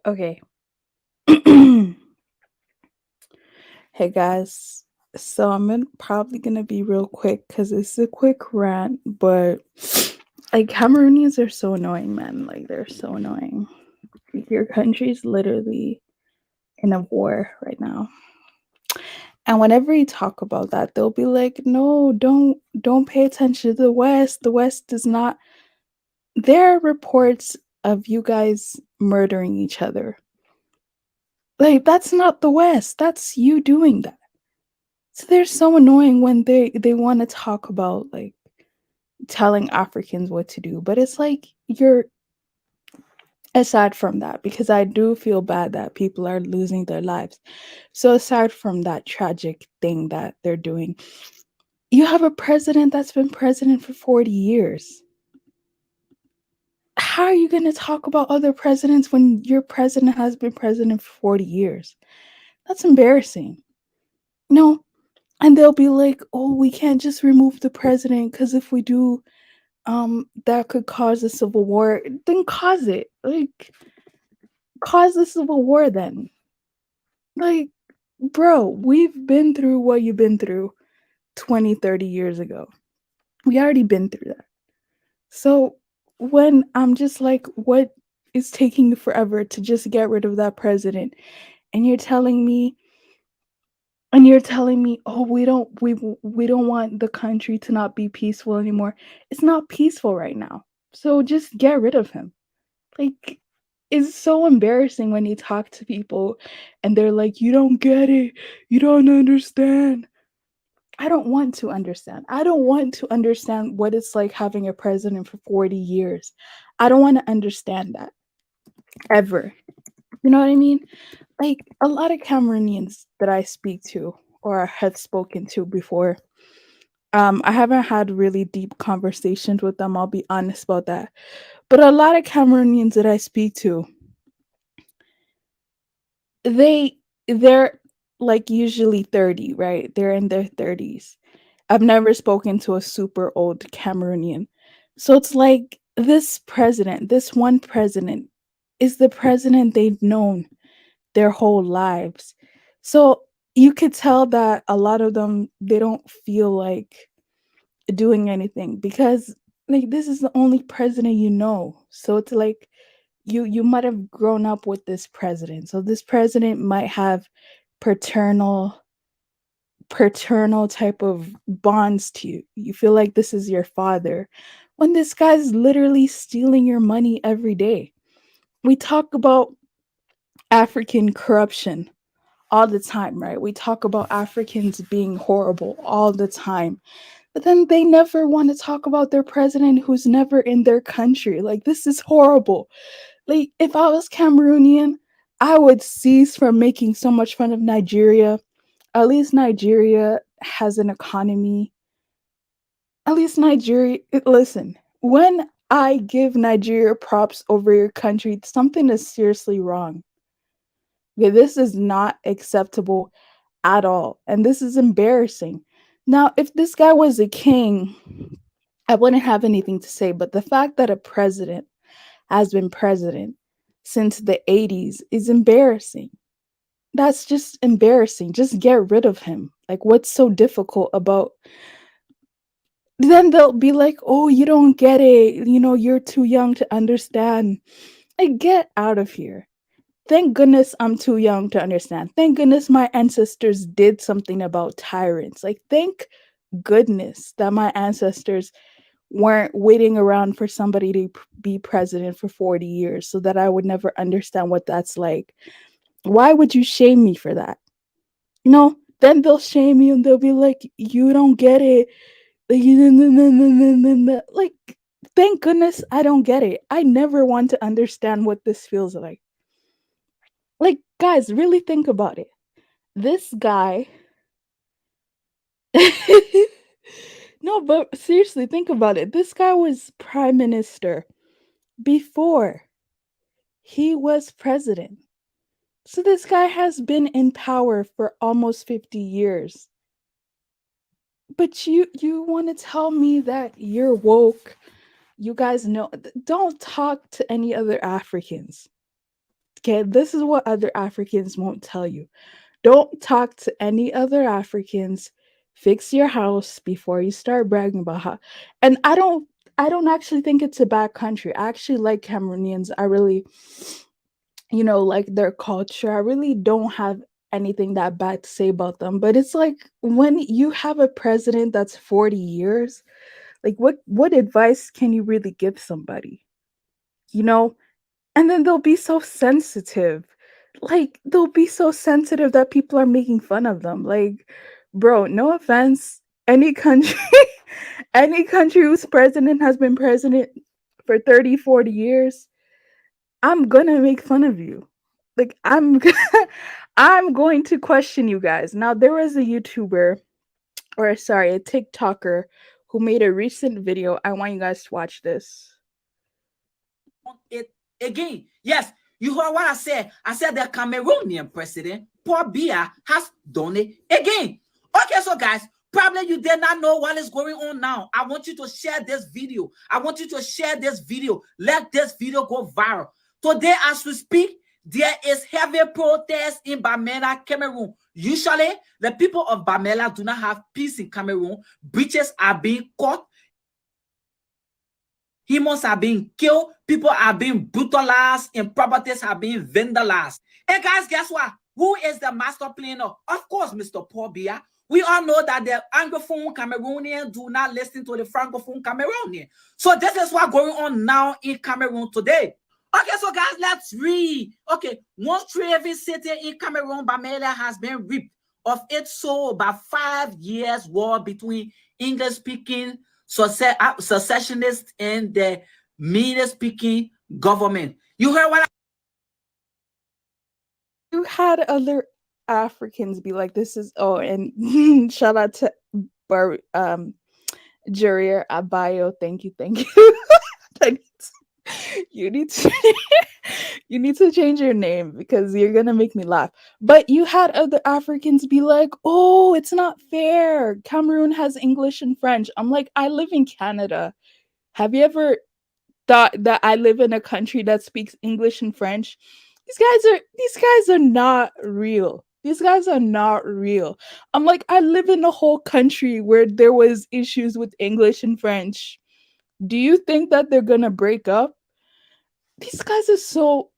Okay. Hey guys. So probably gonna be real quick because it's a quick rant, but like Cameroonians are so annoying, man. Like they're so annoying. Your country's literally in a war right now. And whenever you talk about that, they'll be like, no, don't pay attention to the West. The West does not. There are reports of you guys murdering each other. Like that's not the West. That's you doing that. So they're so annoying when they want to talk about like telling Africans what to do, but it's like you're aside from that because I do feel bad that people are losing their lives. So aside from that tragic thing that they're doing, you have a president that's been president for 40 years. How are you going to talk about other presidents when your president has been president for 40 years? That's embarrassing. No, and they'll be like, "Oh, we can't just remove the president because if we do, that could cause a civil war." Then cause it. Like, cause the civil war then. Like, bro, we've been through what you've been through 20, 30 years ago. We already been through that. So when I'm just like, what is taking forever to just get rid of that president? And you're telling me oh, we don't want the country to not be peaceful anymore. It's not peaceful right now. So just get rid of him. Like, it's so embarrassing when you talk to people and they're like, "You don't get it. You don't understand." I don't want to understand. I don't want to understand what it's like having a president for 40 years. I don't want to understand that ever. You know what I mean? Like a lot of Cameroonians that I speak to or have spoken to before, I haven't had really deep conversations with them. I'll be honest about that. But a lot of Cameroonians that I speak to, They they're, like, usually 30, right? They're in their 30s. I've never spoken to a super old Cameroonian. So it's like this president, this one president is the president they've known their whole lives. So you could tell that a lot of them, they don't feel like doing anything because, like, this is the only president you know. So it's like you might have grown up with this president. So this president might have paternal paternal type of bonds to you. You feel like this is your father when this guy's literally stealing your money every day. We talk about African corruption all the time, right? We talk about Africans being horrible all the time. But then they never want to talk about their president who's never in their country. Like, this is horrible. Like, if I was Cameroonian, I would cease from making so much fun of Nigeria. At least Nigeria has an economy. At least Nigeria, listen, when I give Nigeria props over your country, something is seriously wrong. Okay, this is not acceptable at all. And this is embarrassing. Now, if this guy was a king, I wouldn't have anything to say. But the fact that a president has been president since the 80s is embarrassing. That's just embarrassing. Just get rid of him. Like, what's so difficult about. Then they'll be like, oh, you don't get it. You know, you're too young to understand. Like, get out of here. Thank goodness I'm too young to understand. Thank goodness my ancestors did something about tyrants. Like, thank goodness that my ancestors weren't waiting around for somebody to be president for 40 years so that I would never understand what that's like. Why would you shame me for that? You know, then they'll shame you and they'll be like, you don't get it. Like, thank goodness I don't get it. I never want to understand what this feels like. Like, guys, really think about it. This guy. No, but seriously, think about it. This guy was prime minister before he was president. So this guy has been in power for almost 50 years. But you want to tell me that you're woke. You guys know, don't talk to any other Africans. Okay, this is what other Africans won't tell you. Don't talk to any other Africans. Fix your house before you start bragging about how. And I don't actually think it's a bad country. I actually like Cameroonians. I really, like their culture. I really don't have anything that bad to say about them. But it's like when you have a president that's 40 years, like what advice can you really give somebody? You know? And then they'll be so sensitive. Like, they'll be so sensitive that people are making fun of them. Like, bro, no offense. Any country, any country whose president has been president for 30, 40 years, I'm gonna make fun of you. Like, I'm going to question you guys. Now, there was a YouTuber, or sorry, a TikToker who made a recent video. I want you guys to watch this. It again. Yes, you heard what I said. I said the Cameroonian president, Paul Biya, has done it again. Okay, so guys, probably you did not know what is going on now. I want you to share this video. I want you to share this video. Let this video go viral. Today, as we speak, there is heavy protest in Bamenda, Cameroon. Usually, the people of Bamenda do not have peace in Cameroon. Breaches are being caught. Humans are being killed, people are being brutalized, and properties are being vandalized. And guys, guess what? Who is the master planner? Of course, Mr. Paul Biya. We all know that the Anglophone Cameroonians do not listen to the Francophone Cameroonian. So this is what's going on now in Cameroon today. Okay, so guys, let's read. Okay, one Trevi city in Cameroon, Bamenda, has been ripped of its soul by 5 years war between English-speaking secessionists and the Mede-speaking government. You heard what You had other Africans be like, "This is," oh, and shout out to Bar Jurier Abayo. Thank you, thank you. Thank you need to you need to change your name because you're gonna make me laugh. But you had other Africans be like, "Oh, it's not fair. Cameroon has English and French." I'm like, I live in Canada. Have you ever thought that I live in a country that speaks English and French? These guys are not real. These guys are not real. I'm like, I live in a whole country where there was issues with English and French. Do you think that they're gonna break up? These guys are so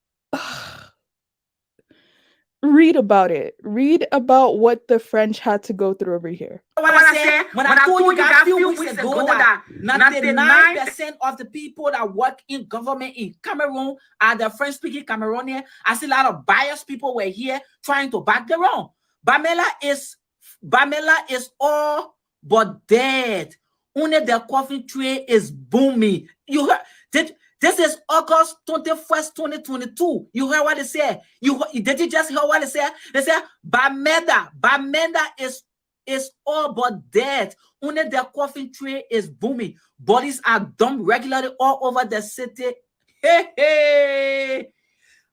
read about it. Read about what the French had to go through over here. I said when I told you guys a few weeks ago that 99% of the people that work in government in Cameroon are the French-speaking Cameroonian. I see a lot of biased people were here trying to back them wrong. Bamela is all but dead. Only the coffee tree is booming. You heard this is August 21st, 2022. You heard what they said? Did you just hear what they said? They said Bamenda is all but dead. Only the coffin tree is booming. Bodies are dumped regularly all over the city. Hey.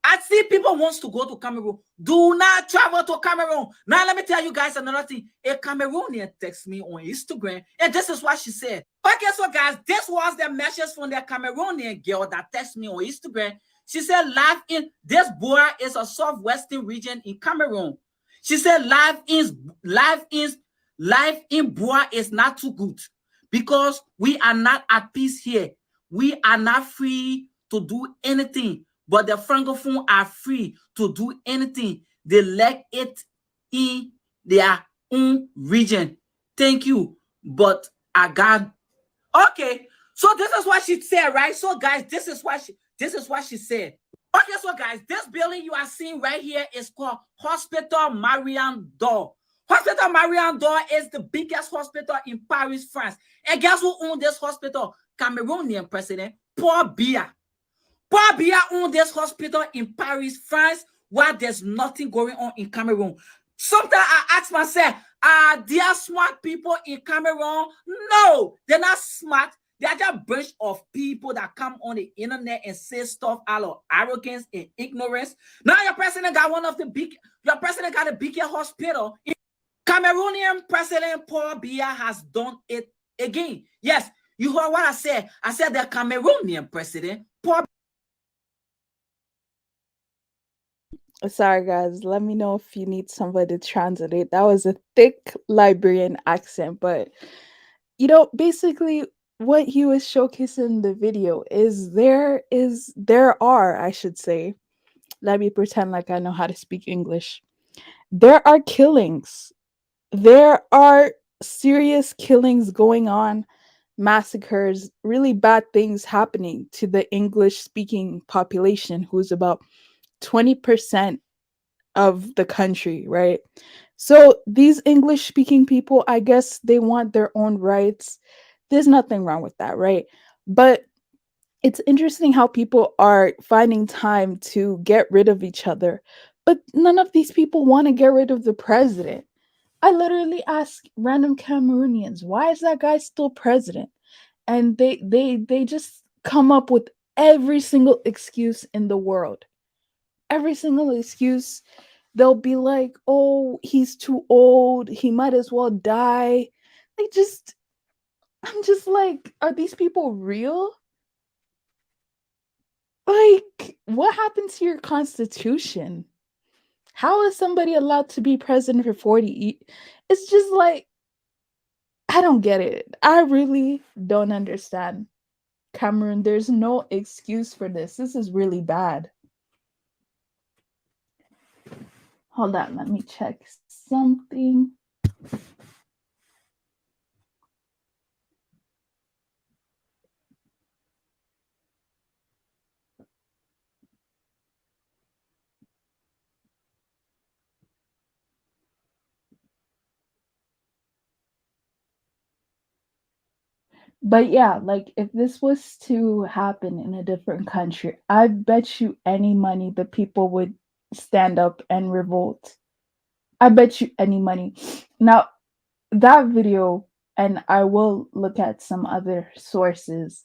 I see people wants to go to Cameroon. Do not travel to Cameroon. Now, let me tell you guys another thing. A Cameroonian texted me on Instagram, and this is what she said. Okay, so guys, this was the message from the Cameroonian girl that texted me on Instagram. She said, life in this Boa is a southwestern region in Cameroon. She said, life in Boa is not too good because we are not at peace here. We are not free to do anything. But the Francophone are free to do anything they like it in their own region. Thank you. But I got okay. So this is what she said, right? So guys, this is what she said. Okay, so guys, this building you are seeing right here is called Hospital Marion Dor. Hospital Marion Dor is the biggest hospital in Paris, France. And guess who owns this hospital? Cameroonian president Paul Biya. Paul Biya owns this hospital in Paris, France, where there's nothing going on in Cameroon. Sometimes I ask myself, are there smart people in Cameroon? No, they're not smart. They are just a bunch of people that come on the internet and say stuff out of arrogance and ignorance. Now your president got a bigger hospital. Cameroonian President Paul Biya has done it again. Yes, you heard what I said. I said the Cameroonian president Paul Sorry, guys. Let me know if you need somebody to translate. That was a thick Liberian accent, but basically what he was showcasing in the video is there are, I should say, let me pretend like I know how to speak English. There are killings. There are serious killings going on, massacres, really bad things happening to the English speaking population, who's about 20% of the country, right? So these English speaking people, I guess they want their own rights. There's nothing wrong with that, right? But it's interesting how people are finding time to get rid of each other. But none of these people want to get rid of the president. I literally ask random Cameroonians, why is that guy still president? And they just come up with every single excuse in the world. Every single excuse. They'll be like, "Oh, he's too old. He might as well die." They just I'm just like, are these people real? Like, what happened to your constitution? How is somebody allowed to be president for 40? It's just like I don't get it. I really don't understand. Cameroon, there's no excuse for this. This is really bad. Hold on, let me check something. But yeah, like if this was to happen in a different country, I bet you any money the people would stand up and revolt. I bet you any money. Now, that video, and I will look at some other sources.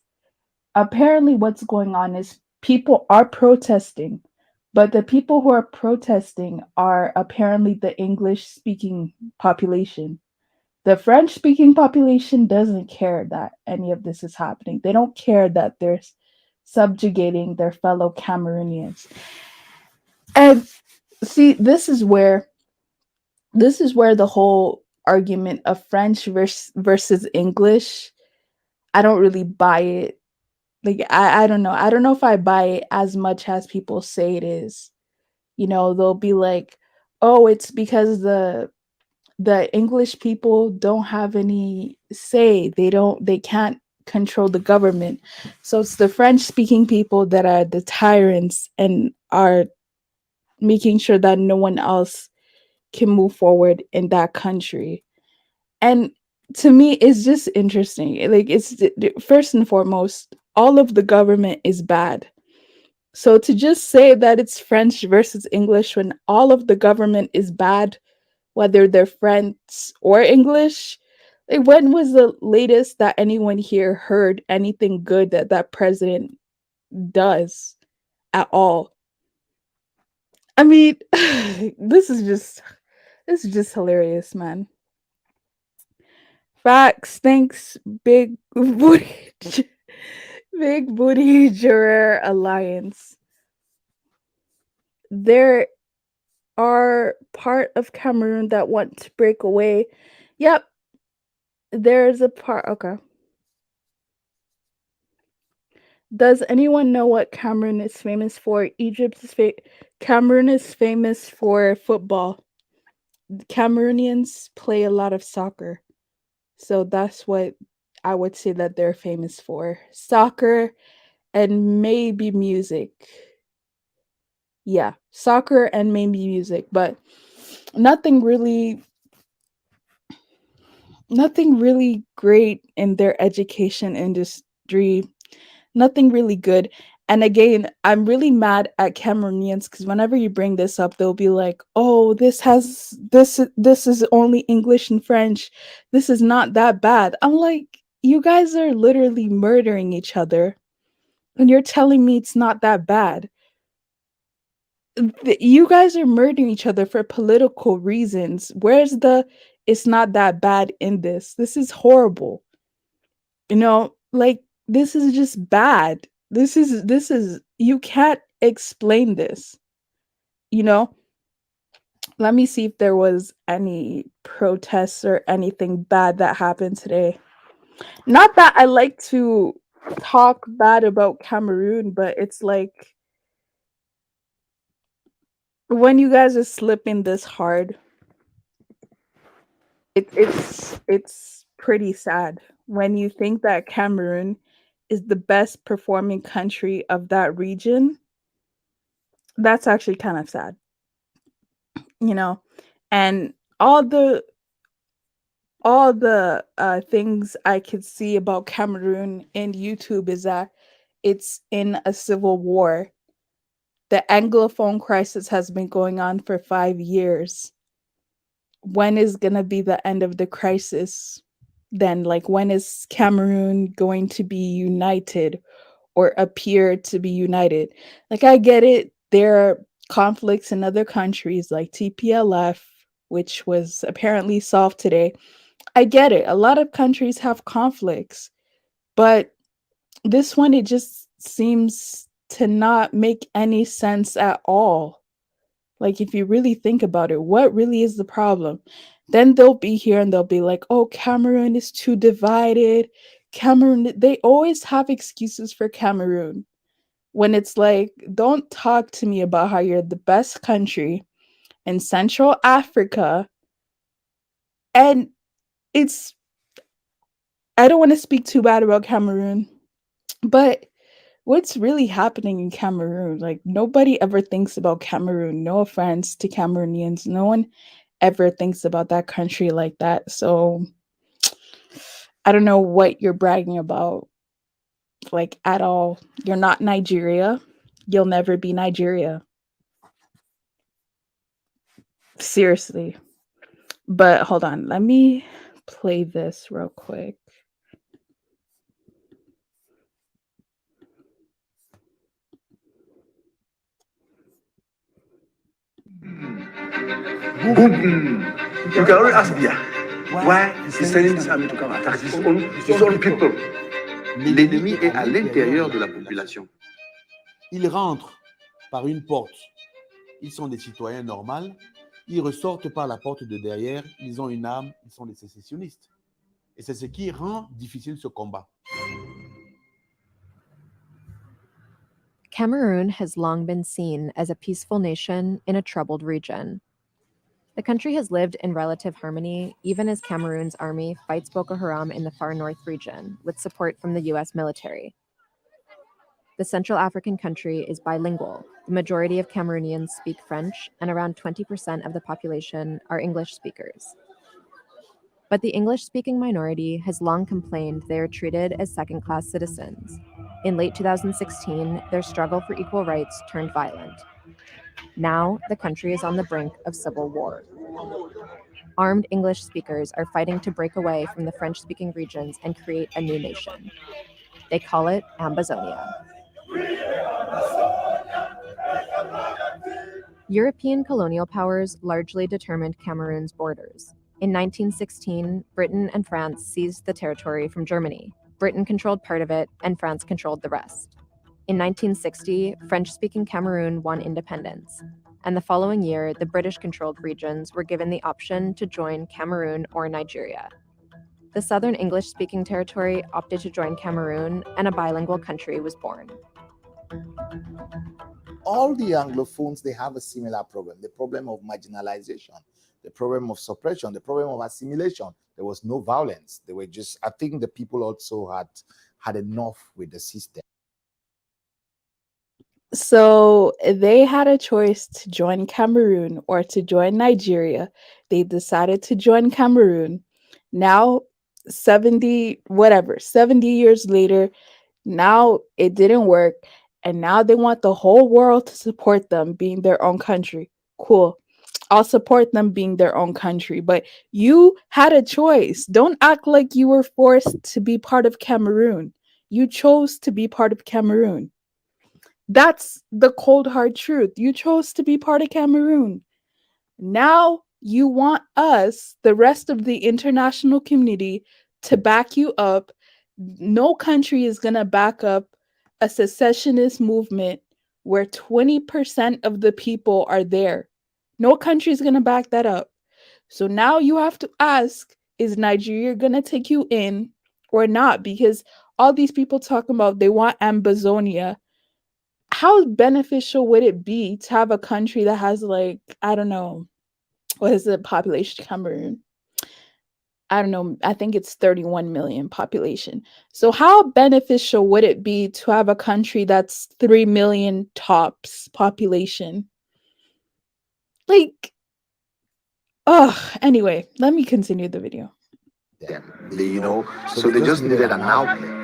Apparently, what's going on is people are protesting, but the people who are protesting are apparently the English speaking population. The French speaking population doesn't care that any of this is happening. They don't care that they're subjugating their fellow Cameroonians. And see, this is where the whole argument of French versus English, I don't really buy it. Like I don't know. I don't know if I buy it as much as people say it is. They'll be like, "Oh, it's because the English people don't have any say. They can't control the government. So it's the French speaking people that are the tyrants and are making sure that no one else can move forward in that country." And to me, it's just interesting. Like first and foremost, all of the government is bad. So to just say that it's French versus English when all of the government is bad, whether they're French or English. Like, when was the latest that anyone here heard anything good that that president does at all? I mean, this is just hilarious, man. Facts. Thanks, big booty, big booty juror alliance. There are part of Cameroon that want to break away. Yep, there's a part. Okay. Does anyone know what Cameroon is famous for? Cameroon is famous for football. Cameroonians play a lot of soccer. So that's what I would say that they're famous for. Soccer and maybe music. Yeah, soccer and maybe music, but nothing really nothing really great in their education industry, nothing really good. And again, I'm really mad at Cameroonians because whenever you bring this up, they'll be like, "Oh, this is only English and French. This is not that bad." I'm like, you guys are literally murdering each other, and you're telling me it's not that bad. You guys are murdering each other for political reasons. Where's the it's not that bad in this? This is horrible. Like this is just bad. This is you can't explain this. You know, let me see if there was any protests or anything bad that happened today. Not that I like to talk bad about Cameroon, but it's like when you guys are slipping this hard, it's pretty sad when you think that Cameroon is the best performing country of that region. That's actually kind of sad, you know. And all the things I could see about Cameroon in YouTube is that it's in a civil war. The Anglophone crisis has been going on for 5 years. When is gonna be the end of the crisis? Then, like, when is Cameroon going to be united or appear to be united? Like, I get it. There are conflicts in other countries like TPLF, which was apparently solved today. I get it. A lot of countries have conflicts, but this one, it just seems to not make any sense at all. Like, if you really think about it, what really is the problem? Then they'll be here and they'll be like, oh, Cameroon is too divided. Cameroon, they always have excuses for Cameroon. When it's like, don't talk to me about how you're the best country in Central Africa. And it's, I don't want to speak too bad about Cameroon, but what's really happening in Cameroon? Like, nobody ever thinks about Cameroon. No offense to Cameroonians. No one ever thinks about that country like that. So I don't know what you're bragging about, like, at all. You're not Nigeria. You'll never be Nigeria. Seriously. But hold on. Let me play this real quick. Boom. You can only ask Bia why he's sending this army to come attack his own people. L'ennemi est à l'intérieur de la population. Ils rentrent par une porte. Ils sont des citoyens normaux. Ils ressortent par la porte de derrière. Ils ont une arme. Ils sont des sécessionnistes. Et c'est ce qui rend difficile ce combat. Cameroon has long been seen as a peaceful nation in a troubled region. The country has lived in relative harmony, even as Cameroon's army fights Boko Haram in the far north region, with support from the US military. The Central African country is bilingual. The majority of Cameroonians speak French, and around 20% of the population are English speakers. But the English-speaking minority has long complained they are treated as second-class citizens. In late 2016, their struggle for equal rights turned violent. Now, the country is on the brink of civil war. Armed English speakers are fighting to break away from the French-speaking regions and create a new nation. They call it Ambazonia. European colonial powers largely determined Cameroon's borders. In 1916, Britain and France seized the territory from Germany. Britain controlled part of it, and France controlled the rest. In 1960, French-speaking Cameroon won independence, and the following year, the British-controlled regions were given the option to join Cameroon or Nigeria. The southern English-speaking territory opted to join Cameroon, and a bilingual country was born. All the Anglophones, they have a similar problem, the problem of marginalization, the problem of suppression, the problem of assimilation. There was no violence. They were just, I think the people also had enough with the system. So they had a choice to join Cameroon or to join Nigeria. They decided to join Cameroon. Now, 70 years later, now it didn't work. And now they want the whole world to support them being their own country. Cool. I'll support them being their own country. But you had a choice. Don't act like you were forced to be part of Cameroon. You chose to be part of Cameroon. That's the cold hard truth. You chose to be part of Cameroon. Now you want us, the rest of the international community, to back you up. No country is going to back up a secessionist movement where 20% of the people are there. No country's going to back that up. So now you have to ask, is Nigeria going to take you in or not? Because all these people talking about they want Ambazonia. How beneficial would it be to have a country that has, like, I don't know, what is the population of Cameroon? I don't know, I think it's 31 million population. So how beneficial would it be to have a country that's 3 million tops population? Like, oh, anyway, let me continue the video. them. So they just needed an outlet.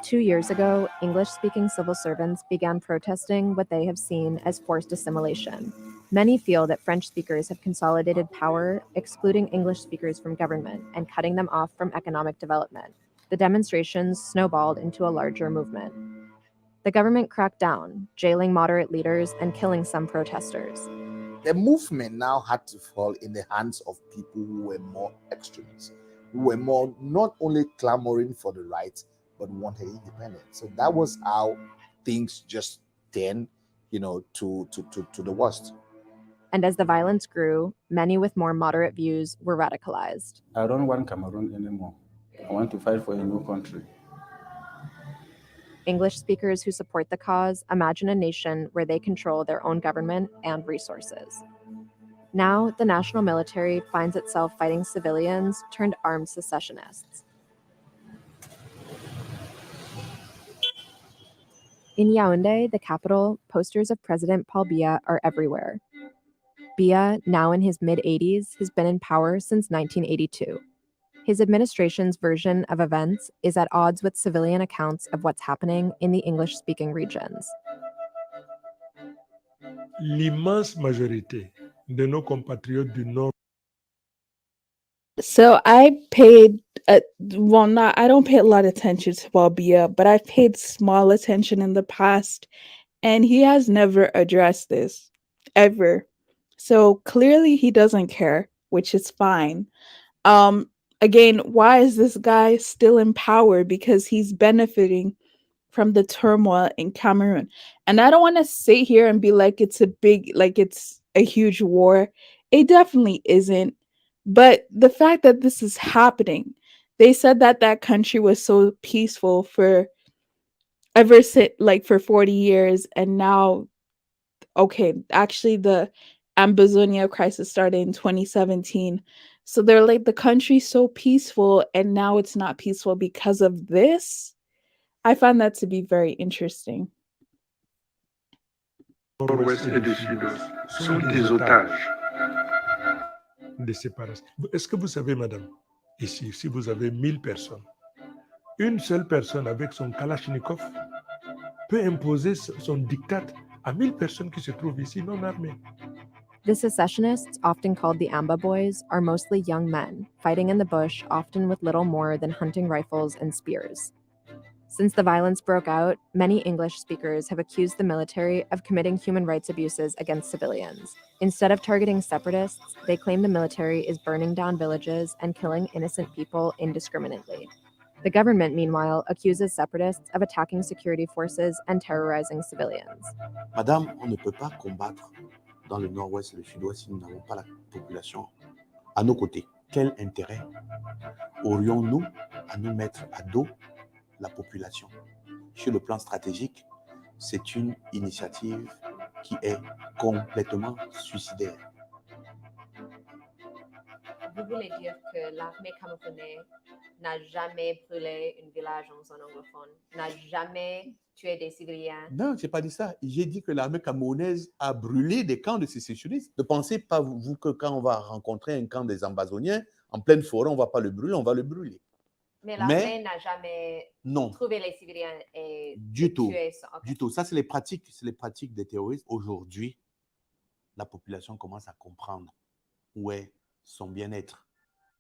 2 years ago, English speaking civil servants began protesting what they have seen as forced assimilation. Many feel that French speakers have consolidated power, excluding English speakers from government and cutting them off from economic development. The demonstrations snowballed into a larger movement. The government cracked down, jailing moderate leaders and killing some protesters. The movement now had to fall in the hands of people who were more extremists, who were more not only clamoring for the rights, but wanted independence. So that was how things just turned, to the worst. And as the violence grew, many with more moderate views were radicalized. I don't want Cameroon anymore. I want to fight for a new country. English speakers who support the cause imagine a nation where they control their own government and resources. Now, the national military finds itself fighting civilians turned armed secessionists. In Yaoundé, the capital, posters of President Paul Biya are everywhere. Biya, now in his mid-80s, has been in power since 1982. His administration's version of events is at odds with civilian accounts of what's happening in the English-speaking regions. L'immense majorité de nos compatriotes du Nord. So I paid, well, not, I don't pay a lot of attention to Balbia, but I've paid small attention in the past, and he has never addressed this, ever. So clearly he doesn't care, which is fine. Again, why is this guy still in power? Because he's benefiting from the turmoil in Cameroon. And I don't want to sit here and be like it's a huge war. It definitely isn't. But the fact that this is happening, they said that that country was so peaceful for ever since, like, for 40 years, and now, okay, actually the Ambazonia crisis started in 2017. So they're like, the country's so peaceful and now it's not peaceful because of this. I find that to be very interesting. Nord-Ouest et du Sud-Ouest sont des otages des séparatistes. Est-ce que vous savez, madame, ici, si vous avez 1000 personnes, une seule personne avec son Kalachnikov peut imposer son diktat à 1000 personnes qui se trouvent ici non armées. The secessionists, often called the Amba Boys, are mostly young men, fighting in the bush, often with little more than hunting rifles and spears. Since the violence broke out, many English speakers have accused the military of committing human rights abuses against civilians. Instead of targeting separatists, they claim the military is burning down villages and killing innocent people indiscriminately. The government, meanwhile, accuses separatists of attacking security forces and terrorizing civilians. Madame, on ne peut pas combattre dans le nord-ouest et le sud-ouest si nous n'avons pas la population à nos côtés. Quel intérêt aurions-nous à nous mettre à dos la population? Sur le plan stratégique, c'est une initiative qui est complètement suicidaire. Vous voulez dire que l'armée camerounaise n'a jamais brûlé un village en zone anglophone, n'a jamais tué des civiliens? Non, je n'ai pas dit ça. J'ai dit que l'armée camerounaise a brûlé des camps de sécessionnistes. Ne pensez pas, vous, que quand on va rencontrer un camp des Ambazoniens, en pleine forêt, on ne va pas le brûler, on va le brûler. Mais l'armée n'a jamais non, trouvé les civiliens et du tout, tué ça. Okay. Du tout. Ça, c'est les pratiques des terroristes. Aujourd'hui, la population commence à comprendre où est son bien-être.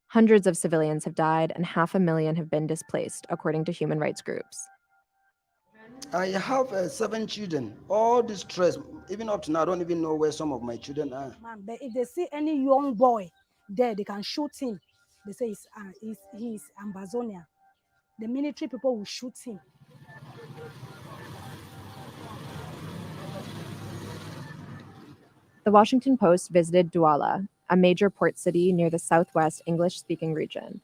Hundreds of civilians have died and 500,000 have been displaced, according to human rights groups. I have 7 children, all distressed. Even up to now, I don't even know where some of my children are. Man, but if they see any young boy there, they can shoot him. They say he's Ambazonia. The military people will shoot him. The Washington Post visited Douala, a major port city near the southwest English-speaking region.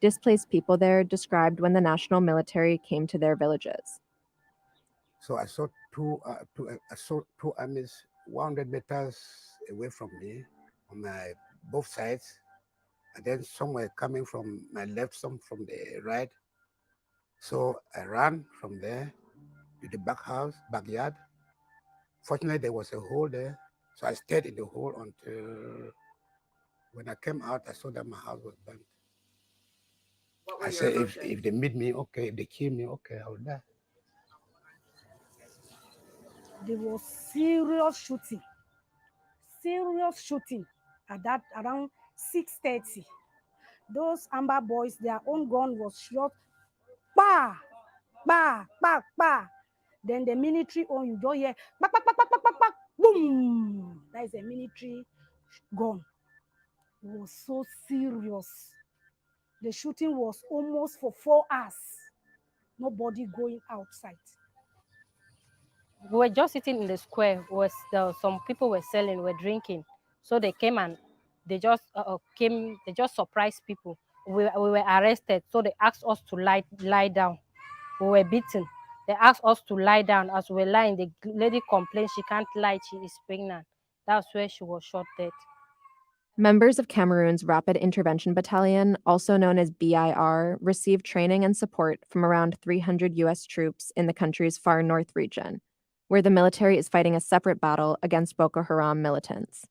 Displaced people there described when the national military came to their villages. So I saw two armies 100 meters away from me on my both sides, and then some were coming from my left, some from the right. So I ran from there to the backyard. Fortunately, there was a hole there, so I stayed in the hole until when I came out, I saw that my house was burnt. I said, if they meet me, okay. If they kill me, okay, I will die. There was serious shooting at that around 6:30. Those Amber boys, their own gun was shot. Bah, bah, bah, bah. Then the military on you don't hear, bah, bah, bah, bah, bah, bah, bah, boom. That is a military gun. It was so serious. The shooting was almost for 4 hours. Nobody going outside. We were just sitting in the square. Some people were selling, were drinking. So they came and they just came. They just surprised people. We were arrested. So they asked us to lie down. We were beaten. They asked us to lie down. As we were lying, the lady complained she can't lie. She is pregnant. That's where she was shot dead. Members of Cameroon's Rapid Intervention Battalion, also known as BIR, received training and support from around 300 U.S. troops in the country's far north region, where the military is fighting a separate battle against Boko Haram militants.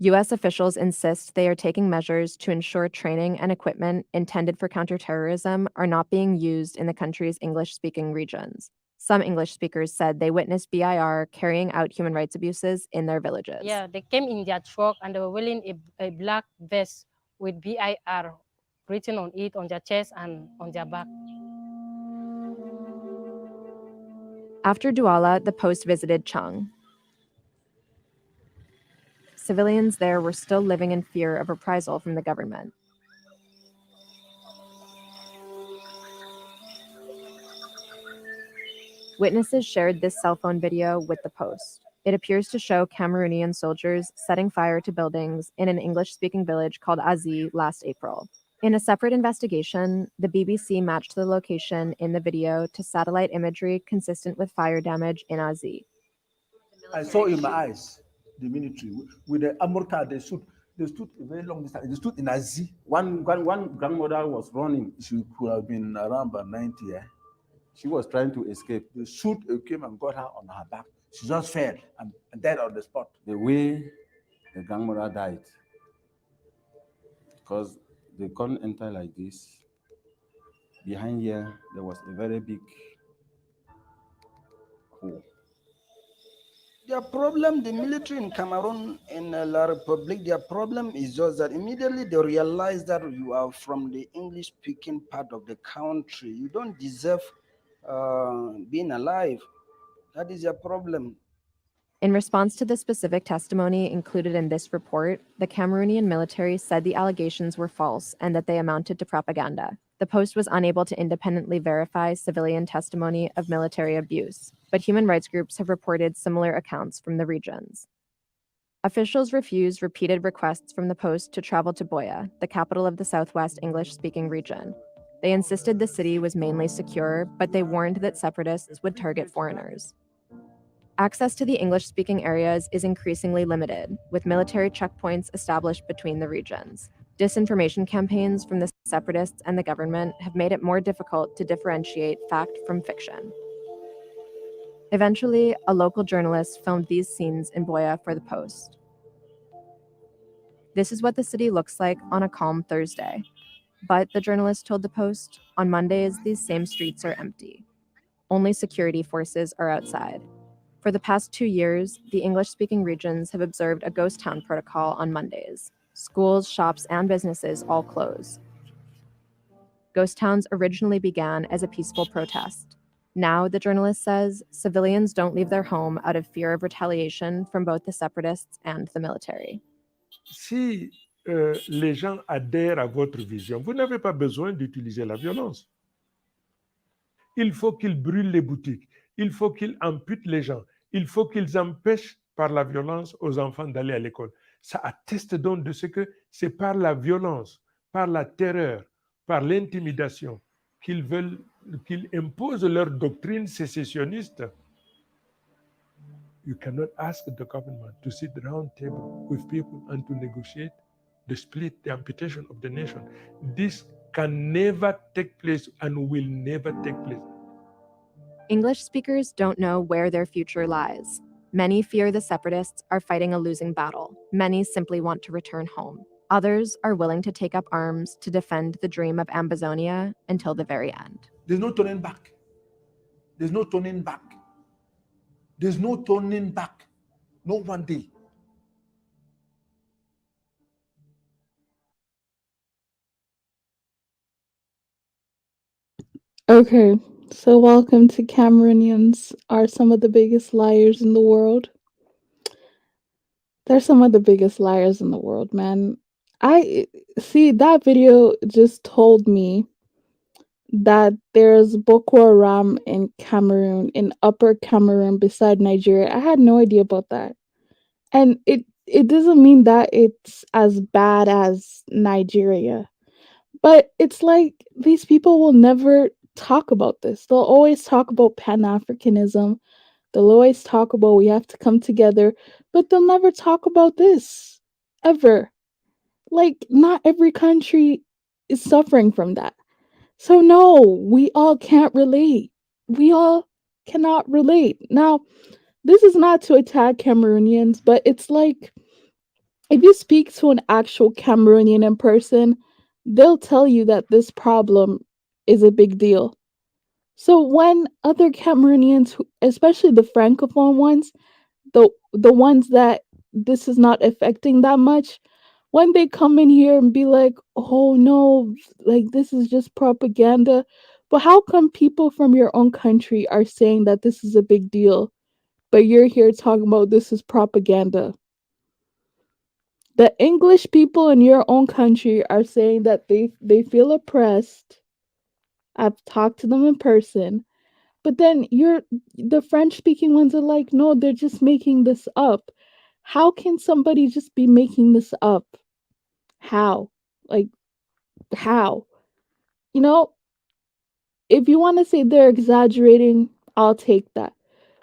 U.S. officials insist they are taking measures to ensure training and equipment intended for counterterrorism are not being used in the country's English-speaking regions. Some English speakers said they witnessed BIR carrying out human rights abuses in their villages. Yeah, they came in their truck and they were wearing a black vest with BIR written on it, on their chest and on their back. After Douala, the Post visited Chung. Civilians there were still living in fear of reprisal from the government. Witnesses shared this cell phone video with the Post. It appears to show Cameroonian soldiers setting fire to buildings in an English-speaking village called Azi last April. In a separate investigation, the BBC matched the location in the video to satellite imagery consistent with fire damage in Azi. I saw in my eyes the military with the armored car. They stood a very long distance. They stood in Azi. One grandmother was running. She could have been around by 90. She was trying to escape. The shoot came and got her on her back. She just fell and died on the spot. The way the grandmother died, because they couldn't enter like this. Behind here, there was a very big hole. Their problem, the military in Cameroon and La Republic, their problem is just that immediately they realize that you are from the English-speaking part of the country. You don't deserve being alive. That is their problem. In response to the specific testimony included in this report, the Cameroonian military said the allegations were false and that they amounted to propaganda. The Post was unable to independently verify civilian testimony of military abuse, but human rights groups have reported similar accounts from the regions. Officials refused repeated requests from the Post to travel to Buea, the capital of the southwest English-speaking region. They insisted the city was mainly secure, but they warned that separatists would target foreigners. Access to the English-speaking areas is increasingly limited, with military checkpoints established between the regions. Disinformation campaigns from the separatists and the government have made it more difficult to differentiate fact from fiction. Eventually, a local journalist filmed these scenes in Buea for the Post. This is what the city looks like on a calm Thursday. But, the journalist told the Post, on Mondays, these same streets are empty. Only security forces are outside. For the past 2 years, the English-speaking regions have observed a ghost town protocol on Mondays. Schools, shops, and businesses all close. Ghost towns originally began as a peaceful protest. Now, the journalist says, civilians don't leave their home out of fear of retaliation from both the separatists and the military. Si les gens adhèrent à votre vision, vous n'avez pas besoin d'utiliser la violence. Il faut qu'ils brûlent les boutiques, il faut qu'ils amputent les gens, il faut qu'ils empêchent par la violence aux enfants d'aller à l'école. Ça atteste donc de ce que c'est par la violence, par la terreur, par l'intimidation qu'ils veulent, qu'ils imposent leur doctrine sécessionniste. You cannot ask the government to sit round table with people and to negotiate the split, the amputation of the nation. This can never take place and will never take place. English speakers don't know where their future lies. Many fear the separatists are fighting a losing battle. Many simply want to return home. Others are willing to take up arms to defend the dream of Ambazonia until the very end. There's no turning back. There's no turning back. There's no turning back. No one day. Okay, so welcome to Cameroonians are some of the biggest liars in the world. They're some of the biggest liars in the world, man. I see that video just told me that there's Boko Haram in Cameroon, in Upper Cameroon beside Nigeria. I had no idea about that. And it doesn't mean that it's as bad as Nigeria. But it's like these people will never talk about this. They'll always talk about Pan-Africanism. They'll always talk about we have to come together, but they'll never talk about this ever. Like not every country is suffering from that. So no, we all can't relate. We all cannot relate. Now, this is not to attack Cameroonians, but it's like if you speak to an actual Cameroonian in person, they'll tell you that this problem is a big deal. So when other Cameroonians, especially the francophone ones, the ones that this is not affecting that much, when they come in here and be like, "Oh no, like this is just propaganda." But how come people from your own country are saying that this is a big deal, but you're here talking about this is propaganda? The English people in your own country are saying that they feel oppressed. I've talked to them in person. But then the French speaking ones are like, no, they're just making this up. How can somebody just be making this up? How? Like, how? You know, if you want to say they're exaggerating, I'll take that.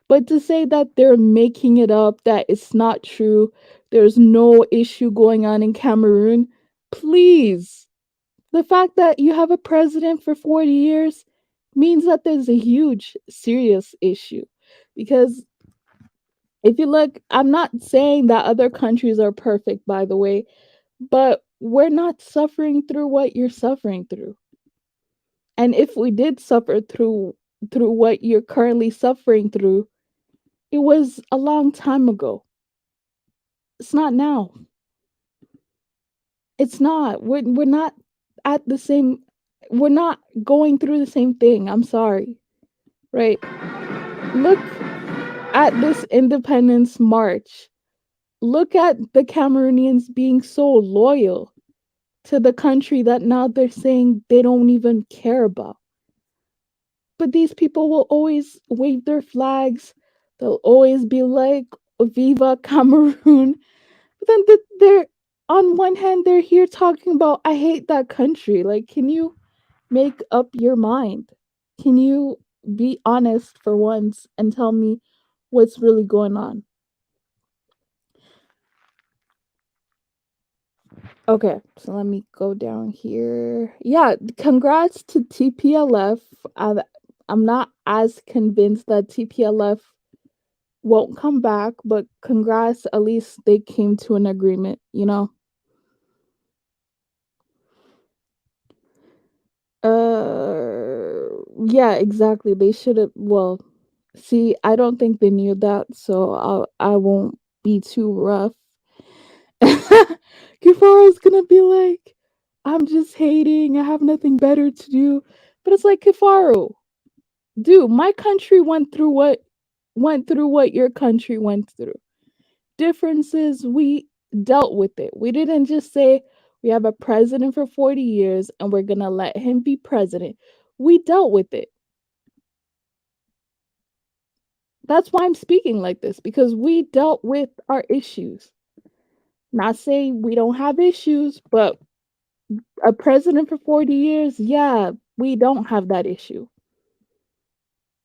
But to say that they're making it up, that it's not true, there's no issue going on in Cameroon, please. The fact that you have a president for 40 years means that there's a huge, serious issue. Because if you look, I'm not saying that other countries are perfect, by the way, but we're not suffering through what you're suffering through. And if we did suffer through what you're currently suffering through, it was a long time ago. It's not now. It's not. We're not at the same we're not going through the same thing. I'm sorry. Right? Look at this independence march. Look at the Cameroonians being so loyal to the country that now they're saying they don't even care about. But these people will always wave their flags. They'll always be like, Viva Cameroon. But then they're, on one hand, they're here talking about, I hate that country. Like, can you make up your mind? Can you be honest for once and tell me what's really going on? Okay, so let me go down here. Yeah, congrats to TPLF. I'm not as convinced that TPLF won't come back, but congrats, at least they came to an agreement, you know? Yeah, exactly. They should have, well, see, I don't think they knew that, so I won't be too rough. Kifara's gonna be like, I'm just hating, I have nothing better to do. But it's like, Kifaru, dude, my country went through what your country went through. Differences, we dealt with it. We didn't just say we have a president for 40 years and we're gonna let him be president. We dealt with it. That's why I'm speaking like this, because we dealt with our issues. Not saying we don't have issues, but a president for 40 years, yeah, we don't have that issue.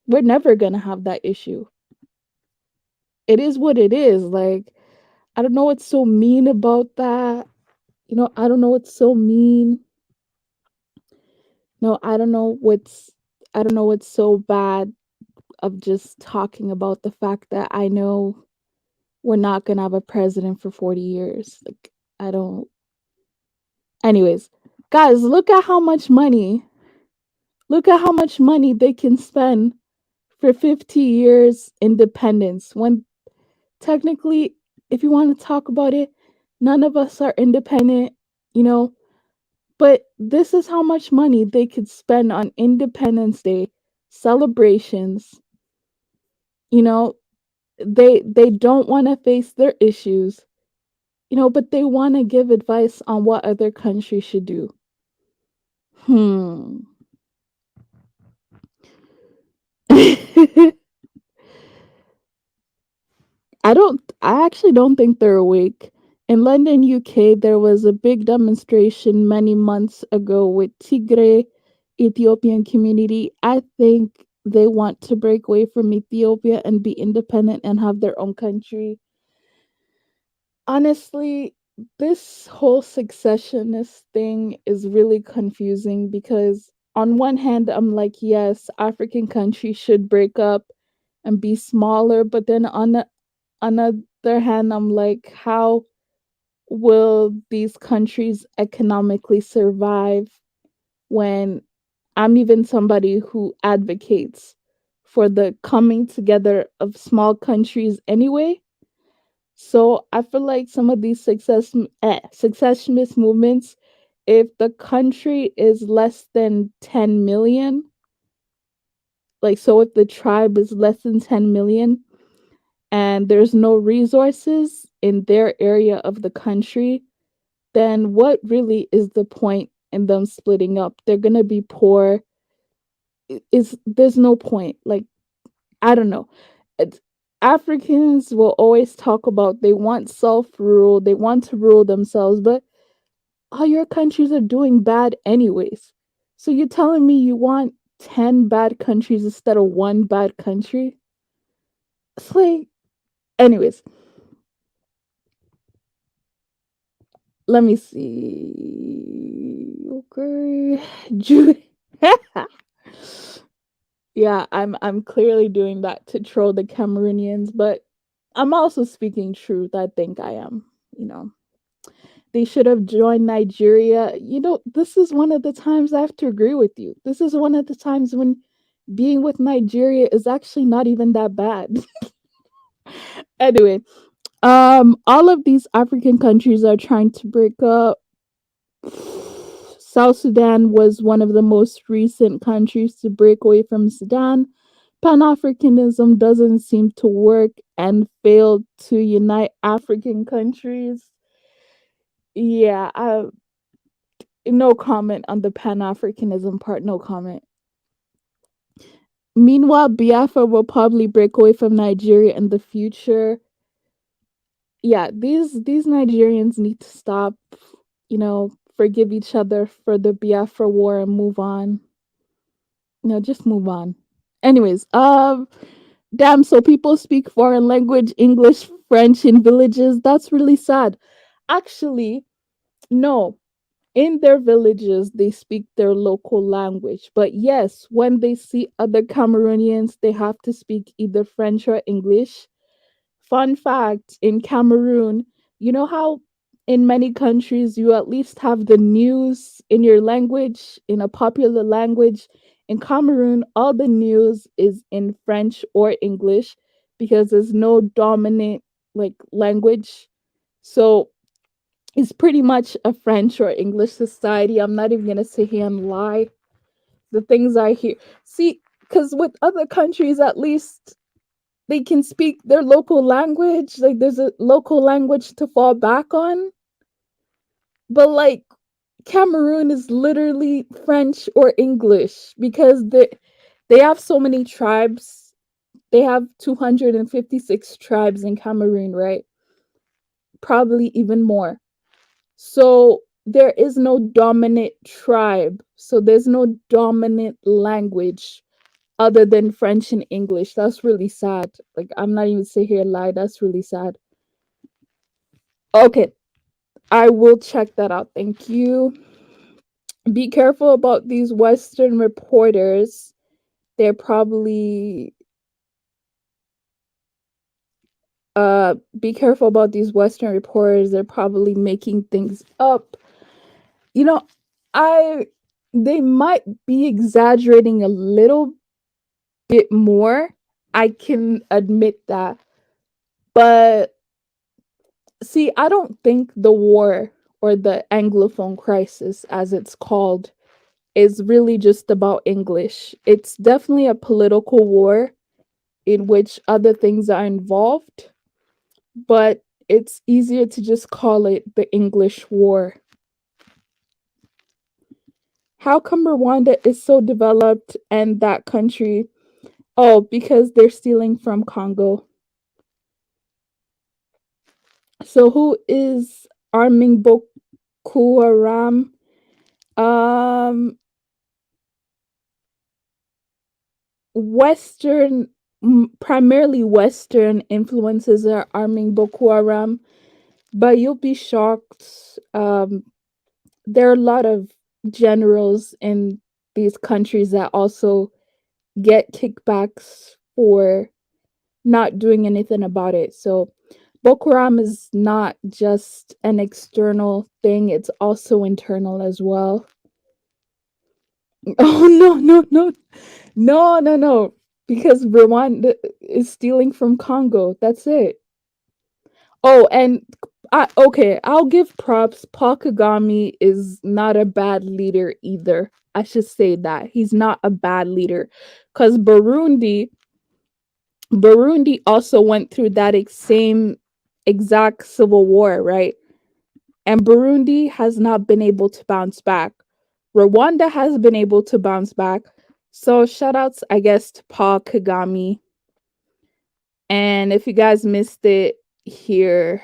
We're never going to have that issue. It is what it is. Like, I don't know what's so mean about that. I don't know what's so mean. No, I don't know what's so bad of just talking about the fact that I know we're not going to have a president for 40 years. Like, I don't. Anyways, guys, look at how much money they can spend for 50 years independence when technically, if you want to talk about it, none of us are independent, you know, but this is how much money they could spend on Independence Day celebrations. You know, they don't want to face their issues, but they want to give advice on what other countries should do. Hmm. I actually don't think they're awake. In London, UK, there was a big demonstration many months ago with Tigray Ethiopian community. I think they want to break away from Ethiopia and be independent and have their own country. Honestly, this whole successionist thing is really confusing because on one hand, I'm like, yes, African countries should break up and be smaller, but then on the other hand, I'm like, how will these countries economically survive when I'm even somebody who advocates for the coming together of small countries anyway? So I feel like some of these successionist movements, if the country is less than 10 million, like so if the tribe is less than 10 million and there's no resources in their area of the country, then what really is the point in them splitting up? They're gonna be poor. Is there's no point. Like, I don't know. It's, Africans will always talk about they want self rule, they want to rule themselves, but all your countries are doing bad anyways. So you're telling me you want 10 bad countries instead of one bad country? It's like, anyways, let me see. Okay. Yeah, I'm clearly doing that to troll the Cameroonians, but I'm also speaking truth. I think I am, you know. They should have joined Nigeria. This is one of the times I have to agree with you. This is one of the times when being with Nigeria is actually not even that bad. Anyway, all of these African countries are trying to break up. South Sudan was one of the most recent countries to break away from Sudan. Pan Africanism doesn't seem to work and failed to unite African countries. Yeah, no comment on the Pan Africanism part, no comment. Meanwhile, Biafra will probably break away from Nigeria in the future. Yeah, these Nigerians need to stop, forgive each other for the Biafra war and move on. Just move on. Anyways, damn, so people speak foreign language, English, French in villages. That's really sad. Actually, no. In their villages, they speak their local language. But yes, when they see other Cameroonians, they have to speak either French or English. Fun fact, in Cameroon, you know how in many countries you at least have the news in your language, in a popular language. In Cameroon, all the news is in French or English because there's no dominant like language. So it's pretty much a French or English society. I'm not even gonna sit here and lie. The things I hear, see, because with other countries, at least they can speak their local language. Like there's a local language to fall back on. But like Cameroon is literally French or English because they have so many tribes. They have 256 tribes in Cameroon, right? Probably even more. So there is no dominant tribe. So there's no dominant language other than French and English. That's really sad. Like, I'm not even sit here lie. That's really sad. Okay, I will check that out. Thank you. Be careful about these Western reporters. They're probably be careful about these Western reporters. They're probably making things up. You know, I they might be exaggerating a little bit more. I can admit that. But see, I don't think the war or the Anglophone crisis, as it's called, is really just about English. It's definitely a political war in which other things are involved, but it's easier to just call it the English War. How come Rwanda is so developed and that country? Oh, because they're stealing from Congo. So who is arming Boko Haram? Um, primarily Western influences are arming Boko Haram, but you'll be shocked. There are a lot of generals in these countries that also get kickbacks for not doing anything about it. So Boko Haram is not just an external thing, it's also internal as well. Oh, no, no, no. No, no, no. Because Rwanda is stealing from Congo. That's it. Oh, and okay, I'll give props. Paul Kagame is not a bad leader either. I should say that. He's not a bad leader. Because Burundi also went through that same exact civil war, right? And Burundi has not been able to bounce back. Rwanda has been able to bounce back. So shout outs, I guess, to Paul Kagame. And if you guys missed it here,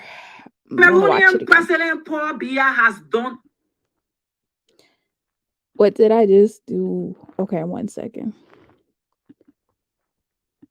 Cameroonian President Paul Biya has done. What did I just do? Okay, 1 second.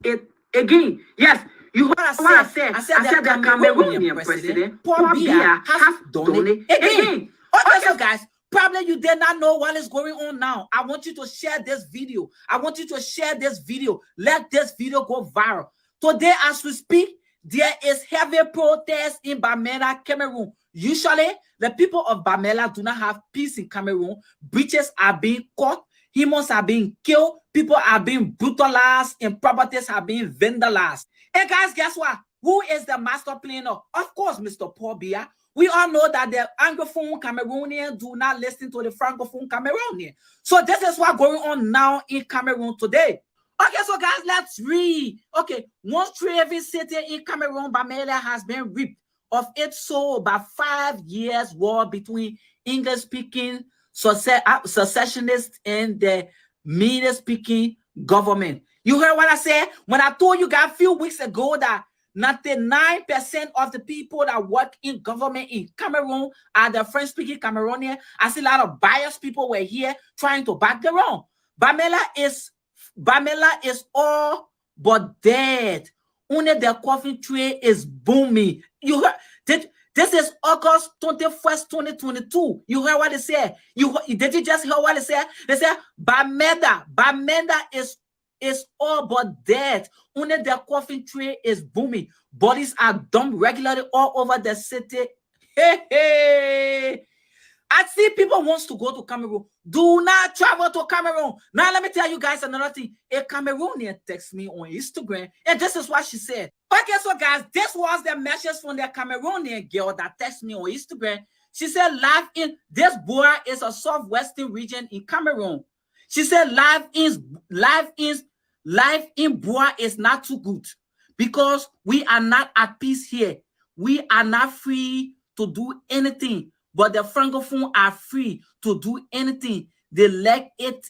It again. Yes, you heard what I said. I said the Cameroonian president Paul Biya has done it again. Okay, so guys, probably you did not know what is going on now. I want you to share this video. I want you to share this video. Let this video go viral. Today, as we speak, there is heavy protest in Bamenda, Cameroon. Usually, the people of Bamenda do not have peace in Cameroon. Breaches are being caught. Humans are being killed. People are being brutalized. And properties are being vandalized. Hey, guys, guess what? Who is the master planner? Of course, Mr. Paul Biya. We all know that the Anglophone Cameroonians do not listen to the Francophone Cameroonian. So this is what's going on now in Cameroon today. Okay, so guys, let's read. Okay, one Trevi city in Cameroon, Bamenda, has been ripped of its soul by 5 years war between English-speaking secessionists and the Medes-speaking government. You heard what I said? When I told you guys a few weeks ago that 99% of the people that work in government in Cameroon are the French-speaking Cameroonian. I see a lot of biased people were here trying to back them wrong. Bamenda is all but dead. Only the coffee trade is booming. You heard? This is August 21st, 2022. You heard what they said? Did you just hear what they said? They said Bamenda is all but dead. Only the coffee trade is booming. Bodies are dumped regularly all over the city. Hey. I see people wants to go to Cameroon. Do not travel to Cameroon. Now, let me tell you guys another thing. A Cameroonian texted me on Instagram, and this is what she said. Okay, so guys, this was the message from the Cameroonian girl that texted me on Instagram. She said, this Bora is a southwestern region in Cameroon. She said, life in Bora is not too good because we are not at peace here. We are not free to do anything. But the Francophone are free to do anything they like it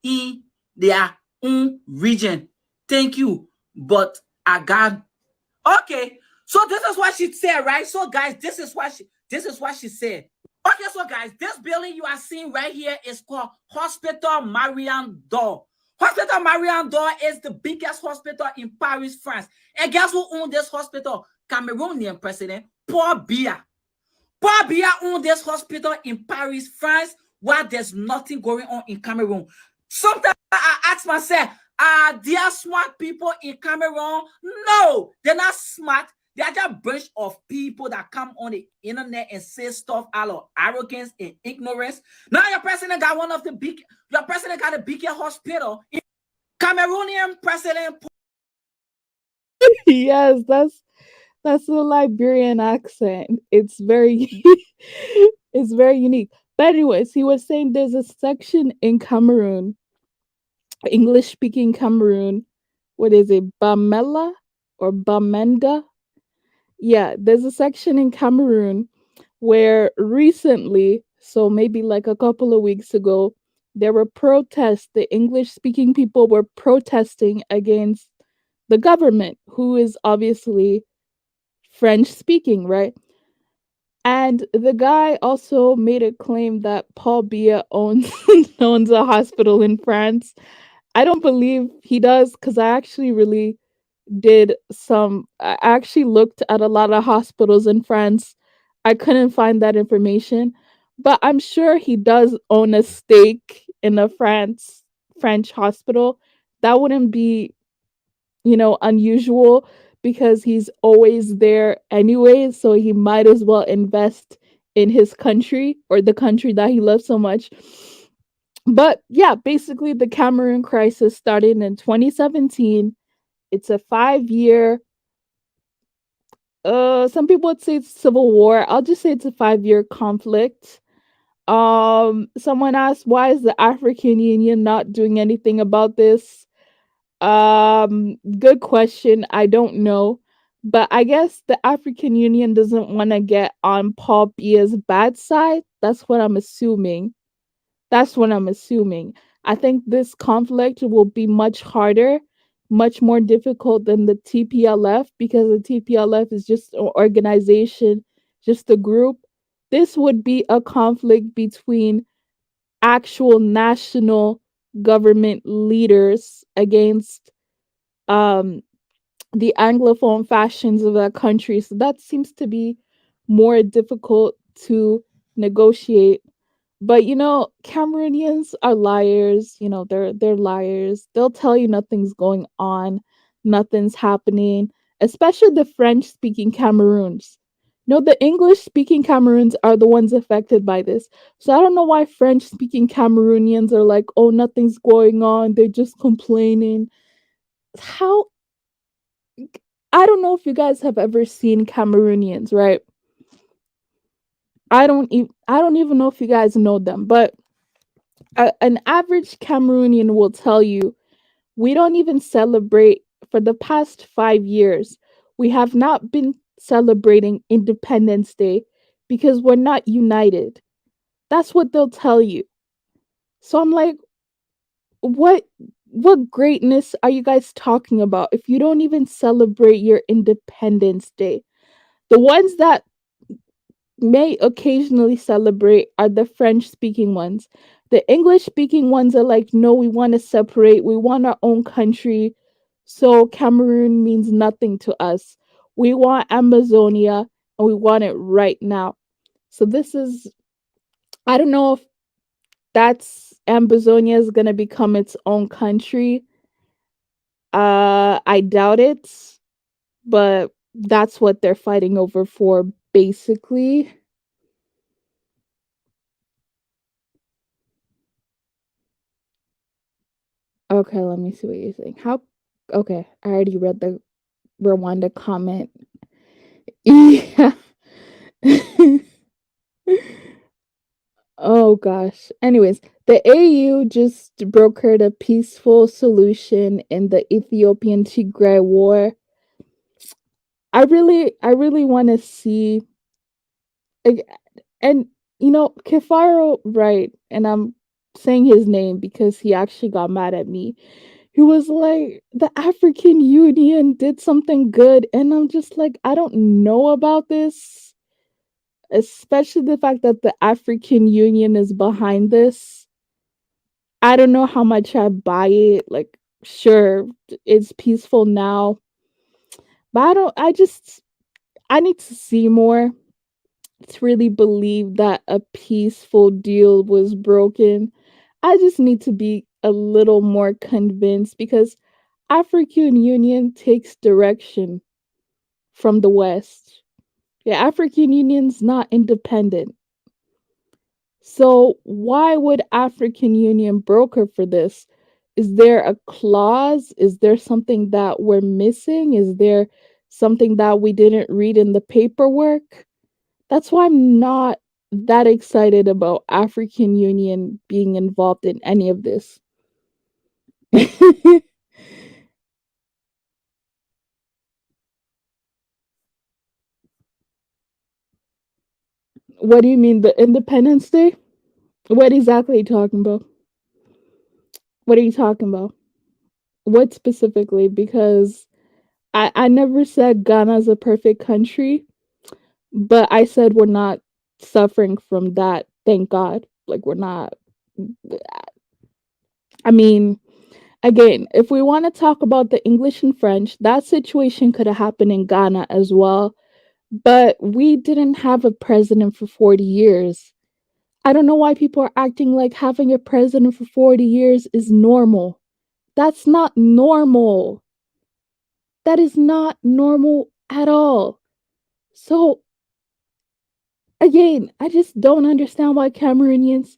in their own region. Thank you. but I got okay. So this is what she said, right? So guys, this is what she said. Okay, so guys, this building you are seeing right here is called Hospital Marion Dor. Hospital Marion Dor is the biggest hospital in Paris, France. And guess who owns this hospital? Cameroonian president Paul Biya. Paul Biya owns this hospital in Paris, France, while there's nothing going on in Cameroon. Sometimes I ask myself, are there smart people in Cameroon? No, they're not smart. They are just a bunch of people that come on the internet and say stuff out of arrogance and ignorance. Now your president got a bigger hospital. Cameroonian president. Yes, that's the Liberian accent. It's very it's very unique. But anyways, he was saying there's a section in Cameroon, English speaking Cameroon. What is it? Bamela or Bamenda? Yeah, there's a section in Cameroon where recently, so maybe like a couple of weeks ago, there were protests. The English speaking people were protesting against the government, who is obviously French speaking, right? And the guy also made a claim that Paul Biya owns owns a hospital in France. I don't believe he does because I actually looked at a lot of hospitals in France. I couldn't find that information, but I'm sure he does own a stake in a French hospital. That wouldn't be, unusual because he's always there anyway, so he might as well invest in his country or the country that he loves so much. But yeah, basically the Cameroon crisis started in 2017. It's a 5-year, some people would say it's civil war. I'll just say it's a 5-year conflict. Someone asked, why is the African Union not doing anything about this? Good question. I don't know. But I guess the African Union doesn't want to get on Paul Biya's bad side. That's what I'm assuming. I think this conflict will be much harder, much more difficult than the TPLF because the TPLF is just an organization, just a group. This would be a conflict between actual national government leaders against um the anglophone fashions of that country. So that seems to be more difficult to negotiate. But Cameroonians are liars. They're liars. They'll tell you nothing's going on, nothing's happening. Especially the French speaking Cameroons. No, the English speaking Cameroons are the ones affected by this. So I don't know why French speaking Cameroonians are like, oh, nothing's going on. They're just complaining. How I don't know if you guys have ever seen Cameroonians, right? I don't even know if you guys know them, but an average Cameroonian will tell you we don't even celebrate for the past 5 years. We have not been celebrating Independence Day because we're not united. That's what they'll tell you. So I'm like, what what greatness are you guys talking about if you don't even celebrate your Independence Day? The ones that may occasionally celebrate are the French speaking ones. The English speaking ones are like, no, we want to separate. We want our own country. So Cameroon means nothing to us. We want Amazonia and we want it right now. So I don't know if Amazonia is going to become its own country. I doubt it, but that's what they're fighting over for, basically. Okay, let me see what you're saying. Okay, I already read the Rwanda comment. Yeah. Oh gosh. Anyways, the AU just brokered a peaceful solution in the Ethiopian Tigray war. I really want to see, like, and Kefaro, right? And I'm saying his name because he actually got mad at me. He He was like, the African Union did something good. And I'm just like, I don't know about this, especially the fact that the African Union is behind this. I don't know how much I buy it. Like, sure, it's peaceful now, but I need to see more to really believe that a peaceful deal was broken. I just need to be a little more convinced because African Union takes direction from the West. Yeah, African Union's not independent. So why would African Union broker for this? Is there a clause? Is there something that we're missing? Is there something that we didn't read in the paperwork? That's why I'm not that excited about African Union being involved in any of this. What do you mean, the Independence Day? What exactly are you talking about? What are you talking about? What specifically? Because I never said Ghana's a perfect country, but I said we're not suffering from that. Thank God. Like, we're not. I mean, again, if we want to talk about the English and French, that situation could have happened in Ghana as well. But we didn't have a president for 40 years. I don't know why people are acting like having a president for 40 years is normal. That's not normal. That is not normal at all. So, again, I just don't understand why Cameroonians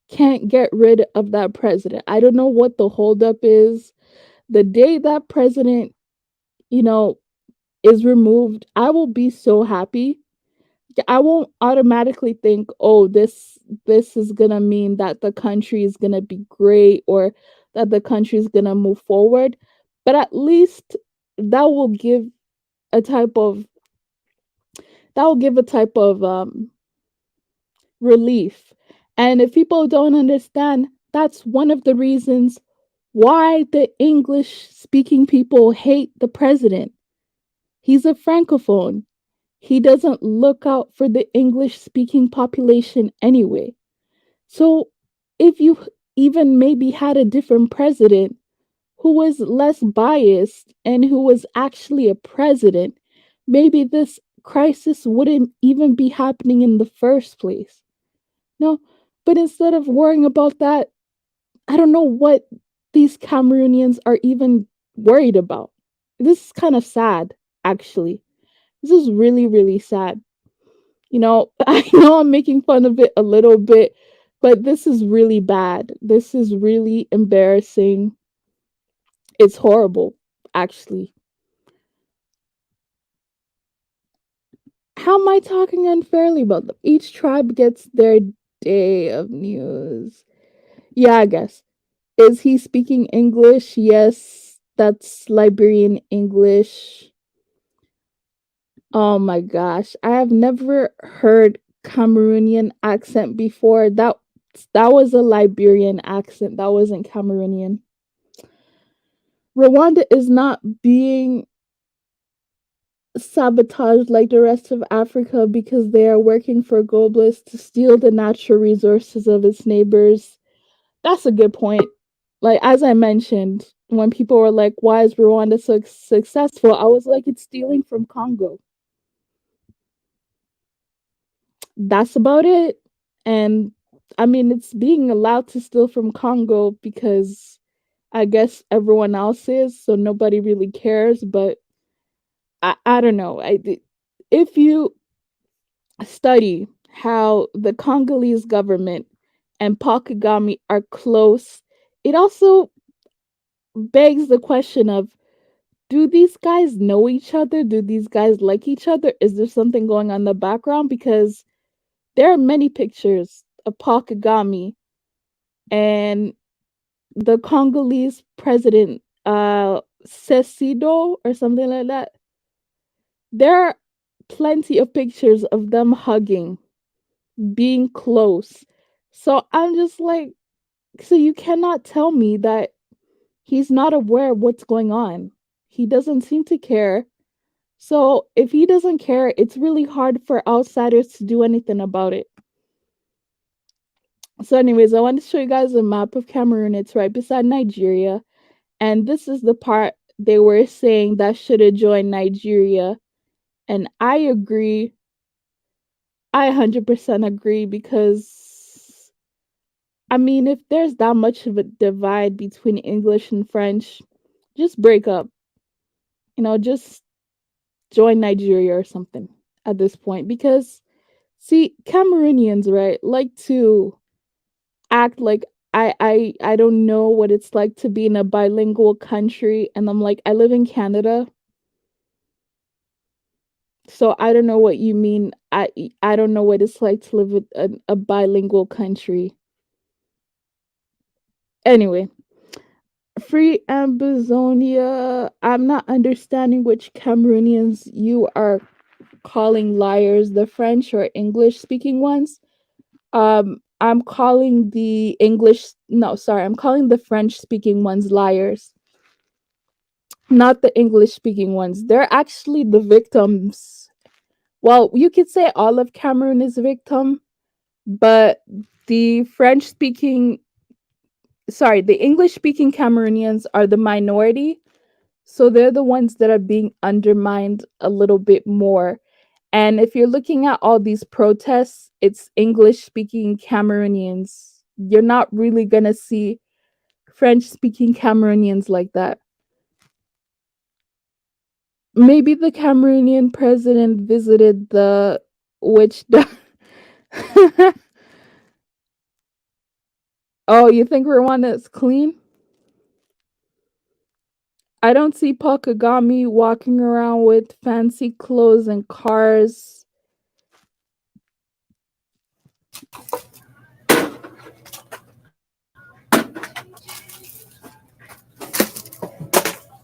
can't get rid of that president. I don't know what the holdup is. The day that president, you know, is removed, I will be so happy. I won't automatically think, "Oh, this is going to mean that the country is going to be great or that the country is going to move forward." But at least that will give a type of that will give a type of relief. And if people don't understand, that's one of the reasons why the English speaking people hate the president. He's a francophone. He doesn't look out for the English speaking population anyway. So if you even maybe had a different president who was less biased and who was actually a president, maybe this crisis wouldn't even be happening in the first place. No, but instead of worrying about that, I don't know what these Cameroonians are even worried about. This is kind of sad, actually. This is really, really sad. I know I'm making fun of it a little bit, but this is really bad. This is really embarrassing. It's horrible, actually. How am I talking unfairly about them? Each tribe gets their day of news. Yeah, I guess. Is he speaking English? Yes, that's Liberian English. Oh my gosh, I have never heard Cameroonian accent before. That was a Liberian accent. That wasn't Cameroonian. Rwanda is not being sabotaged like the rest of Africa because they are working for globalists to steal the natural resources of its neighbors. That's a good point. Like, as I mentioned, when people were like, why is Rwanda so successful? I was like, it's stealing from Congo. That's about it. And I mean, it's being allowed to steal from Congo because I guess everyone else is, so nobody really cares. But I don't know. If you study how the Congolese government and Paul Kagame are close, it also begs the question of, do these guys know each other? Do these guys like each other? Is there something going on in the background? Because there are many pictures of Paul Kagame and the Congolese president, Sesido or something like that. There are plenty of pictures of them hugging, being close. So I'm just like, so you cannot tell me that he's not aware of what's going on. He doesn't seem to care. So if he doesn't care, it's really hard for outsiders to do anything about it. So, anyways, I want to show you guys a map of Cameroon. It's right beside Nigeria. And this is the part they were saying that should have joined Nigeria. And I agree. I 100% agree because, I mean, if there's that much of a divide between English and French, just break up. Just join Nigeria or something at this point. Because, see, Cameroonians, right, like to act like I don't know what it's like to be in a bilingual country, and I'm like, I live in Canada, so I don't know what you mean. I don't know what it's like to live with a bilingual country. Anyway, free Ambazonia. I'm not understanding which Cameroonians you are calling liars, the French or English speaking ones. I'm calling the English, no, sorry, I'm calling the French speaking ones liars, not the English speaking ones. They're actually the victims. Well, you could say all of Cameroon is a victim, but the French speaking, sorry, the English speaking Cameroonians are the minority. So they're the ones that are being undermined a little bit more. And if you're looking at all these protests, it's English speaking Cameroonians. You're not really going to see French speaking Cameroonians like that. Maybe the Cameroonian president visited the witch Oh, you think Rwanda is clean? I don't see Paul Kagame walking around with fancy clothes and cars.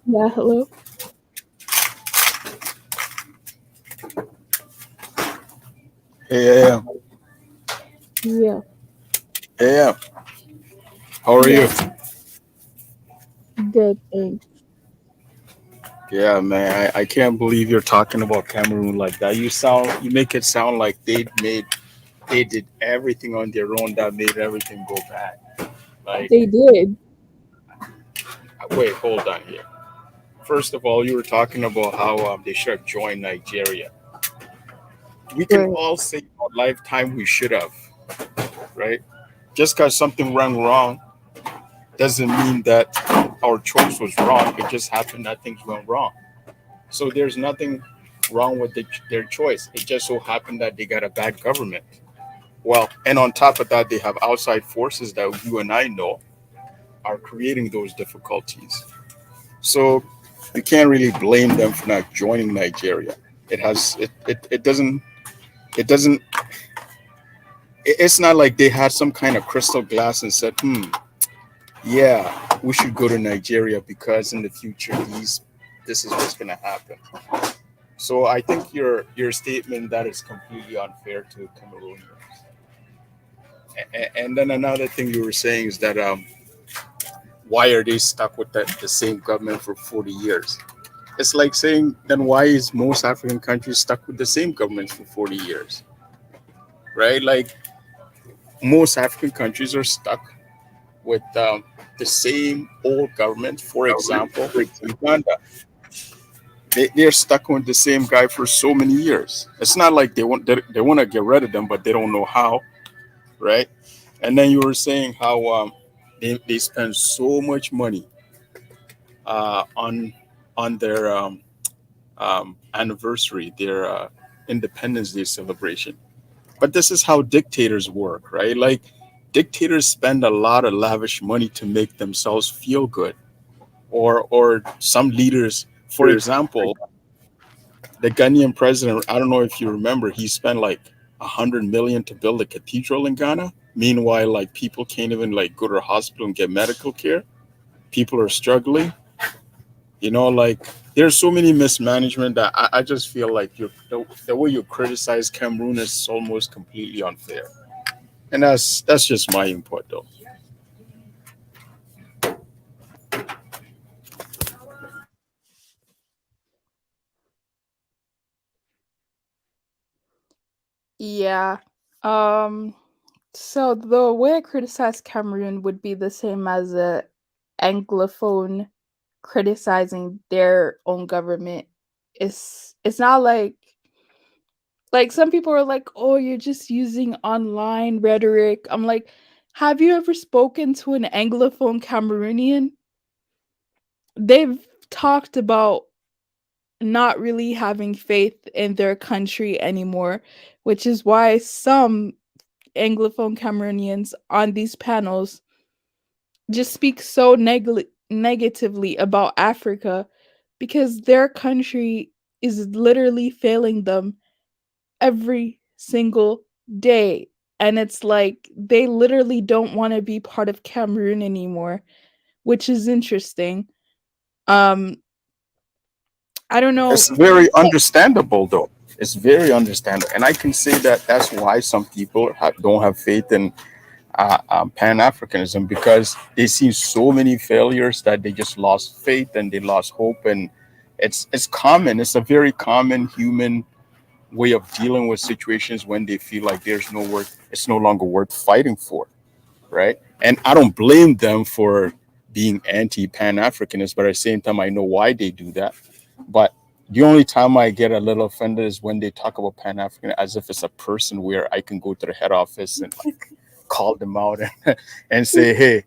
Yeah, hello? Yeah, Yeah, yeah. How are you? yeah, good thing. Yeah, man. I can't believe you're talking about Cameroon like that. You make it sound like they did everything on their own that made everything go bad. Like, They did. wait, hold on here. First of all, you were talking about how they should have joined Nigeria. We can Right. all say our lifetime we should have, right? Just because something went wrong doesn't mean that our choice was wrong. It just happened that things went wrong. So there's nothing wrong with their choice. It just so happened that they got a bad government. Well, and on top of that, they have outside forces that you and I know are creating those difficulties. So you can't really blame them for not joining Nigeria. It doesn't it's not like they had some kind of crystal glass and said, yeah, we should go to Nigeria because in the future this is what's gonna happen. So I think your statement that is completely unfair to Cameroonians. And then another thing you were saying is that why are they stuck with the same government for 40 years? It's like saying then why is most African countries stuck with the same government for 40 years, right? Like most African countries are stuck with the same old government. For example, Uganda, they're stuck with the same guy for so many years. It's not like they want to get rid of them, but they don't know how, right? And then you were saying how they spend so much money on their anniversary, their Independence Day celebration. But this is how dictators work, right? Like dictators spend a lot of lavish money to make themselves feel good. Or some leaders, for example, the Ghanaian president, I don't know if you remember, he spent like 100 million to build a cathedral in Ghana. Meanwhile, like people can't even like go to the hospital and get medical care. People are struggling. Like there's so many mismanagement that I just feel like the way you criticize Cameroon is almost completely unfair. And that's just my input though. Yeah. Um so the way I criticize Cameroon would be the same as a anglophone criticizing their own government. It's not like some people are like, "Oh, you're just using online rhetoric." I'm like, "Have you ever spoken to an anglophone Cameroonian?" They've talked about not really having faith in their country anymore, which is why some anglophone Cameroonians on these panels just speak so negatively about Africa because their country is literally failing them every single day. And it's like they literally don't want to be part of Cameroon anymore, which is interesting. Um, I don't know. It's very understandable, though. It's very understandable, and I can say that that's why some people don't have faith in Pan Africanism, because they see so many failures that they just lost faith and they lost hope. And it's common. It's a very common human way of dealing with situations when they feel like there's no worth. It's no longer worth fighting for, right? And I don't blame them for being anti Pan Africanist, but at the same time, I know why they do that. But the only time I get a little offended is when they talk about Pan African as if it's a person where I can go to the head office and like call them out and say, hey,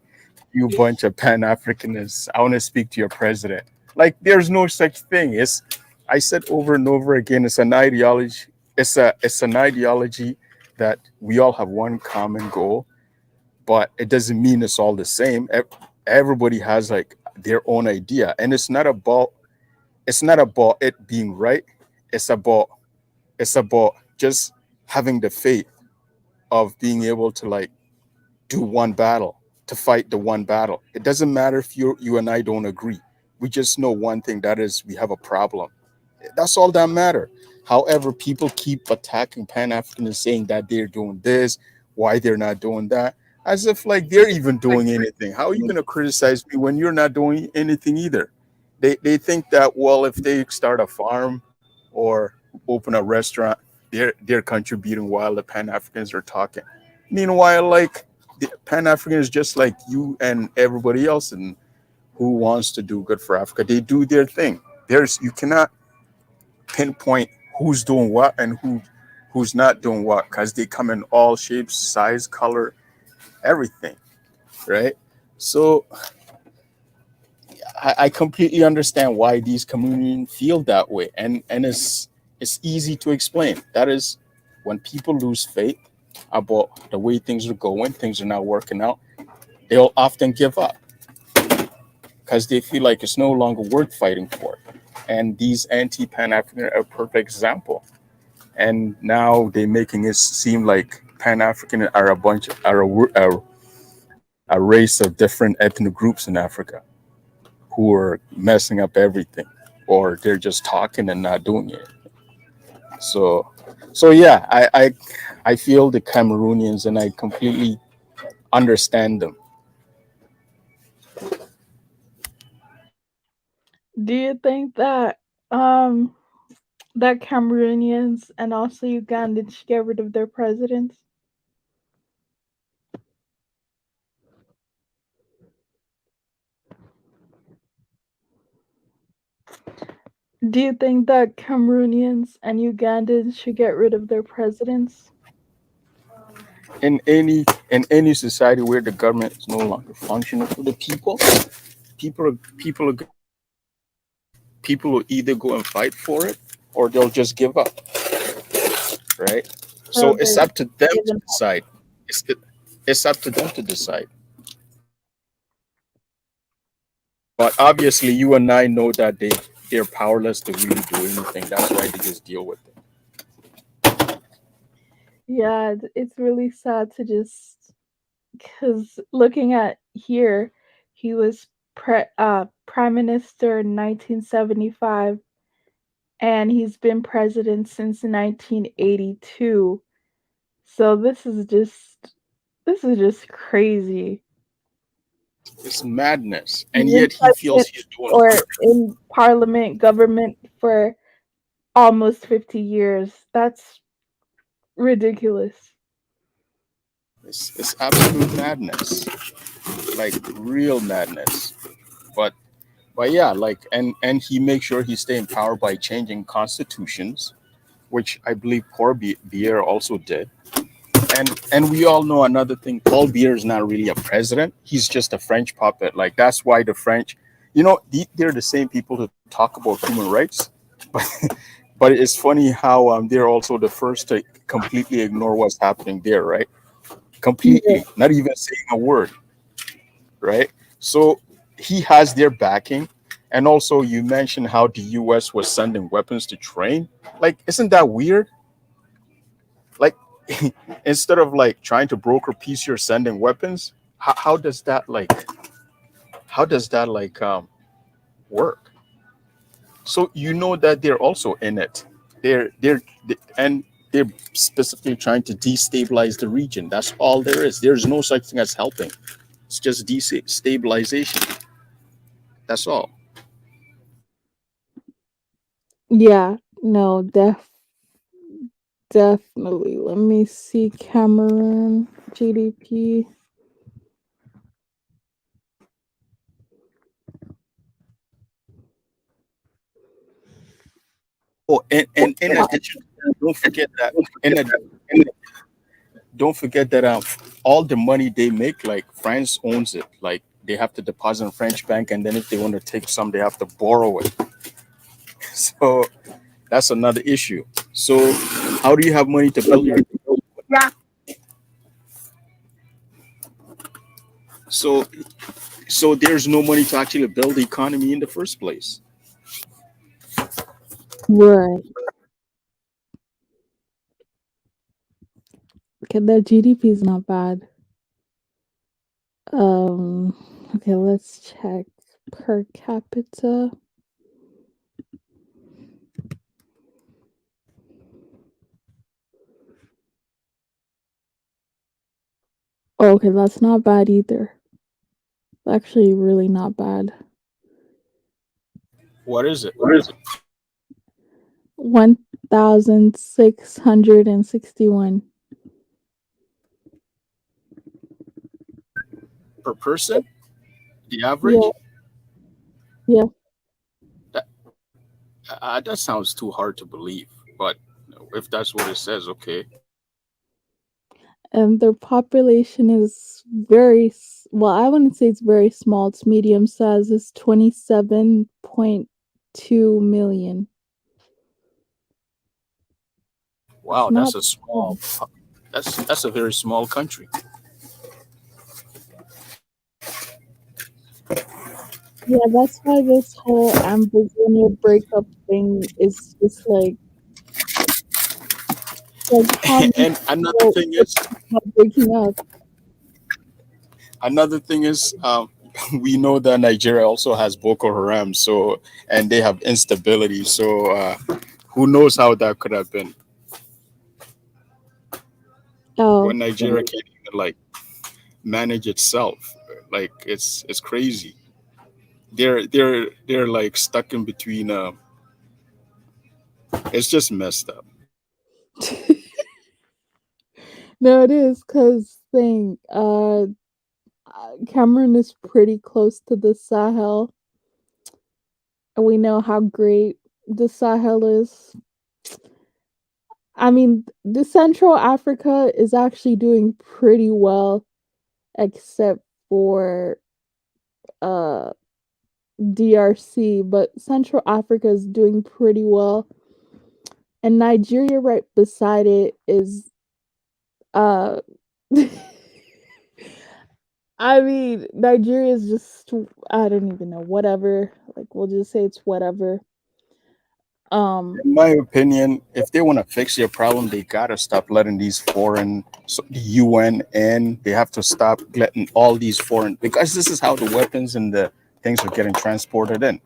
you bunch of Pan Africanists, I want to speak to your president. Like, there's no such thing. It's, I said over and over again, it's an ideology. It's an ideology that we all have one common goal, but it doesn't mean it's all the same. Everybody has like their own idea, and it's not about it being right. It's about it's about just having the faith of being able to like do one battle, to fight the one battle. It doesn't matter if you and I don't agree. We just know one thing, that is we have a problem. That's all that matter. However, people keep attacking Pan Africans, saying that they're doing this, why they're not doing that, as if like they're even doing anything. How are you gonna criticize me when you're not doing anything either? They think that, well, if they start a farm or open a restaurant, they're contributing while the Pan Africans are talking. Meanwhile, like the Pan African is just like you and everybody else, and who wants to do good for Africa. They do their thing. There's You cannot pinpoint who's doing what and who's not doing what, because they come in all shapes, size, color, everything, right? So I completely understand why these communities feel that way, and it's easy to explain. That is, when people lose faith about the way things are going, things are not working out, they'll often give up because they feel like it's no longer worth fighting for. And these anti-Pan African are a perfect example. And now they're making it seem like Pan African are a bunch are a race of different ethnic groups in Africa who are messing up everything, or they're just talking and not doing it. So, so yeah, I feel the Cameroonians, and I completely understand them. Do you think that um that Cameroonians and also Ugandans should get rid of their presidents? Do you think that Cameroonians and Ugandans should get rid of their presidents? In any society where the government is no longer functional for the people, people will either go and fight for it or they'll just give up, right? So So it's they're up to them to giving up. decide. It's it's up to them to decide. But obviously, you and I know that they're powerless to really do anything. That's why they just deal with it. Yeah, it's really sad to just because looking at here, he was prime minister in 1975, and he's been president since 1982. So this is just crazy. It's madness, He's and been yet he feels president he's doing or good. in parliament government for almost 50 years. ridiculous. It's absolute madness, like real madness. But but yeah, like and he makes sure he stay in power by changing constitutions, which I believe Paul Bier also did. And we all know another thing. Paul Bier is not really a president. He's just a French puppet. Like that's why the French, they're the same people who talk about human rights, but but it's funny how they're also the first to completely ignore what's happening there, right? Yeah. Completely, not even saying a word, right? So he has their backing. And also, you mentioned how the US was sending weapons to train. Like, isn't that weird? Like, instead of like trying to broker peace, you're sending weapons. How does that work? So you know that they're also in it. And they're specifically trying to destabilize the region. That's all there is. There's no such thing as helping. It's just destabilization. That's all. Yeah, no, definitely. Let me see Cameroon GDP. Oh, and in addition, don't forget that. In ad- don't forget that all the money they make, like France owns it. Like they have to deposit in French bank, and then if they want to take some, they have to borrow it. So that's another issue. So how do you have money to build your? So so there's no money to actually build the economy in the first place. Right. Okay, their GDP is not bad. Um, okay, let's check per capita. Oh, okay, that's not bad either. Actually, really not bad. What is it 1,661. per person? The Yeah, average? yeah. That that sounds too hard to believe. But if that's what it says, okay. And their population is well, I wouldn't say it's very small. It's medium size. It's 27.2 million. It's Wow, not that's a bad. small. That's a very small country. Yeah, that's why this whole Amazonian breakup thing is just like how many And people are breaking up. another thing is, we know that Nigeria also has Boko Haram, so and they have instability. So who knows how that could have been? Oh, When Nigeria can't even like manage itself, like it's crazy. They're like stuck in between. It's just messed up. no, it is because Cameroon is pretty close to the Sahel, and we know how great the Sahel is. I mean, the Central Africa is actually doing pretty well, except for uh DRC, but Central Africa is doing pretty well. And Nigeria right beside it is uh I mean, Nigeria is just I don't even know, whatever. Like we'll just say it's whatever. Um In my opinion, if they want to fix their problem, they gotta stop letting these foreign, so the UN, and they have to stop letting all these foreign, because this is how the weapons and the things are getting transported in.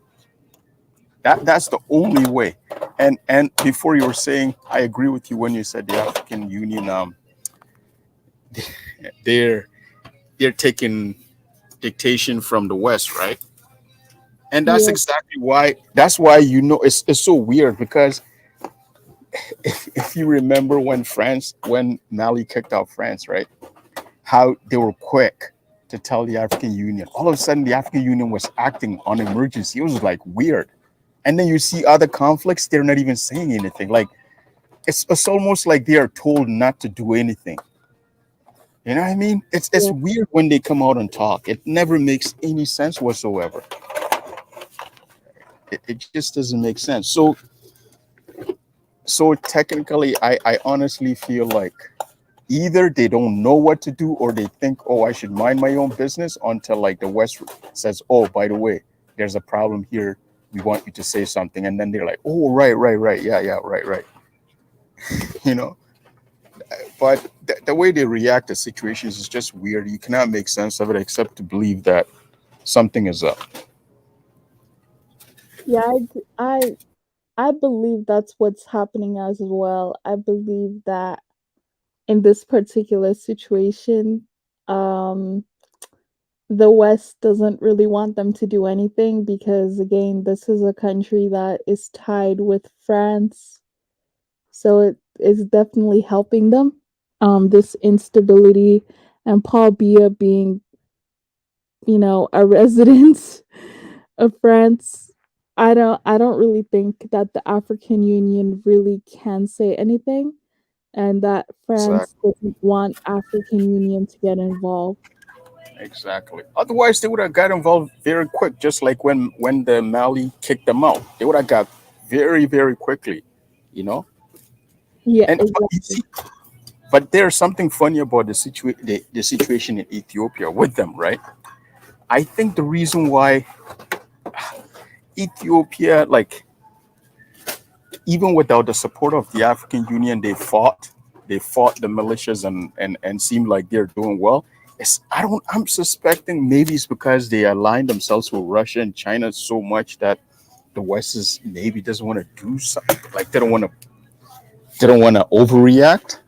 That's the only way. And before you were saying, I agree with you when you said the African Union, they're they're taking dictation from the West, right? And that's yeah. exactly why. That's why it's so weird because if if you remember when Mali kicked out France, right? How they were quick to tell the African Union. All of a sudden, the African Union was acting on emergency. It was like weird. And then you see other conflicts, they're not even saying anything. Like it's almost like they are told not to do anything. You know what I mean? It's Yeah. weird when they come out and talk. It never makes any sense whatsoever. It just doesn't make sense. So technically, I honestly feel like either they don't know what to do or they think, oh, I should mind my own business until like the West says, oh, by the way, there's a problem here. We want you to say something. And then they're like, oh, right. Yeah, right. You know, but the way they react to situations is just weird. You cannot make sense of it except to believe that something is up. Yeah, I believe that's what's happening as well. I believe that in this particular situation, um, the West doesn't really want them to do anything because, again, this is a country that is tied with France. So it is definitely helping them. This instability and Paul Biya being, a resident of France. I don't really think that the African Union really can say anything and that France Exactly. doesn't want African Union to get involved. Exactly. Otherwise, they would have got involved very quick, just like when the Mali kicked them out. They would have got very quickly, you know. Yeah, And but you exactly. see, but there's something funny about the situation in Ethiopia with them, right? I think the reason why Ethiopia, like, even without the support of the African Union, they fought the militias and seemed like they're doing well. I'm suspecting maybe it's because they aligned themselves with Russia and China so much that the West is maybe doesn't want to do something, like they don't want to overreact.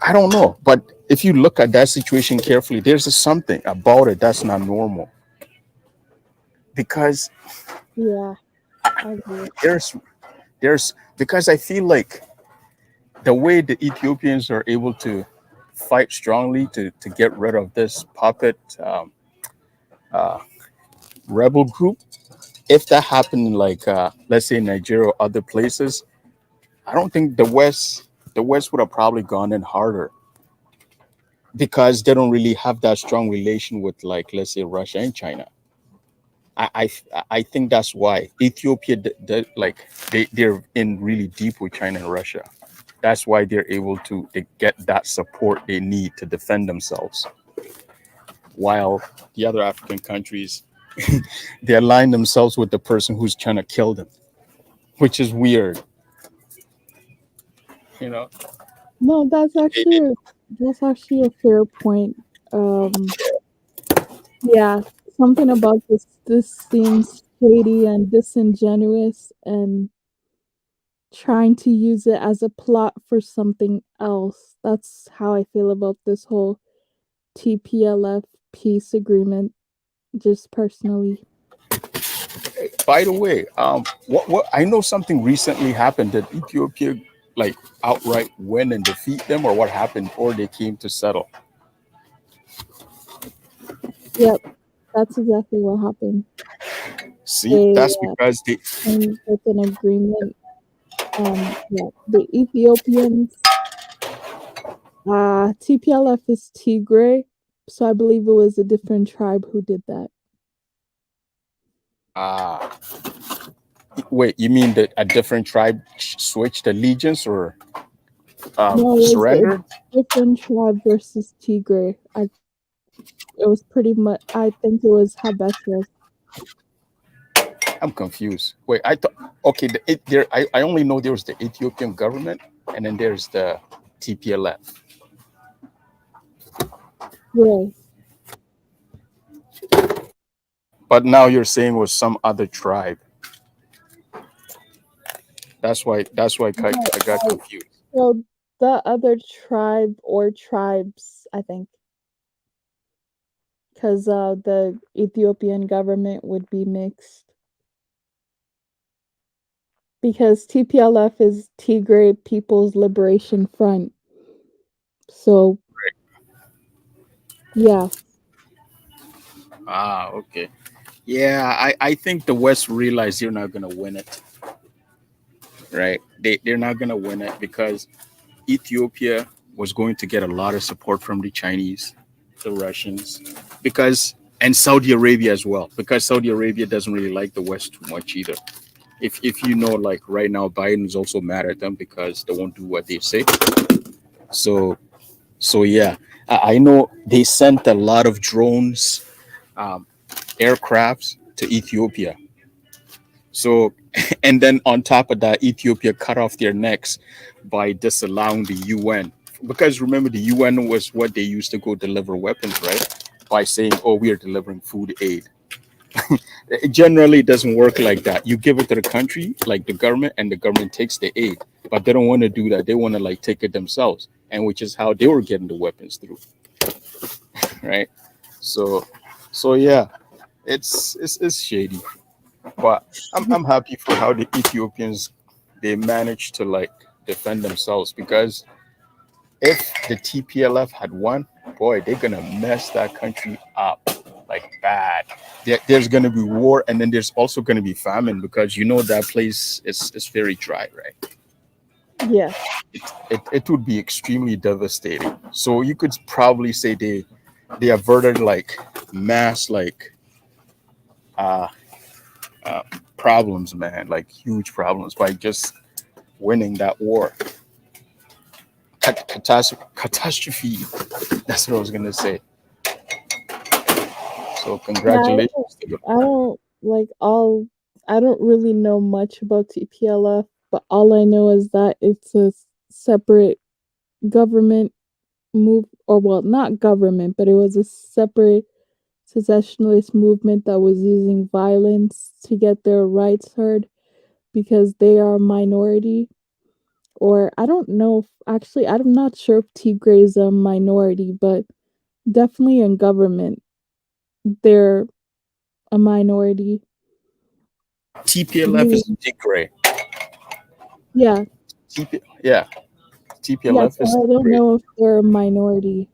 I don't know, but if you look at that situation carefully, there's just something about it that's not normal because Yeah, I agree. because I feel like the way the Ethiopians are able to fight strongly to get rid of this puppet uh, rebel group, if that happened in like let's say Nigeria or other places, I don't think the West would have probably gone in harder because they don't really have that strong relation with, like, let's say Russia and China. I think that's why Ethiopia like they're in really deep with China and Russia. That's why they're able to they get that support they need to defend themselves. While the other African countries, they align themselves with the person who's trying to kill them, which is weird. You know, No, they, they, that's actually a fair point. Um, yeah, something about this seems shady and disingenuous and trying to use it as a plot for something else. That's how I feel about this whole TPLF peace agreement, just personally. by the way, what I know something recently happened that Ethiopia like outright win and defeat them, or what happened, or they came to settle. Yep, that's exactly what happened. See, They that's because they came with an agreement. Yeah, the Ethiopians, TPLF is Tigray, so I believe it was a different tribe who did that. uh wait, you mean that a different tribe switched allegiance or No, it was a surrendered? different tribe versus Tigray. It was pretty much. I think it was Habesha. I'm confused. Wait, I thought, okay, I only know there was the Ethiopian government and then there's the TPLF. Right. But now you're saying it was some other tribe. That's why No, I got confused. so the other tribe or tribes, I think, because the Ethiopian government would be mixed. because TPLF is Tigray People's Liberation Front. So, yeah. Ah, okay. Yeah, I think the West realized they're not gonna win it, right? They're not gonna win it because Ethiopia was going to get a lot of support from the Chinese, the Russians, because and Saudi Arabia as well, because Saudi Arabia doesn't really like the West too much either. If you know, like right now, Biden is also mad at them because they won't do what they say. So yeah, I know they sent a lot of drones, um, aircrafts to Ethiopia. So, and then on top of that, Ethiopia cut off their necks by disallowing the UN. Because remember, the UN was what they used to go deliver weapons, right? By saying, oh, we are delivering food aid. It generally doesn't work like that. You give it to the country, like the government, and the government takes the aid. But they don't want to do that. They want to like take it themselves, and which is how they were getting the weapons through, right? So, yeah, it's shady. But I'm happy for how the Ethiopians they managed to like defend themselves because if the TPLF had won, boy, they're gonna mess that country up like bad. There's gonna be war, and then there's also gonna be famine because you know that place is very dry, right? Yeah. It would be extremely devastating. So you could probably say they averted like mass like uh, uh problems, man, like huge problems by just winning that war. Catastrophe. That's what I was gonna say. So Yeah, congratulations to them. I don't like all I don't really know much about TPLF, but all I know is that it's a separate government move, or well, not government, but it was a separate secessionist movement that was using violence to get their rights heard because they are a minority. Or I don't know if actually I'm not sure if Tigray is a minority, but definitely in government they're a minority. TPLF is Meaning, Tigray. yeah, Yeah, yeah. TPLF is So I don't Tigray. know if they're a minority.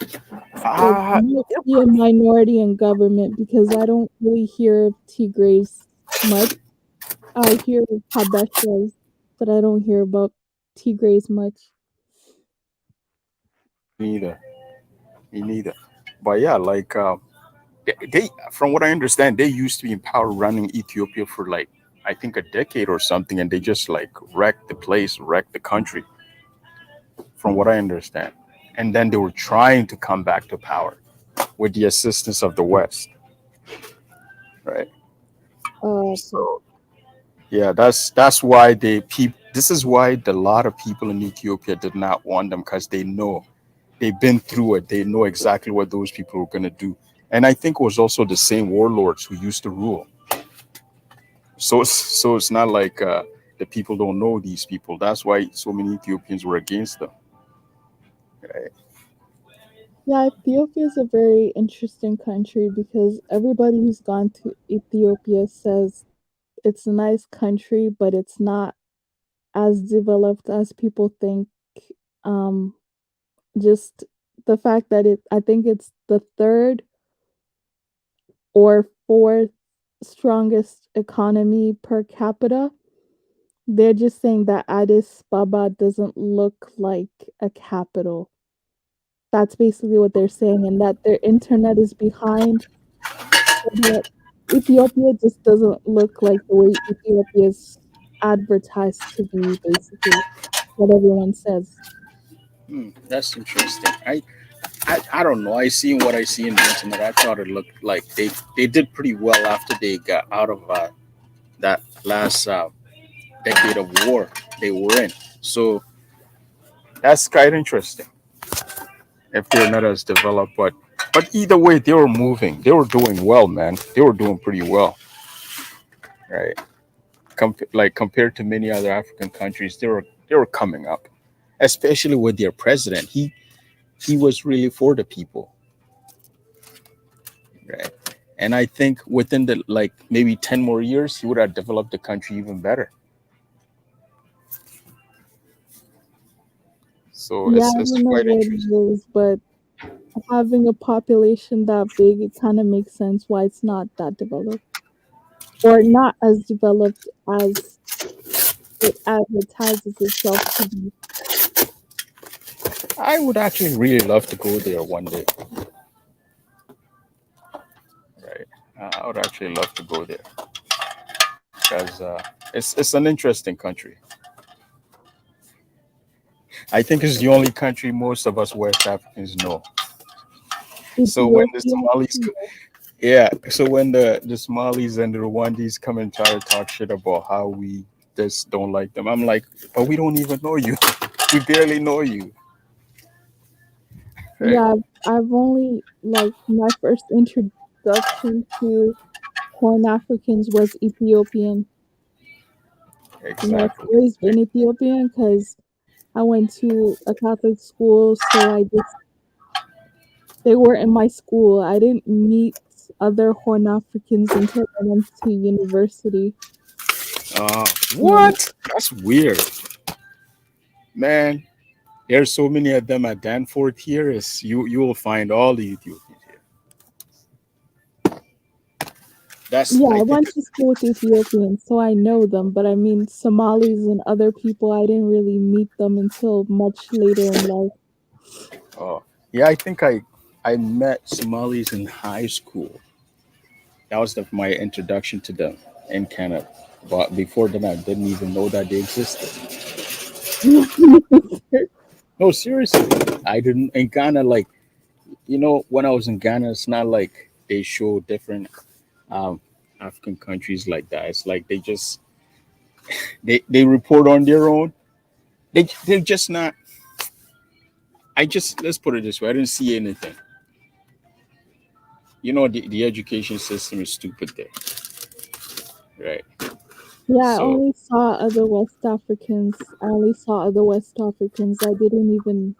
Like Ah, mostly a minority in government because I don't really hear of Tigray's much. I hear of Habesha's, but I don't hear about Tigray's much. neither. Me neither. But yeah, like they, from what I understand, they used to be in power running Ethiopia for like I think a decade or something, and they just like wrecked the place, wrecked the country. From what I understand, and then they were trying to come back to power with the assistance of the West, right? Oh, okay. So yeah, that's why they people. This is why a lot of people in Ethiopia did not want them because they know they've been through it. They know exactly what those people were gonna do, and I think it was also the same warlords who used to rule. So it's not like the people don't know these people. That's why so many Ethiopians were against them. Right? Yeah, Ethiopia is a very interesting country because everybody who's gone to Ethiopia says it's a nice country, but it's not as developed as people think. Um, just the fact that I think it's the third or fourth strongest economy per capita. They're just saying that Addis Ababa doesn't look like a capital. That's basically what they're saying, and that their internet is behind. So that Ethiopia just doesn't look like the way Ethiopia is advertised to be, basically, what everyone says. That's interesting. I don't know. I seen what I see in the internet. I thought it looked like they did pretty well after they got out of that last decade of war they were in. So that's quite interesting. If they're not as developed, but either way, they were moving. They were doing well, man. They were doing pretty well, right? Like compared to many other African countries, they were coming up, especially with their president. He was really for the people, right? And I think within the like maybe 10 more years, he would have developed the country even better. So Yeah, I it's don't know quite what interesting. it is, but having a population that big, it kind of makes sense why it's not that developed or not as developed as it advertises itself to be. I would actually really love to go there one day. Right. I would actually love to go there because it's an interesting country. I think it's the only country most of us West Africans know. So when the Ethiopia, Somalis, yeah, so when the Somalis and the Rwandese come and try to talk shit about how we just don't like them, I'm like, but we don't even know you. We barely know you, right? yeah, I've only like my first introduction to Horn Africans was Ethiopian. It's Exactly. always been Ethiopian because I went to a Catholic school, so I just they were in my school. I didn't meet other Horn Africans until I went to university. What? That's weird, man. There's so many of them at Danforth here. Is you will find all the Ethiopians here. That's Yeah, I I think. went to school with Ethiopians, so I know them, but I mean Somalis and other people, I didn't really meet them until much later in life. Oh, yeah, I think I met Somalis in high school. That was my introduction to them in Canada. But before then, I didn't even know that they existed. No, seriously, I didn't. In Ghana, like when I was in Ghana, it's not like they show different um, African countries like that. It's like they report on their own. They're just not. I just let's put it this way. I didn't see anything. The education system is stupid there, right? Yeah, I So only saw other West Africans. I only saw other West Africans. I didn't even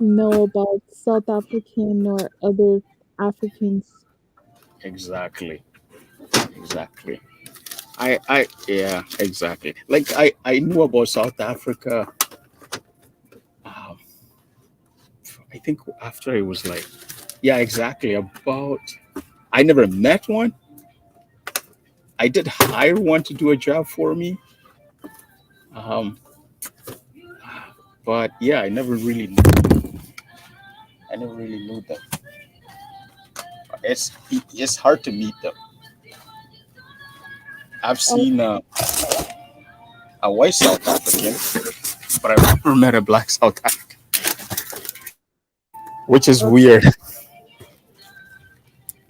know about South African or other Africans. exactly, exactly. Yeah, exactly. Like I knew about South Africa. Um, I think after it was like, yeah, exactly. About I never met one. I did hire one to do a job for me. Um, but yeah, I never really knew them. It's hard to meet them. I've Oh, seen a white South African, but I've never met a black South African, which is okay. weird.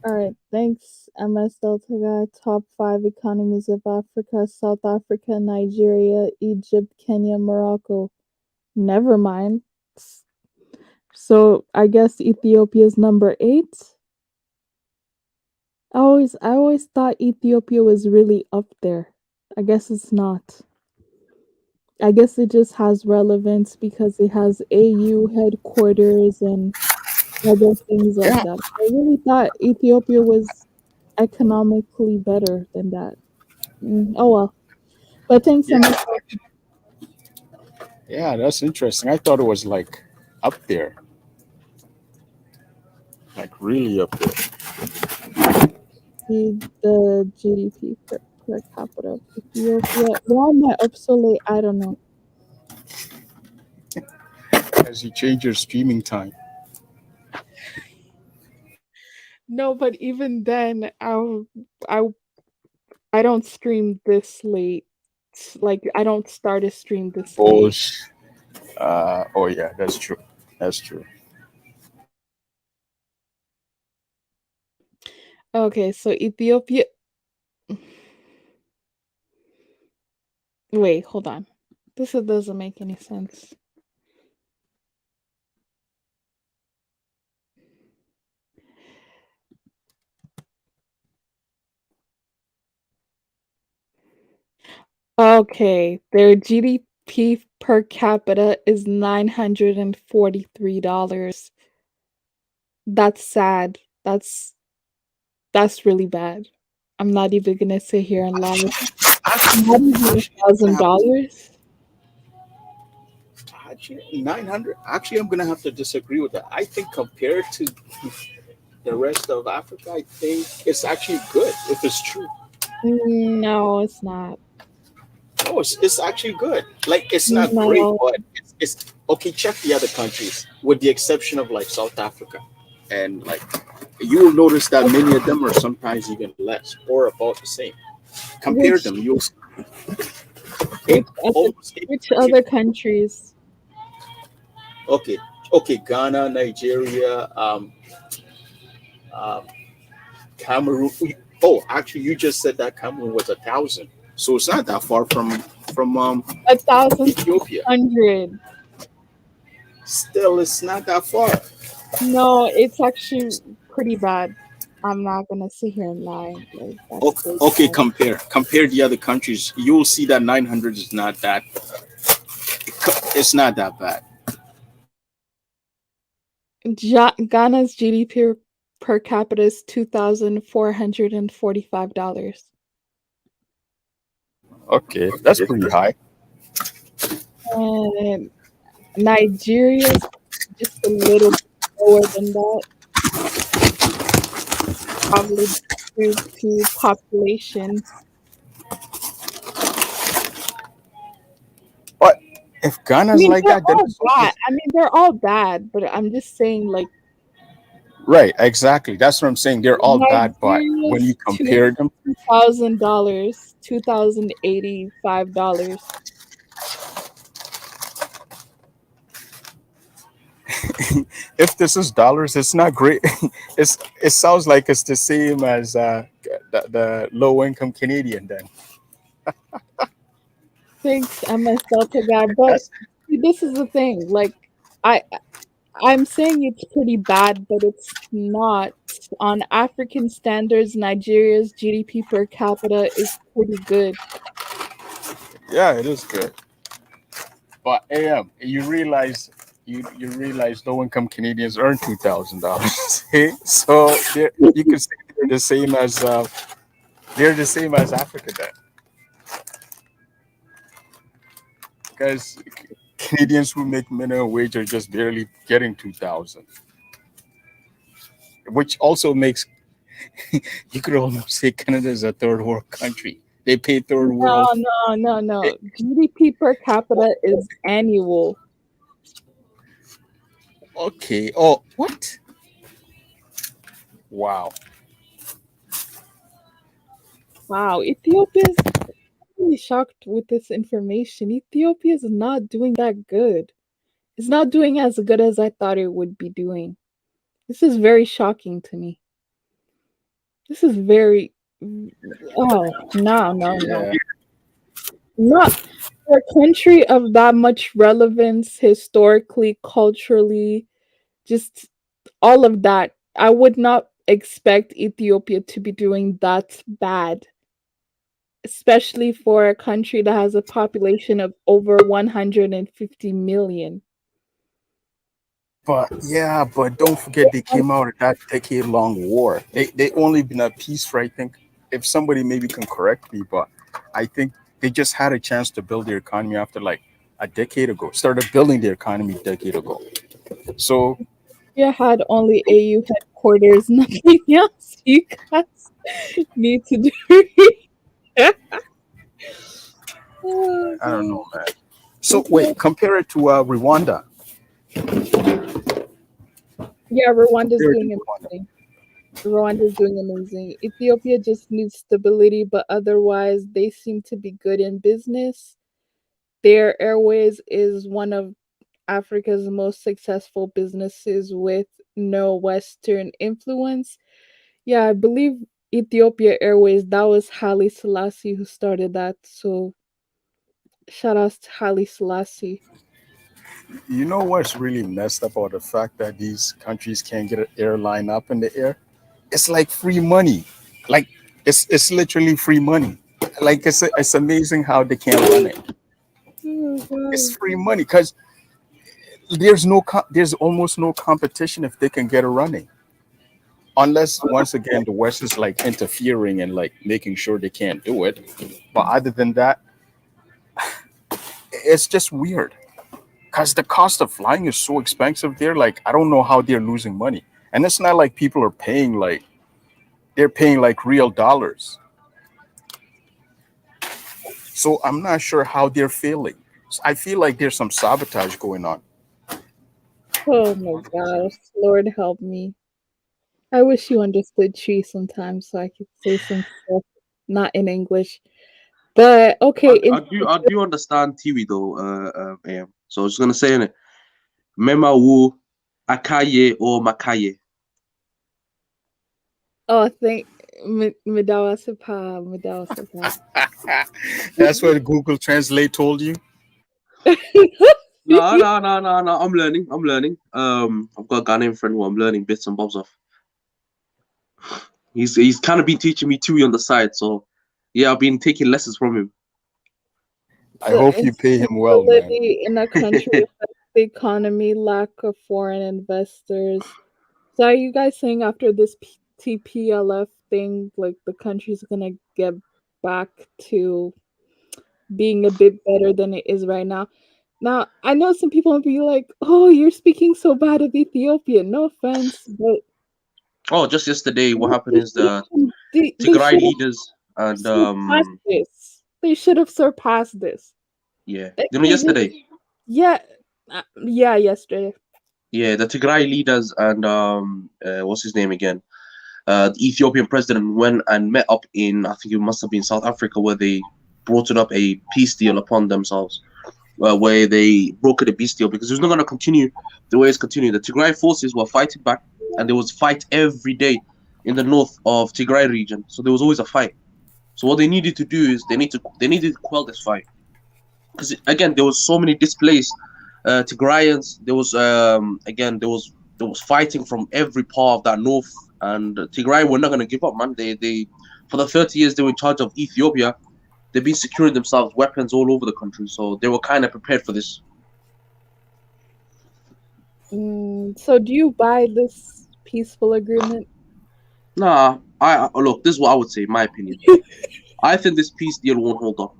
All right. Thanks, MS Delta Guy. Top 5 economies of Africa: South Africa, Nigeria, Egypt, Kenya, Morocco. Never mind. So I guess Ethiopia's number 8. I always thought Ethiopia was really up there. I guess it's not. I guess it just has relevance because it has AU headquarters and other things like Yeah, that. I really thought Ethiopia was economically better than that. Oh well. But thanks, yeah, MS. yeah. That's interesting. I thought it was like up there, like really up there. See the GDP per capita of Ethiopia. Why am I up so late? I don't know. As you change your streaming time. No, but even then, I I don't stream this late. Like I don't start a stream this late. Bullsh. Oh yeah, that's true. That's true. Okay, so Ethiopia. Wait, hold on. This doesn't make any sense. Okay, their GDP per capita is $943. That's sad. That's really bad. I'm not even gonna sit here and lie. Actually, Not even actually, it doesn't have to. $1,000. Actually, 900. Actually, I'm gonna have to disagree with that. I think compared to the rest of Africa, I think it's actually good if it's true. No, it's not. Oh, it's actually good. Like it's not great, No. but it's okay. Check the other countries, with the exception of like South Africa, and like you will notice that many of them are sometimes even less or about the same. Compare Which them, you'll in which other almost any which country. other countries? Okay, okay, Ghana, Nigeria, um, Cameroon. Oh, actually, you just said that Cameroon was 1,000, so it's not that far from 1,600. Ethiopia. Still, it's not that far. No, it's actually pretty bad. I'm not gonna sit here and lie. Like that's Okay, pretty okay, bad. compare the other countries. You'll see that 900 is not that. It's not that bad. Ghana's GDP per capita is $2,445. Okay, that's pretty high. And Nigeria's just a little bit lower than that, probably due to population. But if I Ghana's mean, like they're that, then all it's bad. almost I mean, they're all bad, but I'm just saying, like, right. Exactly. That's what I'm saying. They're all bad, but when you Nigeria's compare them, $2,000, $2,085. if this is dollars, it's not great. It sounds like it's the same as the low income Canadian. Then Thanks, MSL to God. But that's see, this is the thing. Like, I I'm saying it's pretty bad, but it's not. On African standards, Nigeria's GDP per capita is pretty good. yeah, it is good. But you realize you realize low income Canadians earn $2,000. So you can say they're the same as Africa then, because Canadians who make minimum wage are just barely getting 2,000, which also makes you could almost say Canada is a third world country. They pay third No, world. no, no, eh, no. GDP per capita is annual. Okay. Oh, what? Wow. Wow, Ethiopia's really shocked with this information. Ethiopia is not doing that good. It's not doing as good as I thought it would be doing. This is very shocking to me. This is very oh no, no, no. Yeah. Not for a country of that much relevance historically, culturally, just all of that. I would not expect Ethiopia to be doing that bad, especially for a country that has a population of over 150 million. But yeah, but don't forget they came out of that decade-long war. They only been at peace for, I think, if somebody maybe can correct me, but I think they just had a chance to build their economy after like a decade ago. Started building their economy a decade ago. So You had only AU headquarters, nothing else you guys need to do. Oh, I don't know, God. man. So wait, compare it to Rwanda. Yeah, Rwanda's Compare it to doing Rwanda. amazing. Rwanda's doing amazing. Ethiopia just needs stability, but otherwise, they seem to be good in business. Their Airways is one of Africa's most successful businesses with no Western influence. Yeah, I believe Ethiopia Airways, that was Haile Selassie who started that. So shout out to Haile Selassie. You know what's really messed up about the fact that these countries can't get an airline up in the air? It's like free money. Like it's literally free money. Like it's amazing how they can't run it. Oh, It's God. free money because there's almost no competition if they can get it running, unless once again the West is like interfering and like making sure they can't do it. But other than that, it's just weird because the cost of flying is so expensive there. Like, I don't know how they're losing money, and it's not like people are paying like they're paying like real dollars. So I'm not sure how they're failing. So I feel like there's some sabotage going on. Oh my gosh, Lord help me. I wish you understood Tree sometimes so I could say some stuff not in English. But okay, I do understand Tiwi though, AM. So I was gonna say in it, Mema Wu Akaye or Makaye. oh, thank Midawa Sapa, Midawa Sapa. That's what Google Translate told you. No. I'm learning. I've got a Ghanaian friend who I'm learning bits and bobs off. He's kind of been teaching me Tiwi on the side. So yeah, I've been taking lessons from him. I hope you pay him well, man. Instability in a country affects the economy, lack of foreign investors. So are you guys saying after this TPLF thing, like the country's gonna get back to being a bit better than it is right now? Now, I know some people will be like, "Oh, you're speaking so bad of Ethiopia." No offense, but Oh, just yesterday, what happened is the they Tigray should leaders and surpass this. They should have surpassed this. yeah, They- you know, they just- yesterday, yeah, yeah, yesterday. yeah, the Tigray leaders and what's his name again? The Ethiopian president went and met up in, I think it must have been South Africa, where they brought it up a peace deal upon themselves, where they brokered a peace deal because it was not going to continue the way it's continuing. The Tigray forces were fighting back, and there was fight every day in the north of Tigray region. So there was always a fight. So what they needed to do is they needed to quell this fight because again there was so many displaced Tigrayans. There was again there was fighting from every part of that north, and Tigray were not going to give up, man. They for the 30 years they were in charge of Ethiopia. They've been securing themselves weapons all over the country, so they were kind of prepared for this. So do you buy this peaceful agreement? Nah, I look. This is what I would say, in my opinion. I think this peace deal won't hold up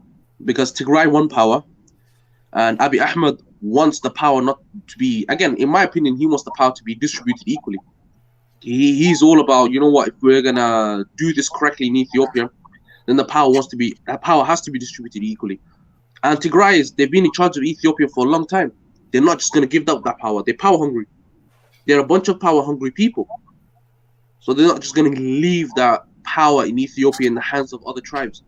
because Tigray won power, and Abiy Ahmed wants the power not to be. Again, in my opinion, he wants the power to be distributed equally. He's all about, you know what? If we're gonna do this correctly in Ethiopia, then the power has to be distributed equally. And Tigray they've been in charge of Ethiopia for a long time. They're not just gonna give up that power. They're power hungry. They're a bunch of power hungry people. So they're not just gonna leave that power in Ethiopia in the hands of other tribes.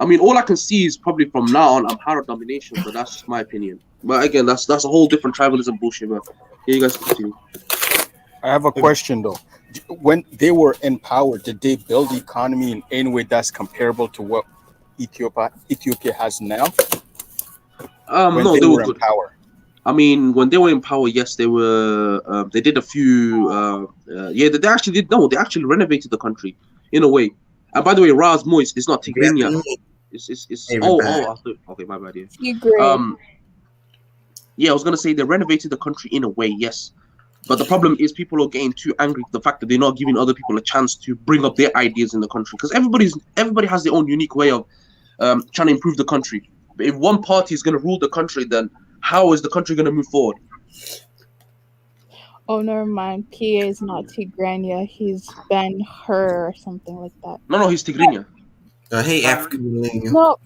I mean, all I can see is probably from now on Amhara domination, but that's just my opinion. But again, that's a whole different tribalism bullshit. But here you guys continue. I have a question though. When they were in power, did they build the economy in any way that's comparable to what Ethiopia has now? No, they were good. In power. I mean, when they were in power, yes, they were. They did a few. Yeah, they actually did. No, they actually renovated the country in a way. And by the way, Raz Moist is not Tigrinya. It's okay, my bad. Yeah. Yeah, I was gonna say they renovated the country in a way, yes. But the problem is people are getting too angry at the fact that they're not giving other people a chance to bring up their ideas in the country. Because everybody has their own unique way of trying to improve the country. But if one party is gonna rule the country, then how is the country gonna move forward? Oh, never mind. PA is not Tigrania. He's Ben Hur or something like that. No, he's Tigrinya. Hey, African millennial. No,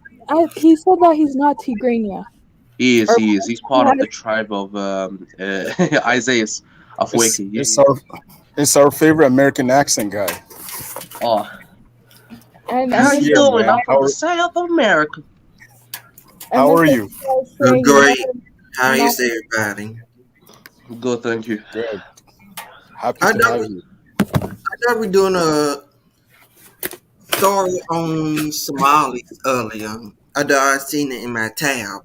he said that he's not Tigrania. He is. He's part of the tribe of Isaiah Afwerki. It's our favorite American accent guy. Oh. And how you doing? I'm from South America. How are you? I'm great. How is everybody? Good, thank you. Good. Happy to have you. I thought we were doing a story on Somalis earlier. I seen it in my tab.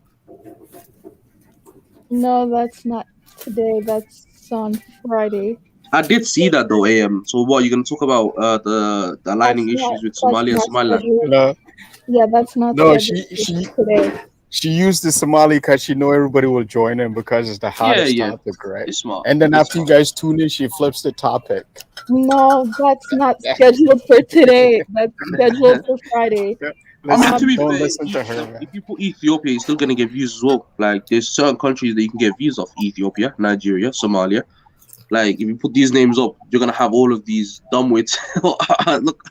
No, that's not today. That's on Friday. I did see that though, AM. So what, you're gonna talk about the aligning issues with Somalia and Somaliland? No. Yeah, that's not. No, today. She used the Somali because she know everybody will join in because it's the hottest topic, right? It's smart. And then after you guys tune in, she flips the topic. No, that's not scheduled for today. That's scheduled for Friday. I mean, to be Don't fair, listen to her, man. if you put Ethiopia, you're still gonna get views as well. Like, there's certain countries that you can get views off: Ethiopia, Nigeria, Somalia. Like, if you put these names up, you're gonna have all of these dumbwits. Look,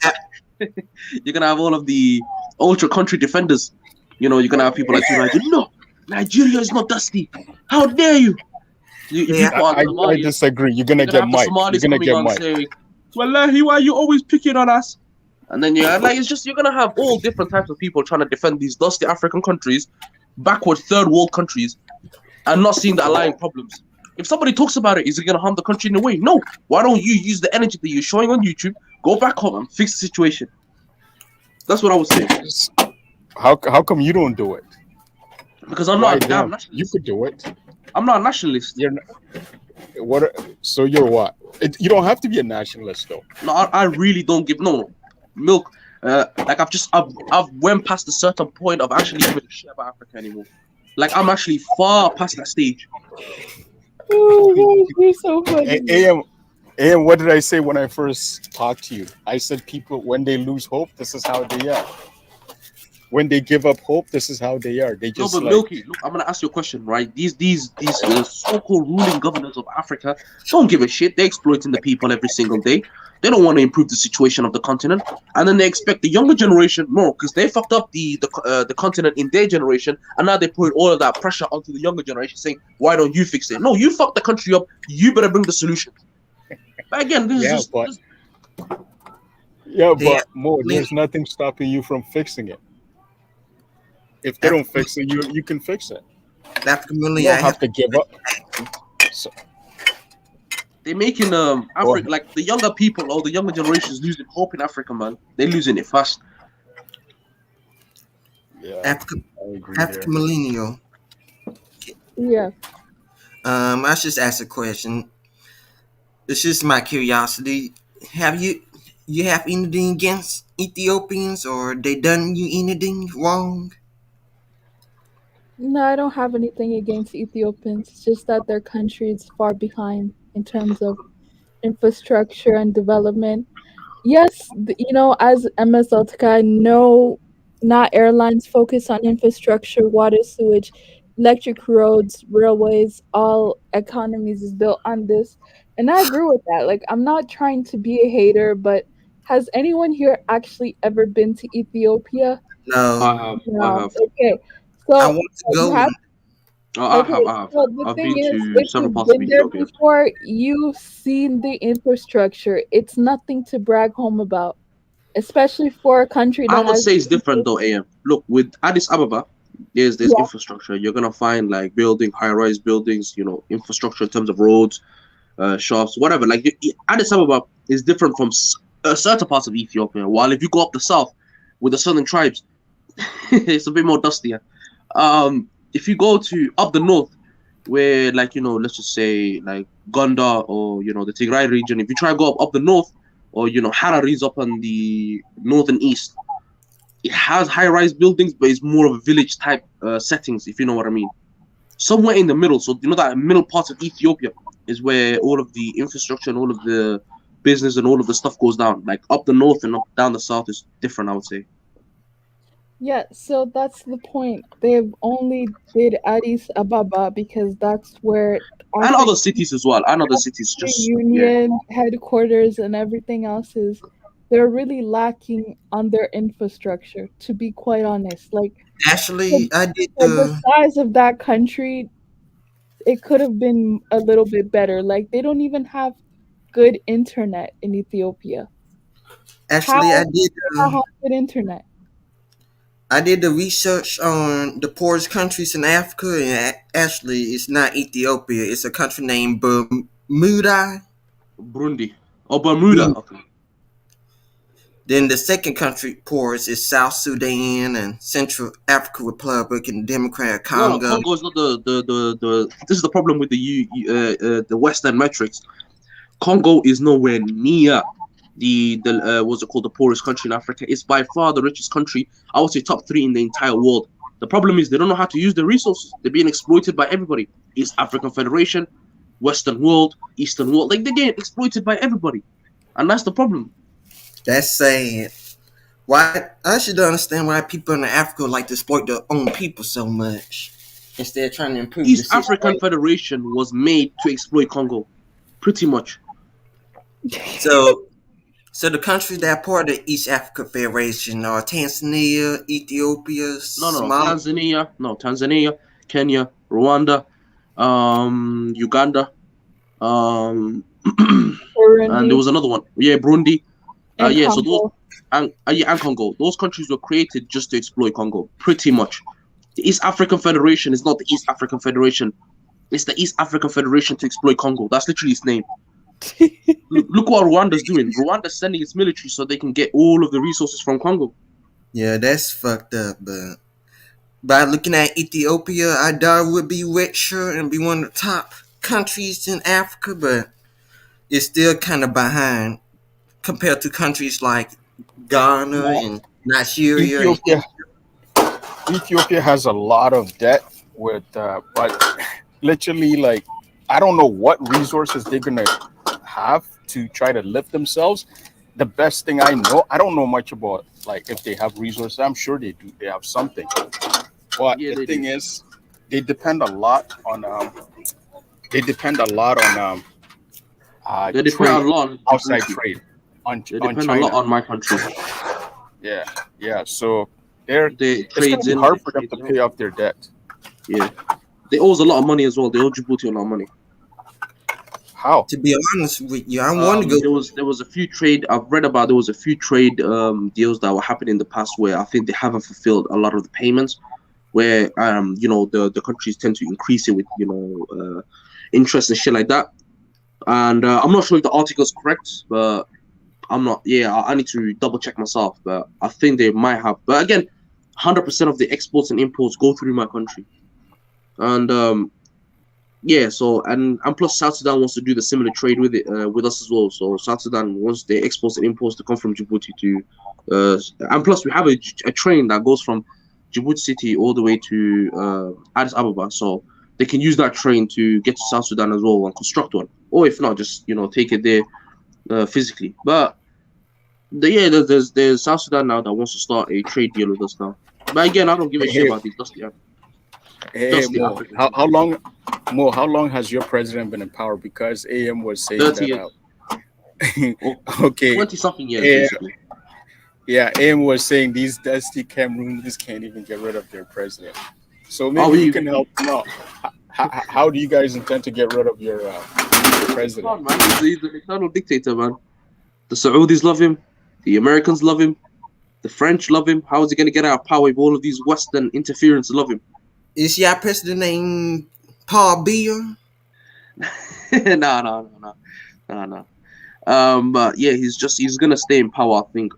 you're gonna have all of the ultra country defenders. You know, you're gonna have people like you, Nigeria. No, Nigeria is not dusty. How dare you? If you put on I Somalia, disagree. You're gonna get have the Mike. You're Somalis gonna coming get on Mike. saying, "Wallahi, why are you always picking on us?" And then like, it's just you're gonna have all different types of people trying to defend these dusty African countries, backward third world countries, and not seeing the underlying problems. If somebody talks about it, is it gonna harm the country in a way? No. Why don't you use the energy that you're showing on YouTube, go back home and fix the situation? That's what I would say. How come you don't do it? Because I'm Why not a damn them? nationalist. You could do it. I'm not a nationalist. You're not, what? So you're what? You don't have to be a nationalist though. No, I really don't give no milk. Like I've went past a certain point of actually giving a shit about Africa anymore. Like I'm actually far past that stage. Oh gosh, you're so funny. AM, what did I say when I first talked to you? I said people, when they lose hope, this is how they are. When they give up hope, this is how they are. They just No, but Milky, look, I'm gonna ask you a question, right? These so-called ruling governors of Africa don't give a shit. They're exploiting the people every single day. They don't want to improve the situation of the continent, and then they expect the younger generation more because they fucked up the continent in their generation, and now they put all of that pressure onto the younger generation, saying, "Why don't you fix it?" No, you fucked the country up. You better bring the solution. But again, this is just. But Mo, there's nothing stopping you from fixing it. If they don't fix it, you can fix it. You don't have to give up. So, they're making Africa, like the younger people or the younger generations losing hope in Africa, man. They're losing it fast. Yeah, African millennial. Yeah. I just asked a question. It's just my curiosity. Have you have anything against Ethiopians, or they done you anything wrong? No, I don't have anything against Ethiopians. It's just that their country is far behind in terms of infrastructure and development. Yes, as MS Altica, I know not airlines focus on infrastructure, water, sewage, electric roads, railways, all economies is built on this. And I agree with that. Like, I'm not trying to be a hater, but has anyone here actually ever been to Ethiopia? No. I No. have. Okay. I So want to you go. have I okay, have. so the I've thing been is, to if several you've parts of been there Ethiopia. before, you've seen the infrastructure. It's nothing to brag home about, especially for a country I that would has. say it's different though, AM. Look, with Addis Ababa, there's Yeah. infrastructure. You're gonna find like high-rise buildings, infrastructure in terms of roads, shops, whatever. Like Addis Ababa is different from certain parts of Ethiopia. While if you go up the south with the southern tribes, it's a bit more dustier. If you go to up the north, where let's just say like Gondar or the Tigray region, if you try to go up the north, or Harare is up on the north and east, it has high-rise buildings, but it's more of a village type settings, if you know what I mean. Somewhere in the middle, so that middle part of Ethiopia is where all of the infrastructure and all of the business and all of the stuff goes down. Like up the north and up down the south is different, I would say. Yeah, so that's the point. They've only did Addis Ababa because that's where And other cities as well. And other cities the just union headquarters and everything else is. They're really lacking on their infrastructure, to be quite honest. Like, Actually, I did for the size of that country, it could have been a little bit better. Like, they don't even have good internet in Ethiopia. Actually, I How did. do they not have good internet? I did the research on the poorest countries in Africa, and actually, it's not Ethiopia. It's a country named Bermuda. Burundi. Oh, Bermuda. Okay. Then the second country poorest is South Sudan and Central African Republic and Democratic Congo. No, Congo is not the. This is the problem with the Western metrics. Congo is nowhere near the what's it called, the poorest country in Africa. It's by far the richest country. I would say top 3 in the entire world. The problem is they don't know how to use the resources. They're being exploited by everybody. East African Federation, Western world, Eastern world. Like they're getting exploited by everybody, and that's the problem. That's sad. Why I should understand why people in Africa like to exploit their own people so much instead of trying to improve the East African situation. Federation was made to exploit Congo, pretty much. So, so the countries that are part of the East Africa Federation are Tanzania, Ethiopia, No, Somalia. Tanzania, Kenya, Rwanda, Uganda, um, and there Burundi was another one. Yeah, Burundi. and Yeah, so those Congo. and Congo. Those countries were created just to exploit Congo, pretty much. The East African Federation is not the East African Federation. It's the East African Federation to exploit Congo. That's literally its name. Look what Rwanda's doing. Rwanda's sending its military so they can get all of the resources from Congo. Yeah, that's fucked up. But by looking at Ethiopia, I doubt it would be richer and be one of the top countries in Africa, but it's still kind of behind compared to countries like Ghana Well, and Nigeria. Ethiopia has a lot of debt with, but literally, like, I don't know what resources they're gonna have to try to lift themselves. The best thing I know, I don't know much about like if they have resources. I'm sure they do. They have something. But Yeah, the they thing do. is, they depend a lot on they depend a lot on They depend a trade, lot on outside Djibouti. trade They on depend a lot China. on my country. Yeah, yeah. So They it's gonna trades be in, they hard for them trades to out. pay off their debt. Yeah. They owe us a lot of money as well. They owe Djibouti a lot of money. How? To be honest with you, I want to go. There was a few trade I've read about. There was a few trade deals that were happening in the past where I think they haven't fulfilled a lot of the payments. Where the countries tend to increase it with interest and shit like that. And I'm not sure if the article is correct, but I'm not. Yeah, I need to double check myself. But I think they might have. But again, 100% of the exports and imports go through my country. And yeah, so and plus South Sudan wants to do the similar trade with it with us as well. So South Sudan wants their exports and imports to come from Djibouti to, and plus we have a train that goes from Djibouti city all the way to Addis Ababa. So they can use that train to get to South Sudan as well and construct one, or if not, just take it there physically. But there's South Sudan now that wants to start a trade deal with us now. But again, I don't give a shit Hey, about these. hey, Just the Mo, African. how long has your president been in power? Because AM was saying 30 that years. okay, 20 something years, AM, basically. yeah, AM was saying these dusty Cameroonians can't even get rid of their president. So Oh, maybe you we can help them out. How do you guys intend to get rid of your president? God, man, he's an eternal dictator, man. The Saudis love him, the Americans love him, the French love him. How is he going to get out of power if all of these Western interference love him? Is your president named Paul Biya? No. But yeah, he's gonna stay in power, I think,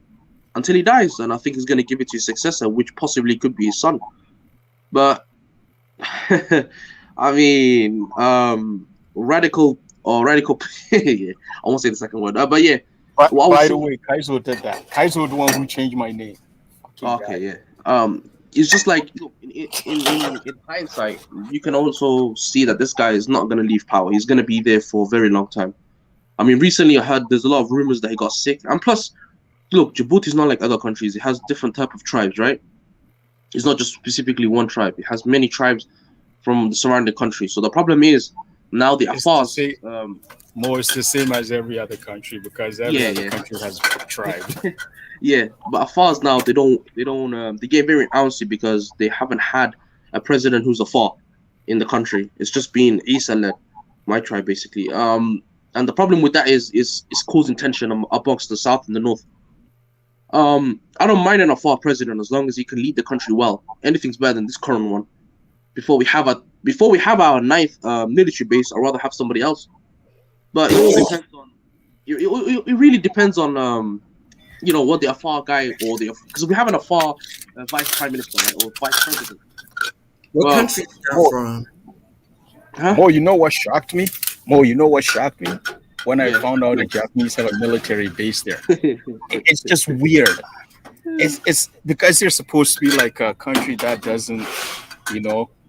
until he dies, and I think he's gonna give it to his successor, which possibly could be his son. But I mean, radical. Yeah, I won't say the second word. But yeah, But what I was by the saying. way, Kaizo did that. Kaizo the one who changed my name. Fucking guy. Okay, yeah. It's just like, look, in hindsight, you can also see that this guy is not gonna leave power. He's gonna be there for a very long time. I mean, recently I heard there's a lot of rumors that he got sick, and plus, look, Djibouti is not like other countries. It has different type of tribes, right? It's not just specifically one tribe. It has many tribes from the surrounding countries. So the problem is now the It's the Afars. same. More, it's the same as every other country because every other Yeah. country has a tribe. Yeah, but Afars now they get very antsy because they haven't had a president who's Afar in the country. It's just been Isa led, my tribe basically. And the problem with that is it's causing tension amongst the south and the north. I don't mind an Afar president as long as he can lead the country well. Anything's better than this current one. Before we have our ninth military base, I'd rather have somebody else. But it all depends on it really depends on what the Afar guy or because we have an Afar vice prime minister, right, or vice president. What Well, country are you from? Huh? Mo, you know what shocked me? When I Yeah. found out the Japanese have a military base there. It's just weird. It's because they're supposed to be like a country that doesn't,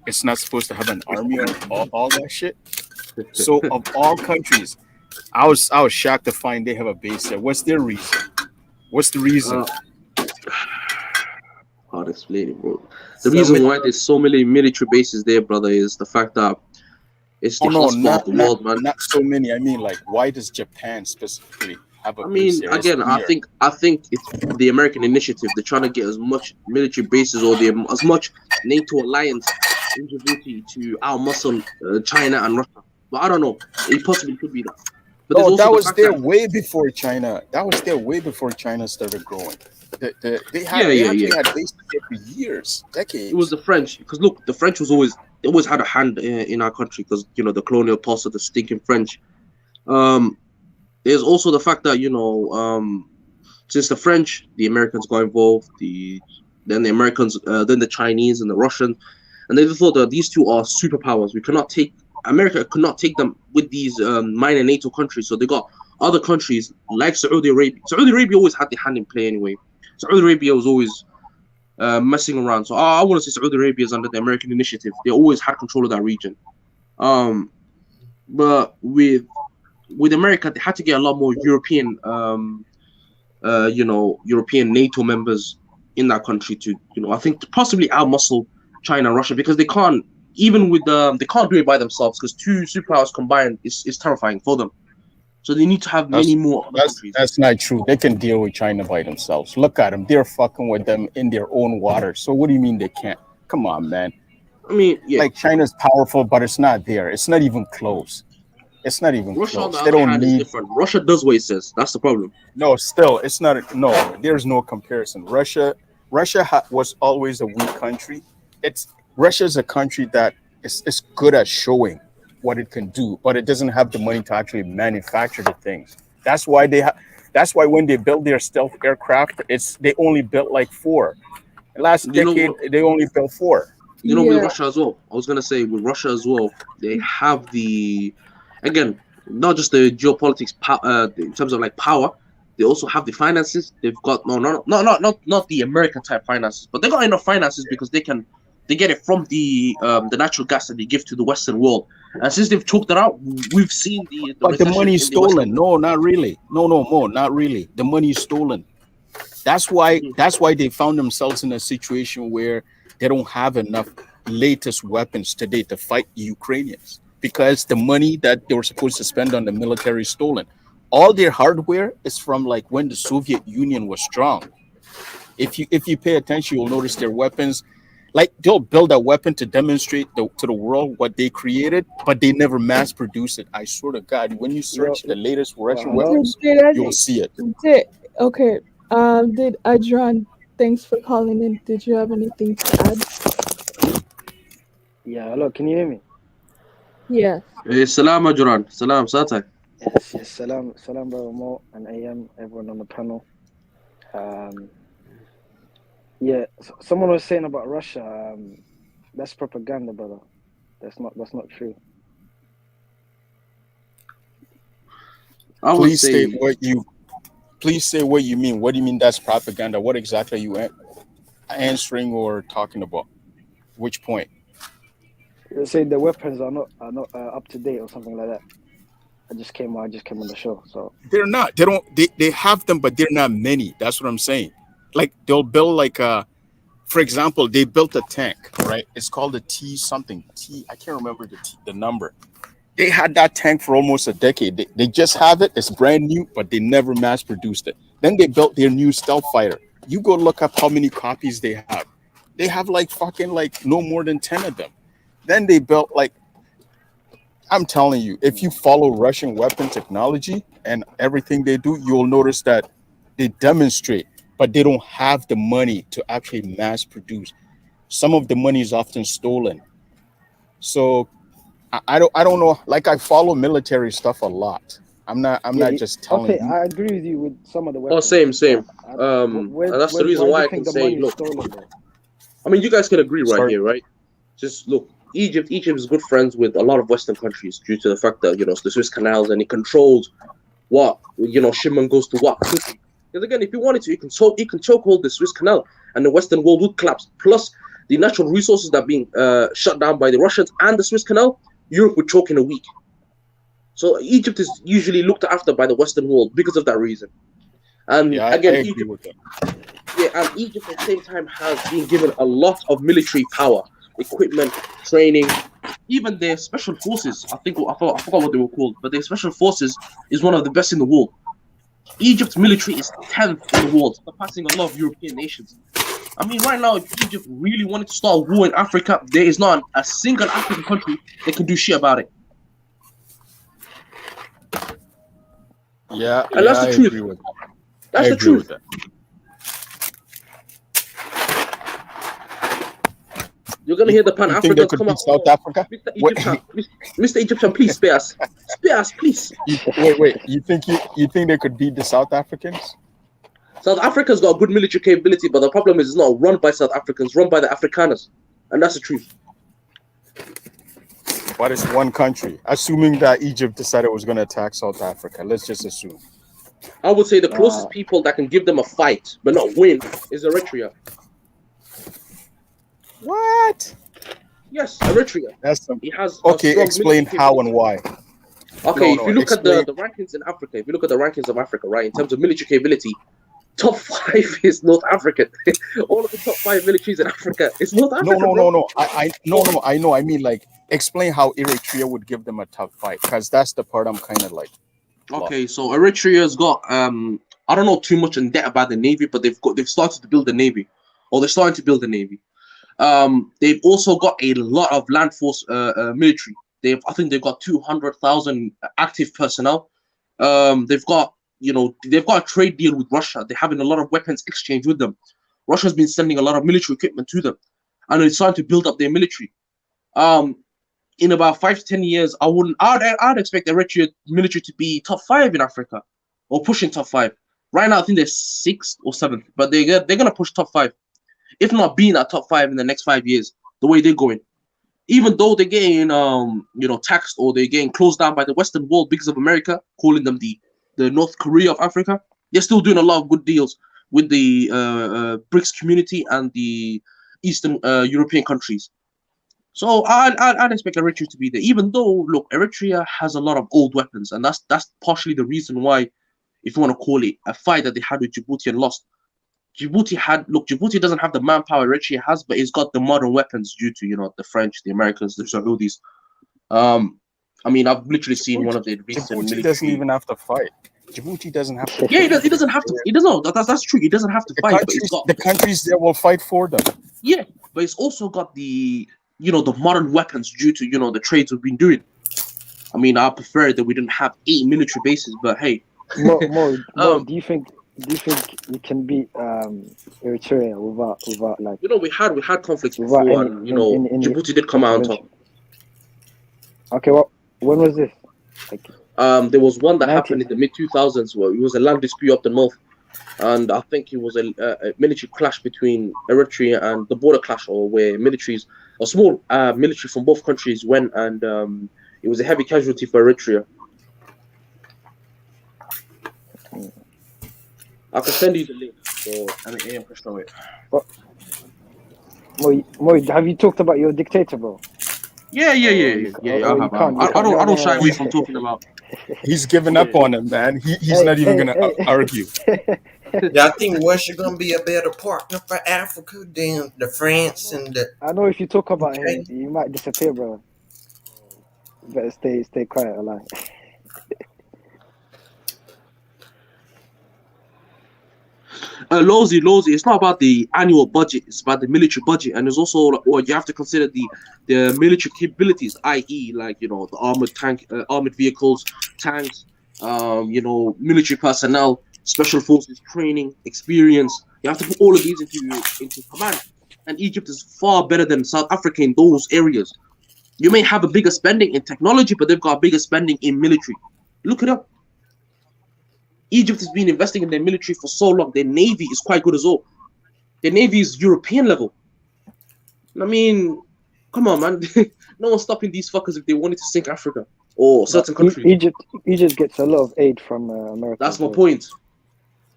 it's not supposed to have an army or all that shit. So of all countries, I was shocked to find they have a base there. What's their reason? What's the reason? How to explain it, bro? The reason why there's so many military bases there, brother, is the fact that it's the hotspot of the world, man. Not so many. I mean, like, why does Japan specifically have a I base mean, there? It's again, weird. I think it's the American initiative. They're trying to get as much military bases or as much NATO alliance in Djibouti to outmuscle China and Russia. But I don't know. It possibly could be that. But there's Oh, also that the was fact there that way before China. That was there way before China started growing. They yeah. actually had bases there for years, It was decades. the French, because look, the French they always had a hand in our country because the colonial past of the stinking French. Um, there's also the fact that since the French, the Americans got involved, then the Americans, then the Chinese and the Russians, and they thought that these two are superpowers. America could not take them with these minor NATO countries, so they got other countries like Saudi Arabia. Saudi Arabia always had the hand in play anyway. Saudi Arabia was always messing around. So I want to say Saudi Arabia is under the American initiative. They always had control of that region. But with America, they had to get a lot more European, European NATO members in that country to, I think to possibly outmuscle China and Russia, because they can't, even with they can't do it by themselves, because two superpowers combined is terrifying for them. So they need to have many more other countries. That's not true. They can deal with China by themselves. Look at them. They're fucking with them in their own water. So what do you mean they can't? Come on, man. I mean, yeah. Like, China's powerful, but it's not there. It's not even close. It's not even Russia, on close. the They other don't hand, is need. different. Russia does what it says. That's the problem. No, still, it's not. No, there's no comparison. Russia was always a weak country. Russia is a country that is good at showing what it can do, but it doesn't have the money to actually manufacture the things. That's why That's why when they built their stealth aircraft, they only built like 4. Last decade, they only built 4. With Russia as well. I was gonna say with Russia as well, they have again, not just the geopolitics in terms of like power. They also have the finances. They've got not the American type finances, but they got enough finances because they get it from the natural gas that they give to the Western world. And since they've choked it out, we've seen the But the money is stolen. No, not really. No, more, not really. The money is stolen. That's why they found themselves in a situation where they don't have enough latest weapons today to fight the Ukrainians, because the money that they were supposed to spend on the military is stolen. All their hardware is from like when the Soviet Union was strong. If you pay attention, you'll notice their weapons. Like, they'll build a weapon to demonstrate to the world what they created, but they never mass produce it. I swear to God, when you search the latest Russian weapons, you'll see it. Okay. Did Adran, thanks for calling in. Did you have anything to add? Yeah, hello, can you hear me? Yes. Salam Adran. Salam Satay. Yes, salam, brother Mo and AM, everyone on the panel. Yeah, someone was saying about Russia. That's propaganda, brother. That's not true. Please say what you mean. What do you mean that's propaganda? What exactly are you answering or talking about? Which point? They say the weapons are not up to date or something like that. I just came on the show, so they're not. They have them, but they're not many. That's what I'm saying. Like, they'll build for example, they built a tank, right? It's called a T something. I can't remember the number. They had that tank for almost a decade. They just have it. It's brand new, but they never mass produced it. Then they built their new stealth fighter. You go look up how many copies they have. They have no more than 10 of them. Then they built I'm telling you, if you follow Russian weapon technology and everything they do, you'll notice that they demonstrate, but they don't have the money to actually mass produce. Some of the money is often stolen. So I don't know. Like, I follow military stuff a lot. I'm not just telling you. I agree with you with some of the weapons. Oh, same. And that's the reason why I can say, look, I mean, you guys can agree here, right? Just look, Egypt is good friends with a lot of Western countries due to the fact that, the Suez canals, and it controls what, shipment goes to what country. Because again, if you wanted to, you can choke hold the Suez Canal and the Western world would collapse. Plus, the natural resources that are being shut down by the Russians and the Suez Canal, Europe would choke in a week. So Egypt is usually looked after by the Western world because of that reason. And again, And Egypt at the same time has been given a lot of military power, equipment, training, even their special forces. I forgot what they were called, but their special forces is one of the best in the world. Egypt's military is 10th in the world, surpassing a lot of European nations. I mean, right now, if Egypt really wanted to start a war in Africa, there is not a single African country that can do shit about it. Yeah, And that's I the truth. agree with that. That's the agree truth. with that. You're gonna hear the You think they Pan-Africans could come beat out. South Africa? Mr. Egyptian, Mr. Egyptian, please spare us. Spare us, please. Wait. You think they could beat the South Africans? South Africa's got a good military capability, but the problem is it's not run by South Africans, run by the Afrikaners. And that's the truth. But it's one country. Assuming that Egypt decided it was going to attack South Africa, let's just assume. I would say the closest people that can give them a fight, but not win, is Eritrea. What? Yes, Eritrea. That's some... It has okay, explain how and why. Okay, if you look at the rankings in Africa, if you look at the rankings of Africa, right, in terms of military capability, top 5 is North African. All of the top 5 militaries in Africa is North African. No. I know. I mean, like, explain how Eritrea would give them a tough fight, because that's the part I'm kind of like. Okay, so Eritrea's got I don't know too much in depth about the navy, but they've started to build the navy, or they're starting to build the navy. They've also got a lot of land force military. I think they've got 200,000 active personnel. They've got a trade deal with Russia. They're having a lot of weapons exchange with them. Russia's been sending a lot of military equipment to them, and they're starting to build up their military. In about 5 to 10 years, I'd expect Eritrea military to be top 5 in Africa, or pushing top 5. Right now, I think they're 6th or 7th, but they're gonna push top 5, if not being at top 5 in the next 5 years. The way they're going, even though they're getting taxed, or they're getting closed down by the Western world because of America calling them the North Korea of Africa, they're still doing a lot of good deals with the BRICS community and the Eastern European countries. So I'd expect Eritrea to be there, even though, look, Eritrea has a lot of old weapons, and that's partially the reason why, if you want to call it, a fight that they had with Djibouti and lost. Djibouti doesn't have the manpower Eritrea has, but it's got the modern weapons due to, the French, the Americans, the Saudis. I mean, I've literally seen one of the recent Djibouti military... doesn't even have to fight. Djibouti doesn't have to. Yeah, he doesn't have to. He doesn't. That's true. He doesn't have to fight, but the countries that will fight for them. Yeah, but it's also got the the modern weapons due to the trades we've been doing. I mean, I prefer that we didn't have 8 military bases, but hey. Mo, do you think you can beat Eritrea without like? We had conflicts before, and Djibouti did come out on top. Okay, well, when was this? Like, there was one that happened in the mid-2000s where it was a land dispute up the north, and I think it was a military clash between Eritrea and the border clash, or where a small military from both countries went, and it was a heavy casualty for Eritrea. I can send you the link for AM can show it. Mo, have you talked about your dictator, bro? Yeah. I don't shy away from talking about. He's given up on him, man. He's not even gonna argue. Yeah, I think Russia gonna be a better partner for Africa than the France and the. I know if you talk about him, you might disappear, bro. You better stay quiet, alive. Lozy. It's not about the annual budget; it's about the military budget, and there's also you have to consider the military capabilities, i.e., like the armored vehicles, tanks, military personnel, special forces training, experience. You have to put all of these into command. And Egypt is far better than South Africa in those areas. You may have a bigger spending in technology, but they've got a bigger spending in military. Look it up. Egypt has been investing in their military for so long. Their navy is quite good as well. Their navy is European level. I mean, come on, man. No one's stopping these fuckers if they wanted to sink Africa or certain countries. Egypt gets a lot of aid from America. That's my point.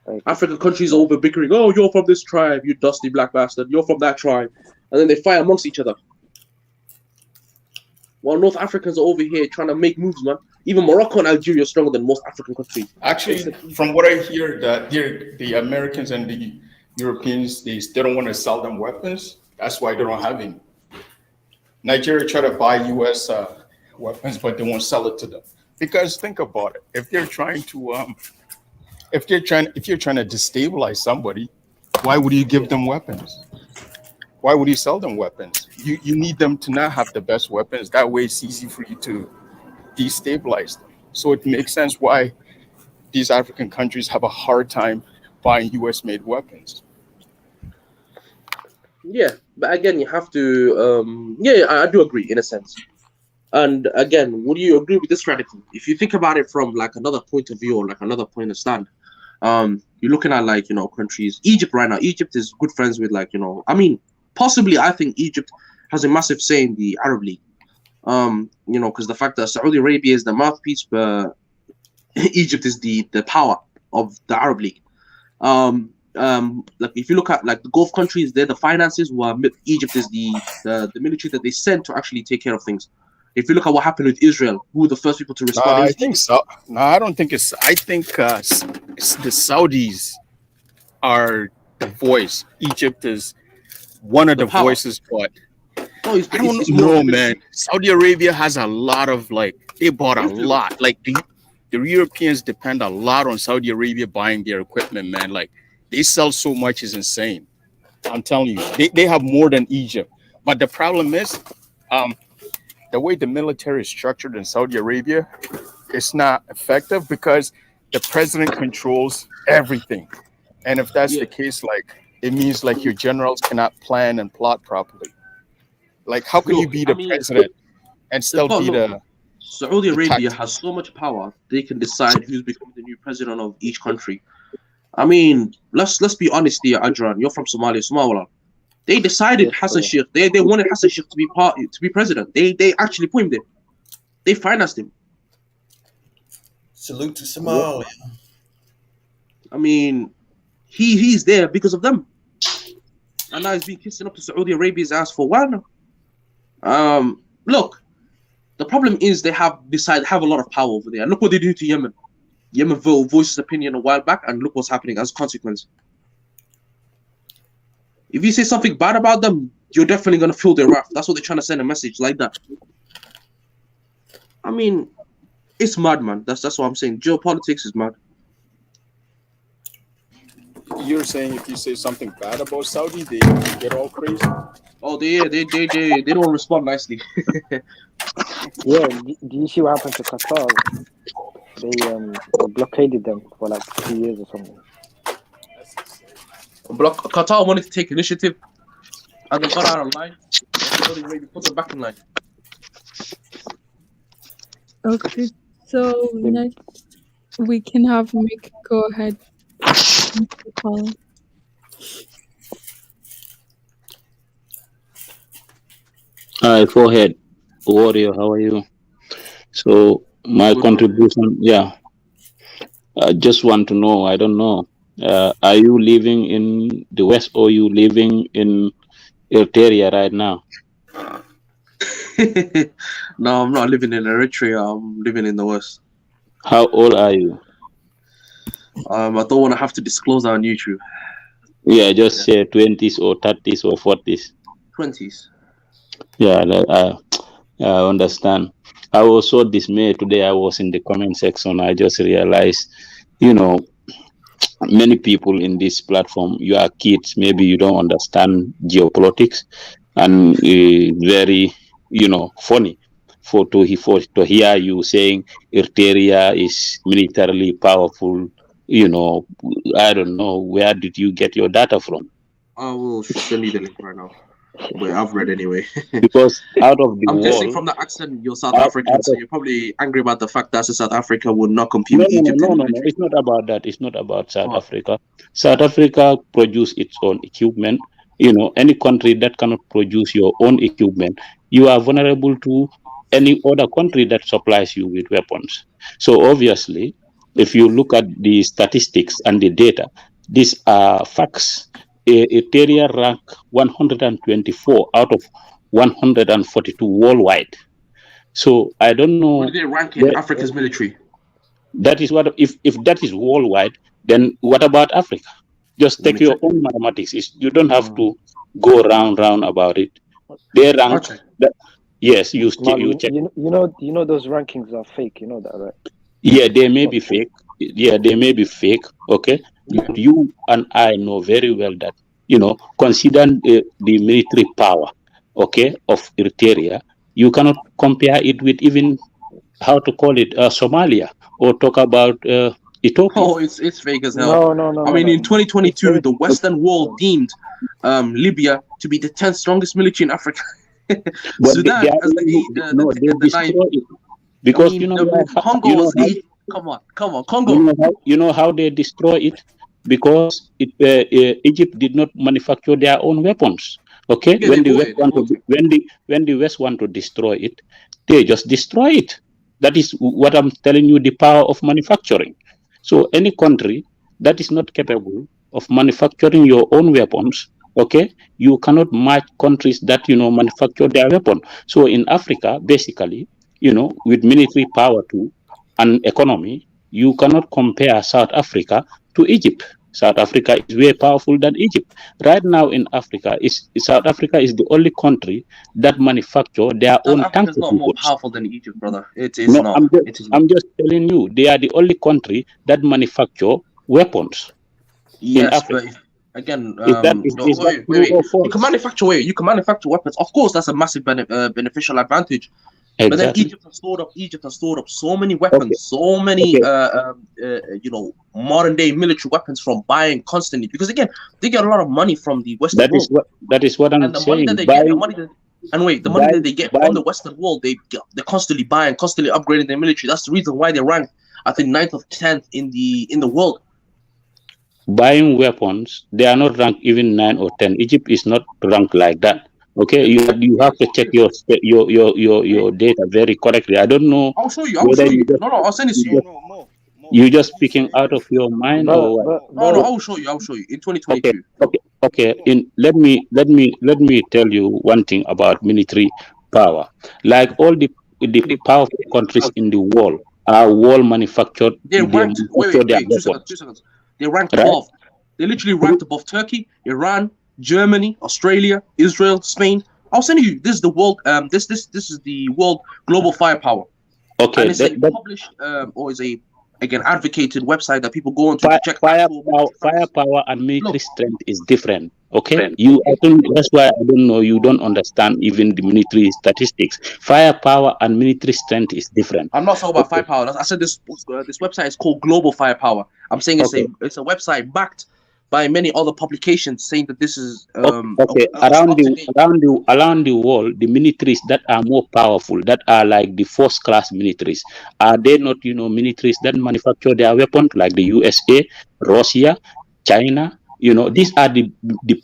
Like, African countries are over bickering. Oh, you're from this tribe, you dusty black bastard. You're from that tribe. And then they fight amongst each other. While North Africans are over here trying to make moves, man. Even Morocco and Algeria are stronger than most African countries. Actually, from what I hear, that the Americans and Europeans, they don't want to sell them weapons. That's why they don't have any. Nigeria try to buy U.S. Weapons, but they won't sell it to them. Because think about it: if they're trying to, if you're trying to destabilize somebody, why would you give them weapons? Why would you sell them weapons? You need them to not have the best weapons. That way, it's easy for you to destabilize them. So it makes sense why these African countries have a hard time buying U.S. made weapons. Yeah, but again, you have to. Yeah, I do agree in a sense. And again, would you agree with this strategy? If you think about it from like another point of view or like another point of stand, you're looking at like countries. Egypt right now. Egypt is good friends with like I mean, possibly I think Egypt has a massive say in the Arab League. Because the fact that Saudi Arabia is the mouthpiece, but Egypt is the power of the Arab League. Like if you look at like the Gulf countries, they're the finances, while Egypt is the military that they send to actually take care of things. If you look at what happened with Israel, who were the first people to respond? I think so. No, I don't think it's. I think the Saudis are the voice. Egypt is one of the voices, but I don't know, man. Saudi Arabia has a lot of they bought a lot. Like the Europeans depend a lot on Saudi Arabia buying their equipment, man. Like they sell so much is insane. I'm telling you, they have more than Egypt. But the problem is, the way the military is structured in Saudi Arabia, it's not effective because the president controls everything. And if that's the case, it means your generals cannot plan and plot properly. Like, how can you be the president and still be the Saudi Arabia has so much power, they can decide who's becoming the new president of each country. I mean, let's be honest here, Adran. You're from Somalia. They decided Hassan Sheikh. They wanted Hassan Sheikh to be president. They actually put him there. They financed him. Salute to Somalia. I mean, he's there because of them. And now he's been kissing up to Saudi Arabia's ass for a while now. Look, the problem is they have a lot of power over there. Look what they do to Yemen. Yemen voiced his opinion a while back, and look what's happening as a consequence. If you say something bad about them, you're definitely going to feel their wrath. That's what they're trying to send a message like that. I mean, it's mad, man. That's what I'm saying. Geopolitics is mad. You're saying if you say something bad about Saudi, they get all crazy? Oh, they don't respond nicely. Yeah, do you see what happened to Qatar? They blockaded them for like 2 years or something. Qatar wanted to take initiative, and they got out of line. Maybe put them back in line. Okay, so next we can have Mick go ahead. Hi, forehead warrior. How are you? So my contribution, I just want to know. I don't know. Are you living in the West or you living in Eritrea right now? No, I'm not living in Eritrea. I'm living in the West. How old are you? I don't want to have to disclose that on YouTube. Yeah, just say 20s or 30s or 40s. 20s. Yeah, I understand. I was so dismayed today. I was in the comment section. I just realized, many people in this platform, you are kids. Maybe you don't understand geopolitics, and very, funny to hear you saying Eritrea is militarily powerful. I don't know, where did you get your data from? I will send you the link right now. Wait, I've read anyway. Because out of the I'm wall, guessing from the accent, you're South African, so you're probably angry about the fact that South Africa would not compete with Egypt. No. It's not about that. It's not about South Africa. South Africa produce its own equipment. Any country that cannot produce your own equipment, you are vulnerable to any other country that supplies you with weapons. So obviously, if you look at the statistics and the data, these are facts. Eritrea rank 124 out of 142 worldwide. So I don't know. Where do they rank in Africa's military? That is what if that is worldwide, then what about Africa? Just take your own mathematics. You don't have to go round about it. They rank that. Yes, you Mal, check. you know those rankings are fake. You know that, right? Yeah, they may be fake. Yeah, they may be fake. Okay, but you and I know very well that consider the military power, okay, of Eritrea. You cannot compare it with even how to call it Somalia or talk about Ethiopia. Oh, it's fake as hell. I mean, in 2022, the Western world deemed Libya to be the 10th strongest military in Africa. Sudan as the ninth. Because I mean, Congo was 8th. Come on, Congo. You know how they destroy it? Because Egypt did not manufacture their own weapons. Okay, Yeah, when the West want to destroy it, they just destroy it. That is what I'm telling you, the power of manufacturing. So any country that is not capable of manufacturing your own weapons, okay, you cannot match countries that manufacture their weapon. So in Africa, basically, with military power too and economy, you cannot compare South Africa to Egypt. South Africa is way powerful than Egypt. Right now in Africa, South Africa is the only country that manufacture their South own Africa is tanker not more vehicles. powerful than Egypt, brother. It is No, not. It is not. I'm just telling you, they are the only country that manufacture weapons in Yes, Africa. but again, Is that true or wait. false? You can manufacture weapons. Of course, that's a massive beneficial advantage. But then Exactly. Egypt has stored up so many weapons, so many modern day military weapons from buying constantly. Because again, they get a lot of money from the Western world, That is what I'm and the money saying. that they get, the money that they get from the Western world, they're constantly buying, constantly upgrading their military. That's the reason why they rank, I think, 9th or 10th in the world. Buying weapons, they are not ranked even 9 or 10. Egypt is not ranked like that. Okay, you have to check your data very correctly. I don't know I'll show you. whether No, I'll send it to you. you just speaking out of your mind or what. No, I'll show you. In 2022. Okay. Let me tell you one thing about military power. Like all the powerful countries in the world are world manufactured. They ranked. Manufacture their 2 seconds. weapons. 2 seconds. They ranked Right? 12th. They literally ranked above Turkey, Iran, Germany, Australia, Israel, Spain. I'll send you. This is the world. This is the world global firepower. Okay. And it's a published or is a again advocated website that people go on to check. Firepower and military strength is different. Okay, I think that's why I don't know. You don't understand even the military statistics. Firepower and military strength is different. I'm not talking about firepower. I said this website is called Global Firepower. I'm saying it's a website backed by many other publications saying that this is around the world, the militaries that are more powerful, that are like the first class militaries, are they not militaries that manufacture their weapons like the USA, Russia, China? These are the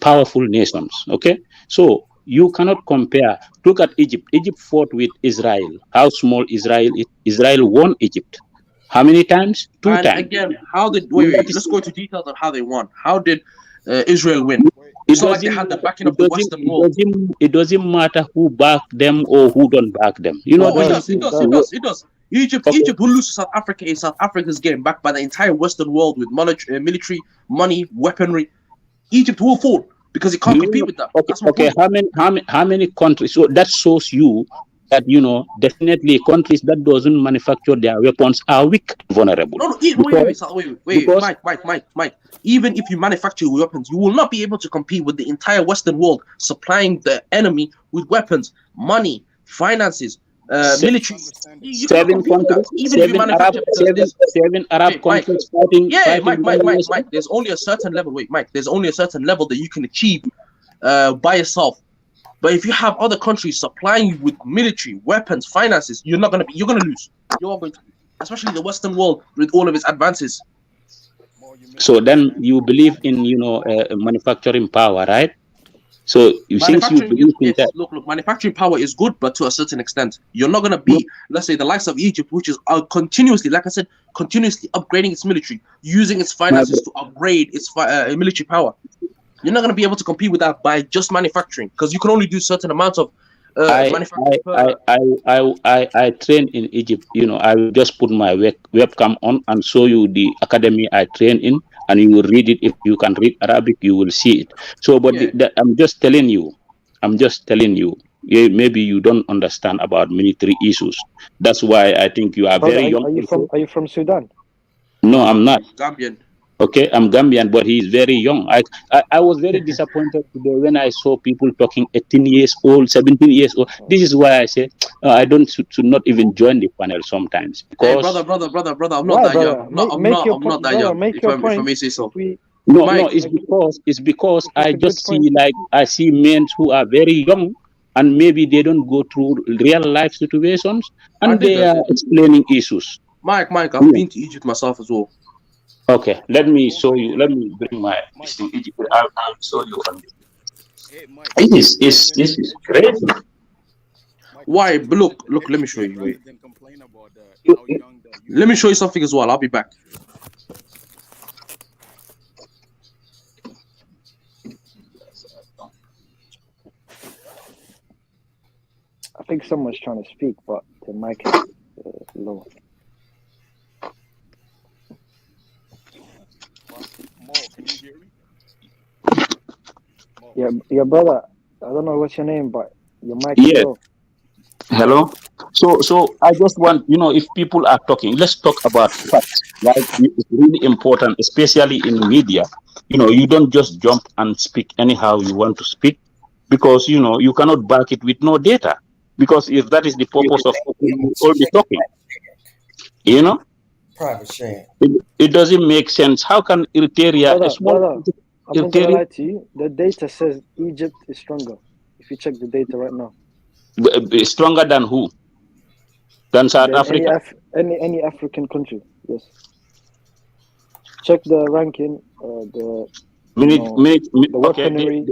powerful nations. Okay, so you cannot compare. Look at Egypt. Egypt fought with Israel. How small Israel is? Israel won Egypt. How many times? 2 times. Again, how did let's go into details on how they won. How did Israel win? It's not like they had the backing of the Western world. It doesn't matter who backed them or who don't back them. It does. Egypt will lose to South Africa if South Africa is getting backed by the entire Western world with military, money, weaponry. Egypt will fall because it can't compete with that. Okay. How many countries? So that shows you that definitely countries that doesn't manufacture their weapons are weak, vulnerable. No, wait, Mike. Even if you manufacture weapons, you will not be able to compete with the entire Western world supplying the enemy with weapons, money, finances, military. Seven countries, seven Arab countries fighting. Yeah, Mike. There's only a certain level. Wait, Mike. There's only a certain level that you can achieve by yourself. But if you have other countries supplying you with military, weapons, finances, you're gonna lose. You're going to lose. Especially the Western world with all of its advances. So then you believe in manufacturing power, right? So since you believe in that, look, manufacturing power is good, but to a certain extent, you're not gonna be, let's say, the likes of Egypt, which is continuously, like I said, continuously upgrading its military, using its finances to upgrade its military power. You're not going to be able to compete with that by just manufacturing because you can only do certain amounts of manufacturing. I train in Egypt. I will just put my webcam on and show you the academy I train in and you will read it. If you can read Arabic, you will see it. So, but I'm just telling you, maybe you don't understand about military issues. That's why I think you are Brother, very young. are you from Sudan? No, I'm not. Gambian. Okay, I'm Gambian, but he's very young. I was very disappointed today when I saw people talking 18 years old, 17 years old. This is why I say I don't should not even join the panel sometimes, Hey, because brother, I'm not Why, that young. brother? I'm not that young. Make If your I point. may say so. no, Mike, it's because Make I a good just point. see, like, I see men who are very young and maybe they don't go through real life situations I and did. they are explaining issues. Mike, I've Yeah. been to Egypt myself as well. Okay, let me show you. Let me bring my this thing, Egypt. I'll show you on this. This is crazy. Why? But look, let me show you. Wait. Let me show you something as well. I'll be back. I think someone's trying to speak, but the mic is low. Yeah, brother. I don't know what's your name, but your mic is Yes. low. Hello. So I just want, if people are talking, let's talk about facts. Right? It's really important, especially in media. You don't just jump and speak anyhow you want to speak, because you cannot back it with no data. Because if that is the purpose of talking, you will all be talking. Private sharing. It doesn't make sense. How can Eritrea, a small Brother, I'm not gonna Eritrea, lie to you. The data says Egypt is stronger. If you check the data right now, be stronger than who? Than South than Africa? any African country. Yes. Check the ranking, the Okay. weaponry,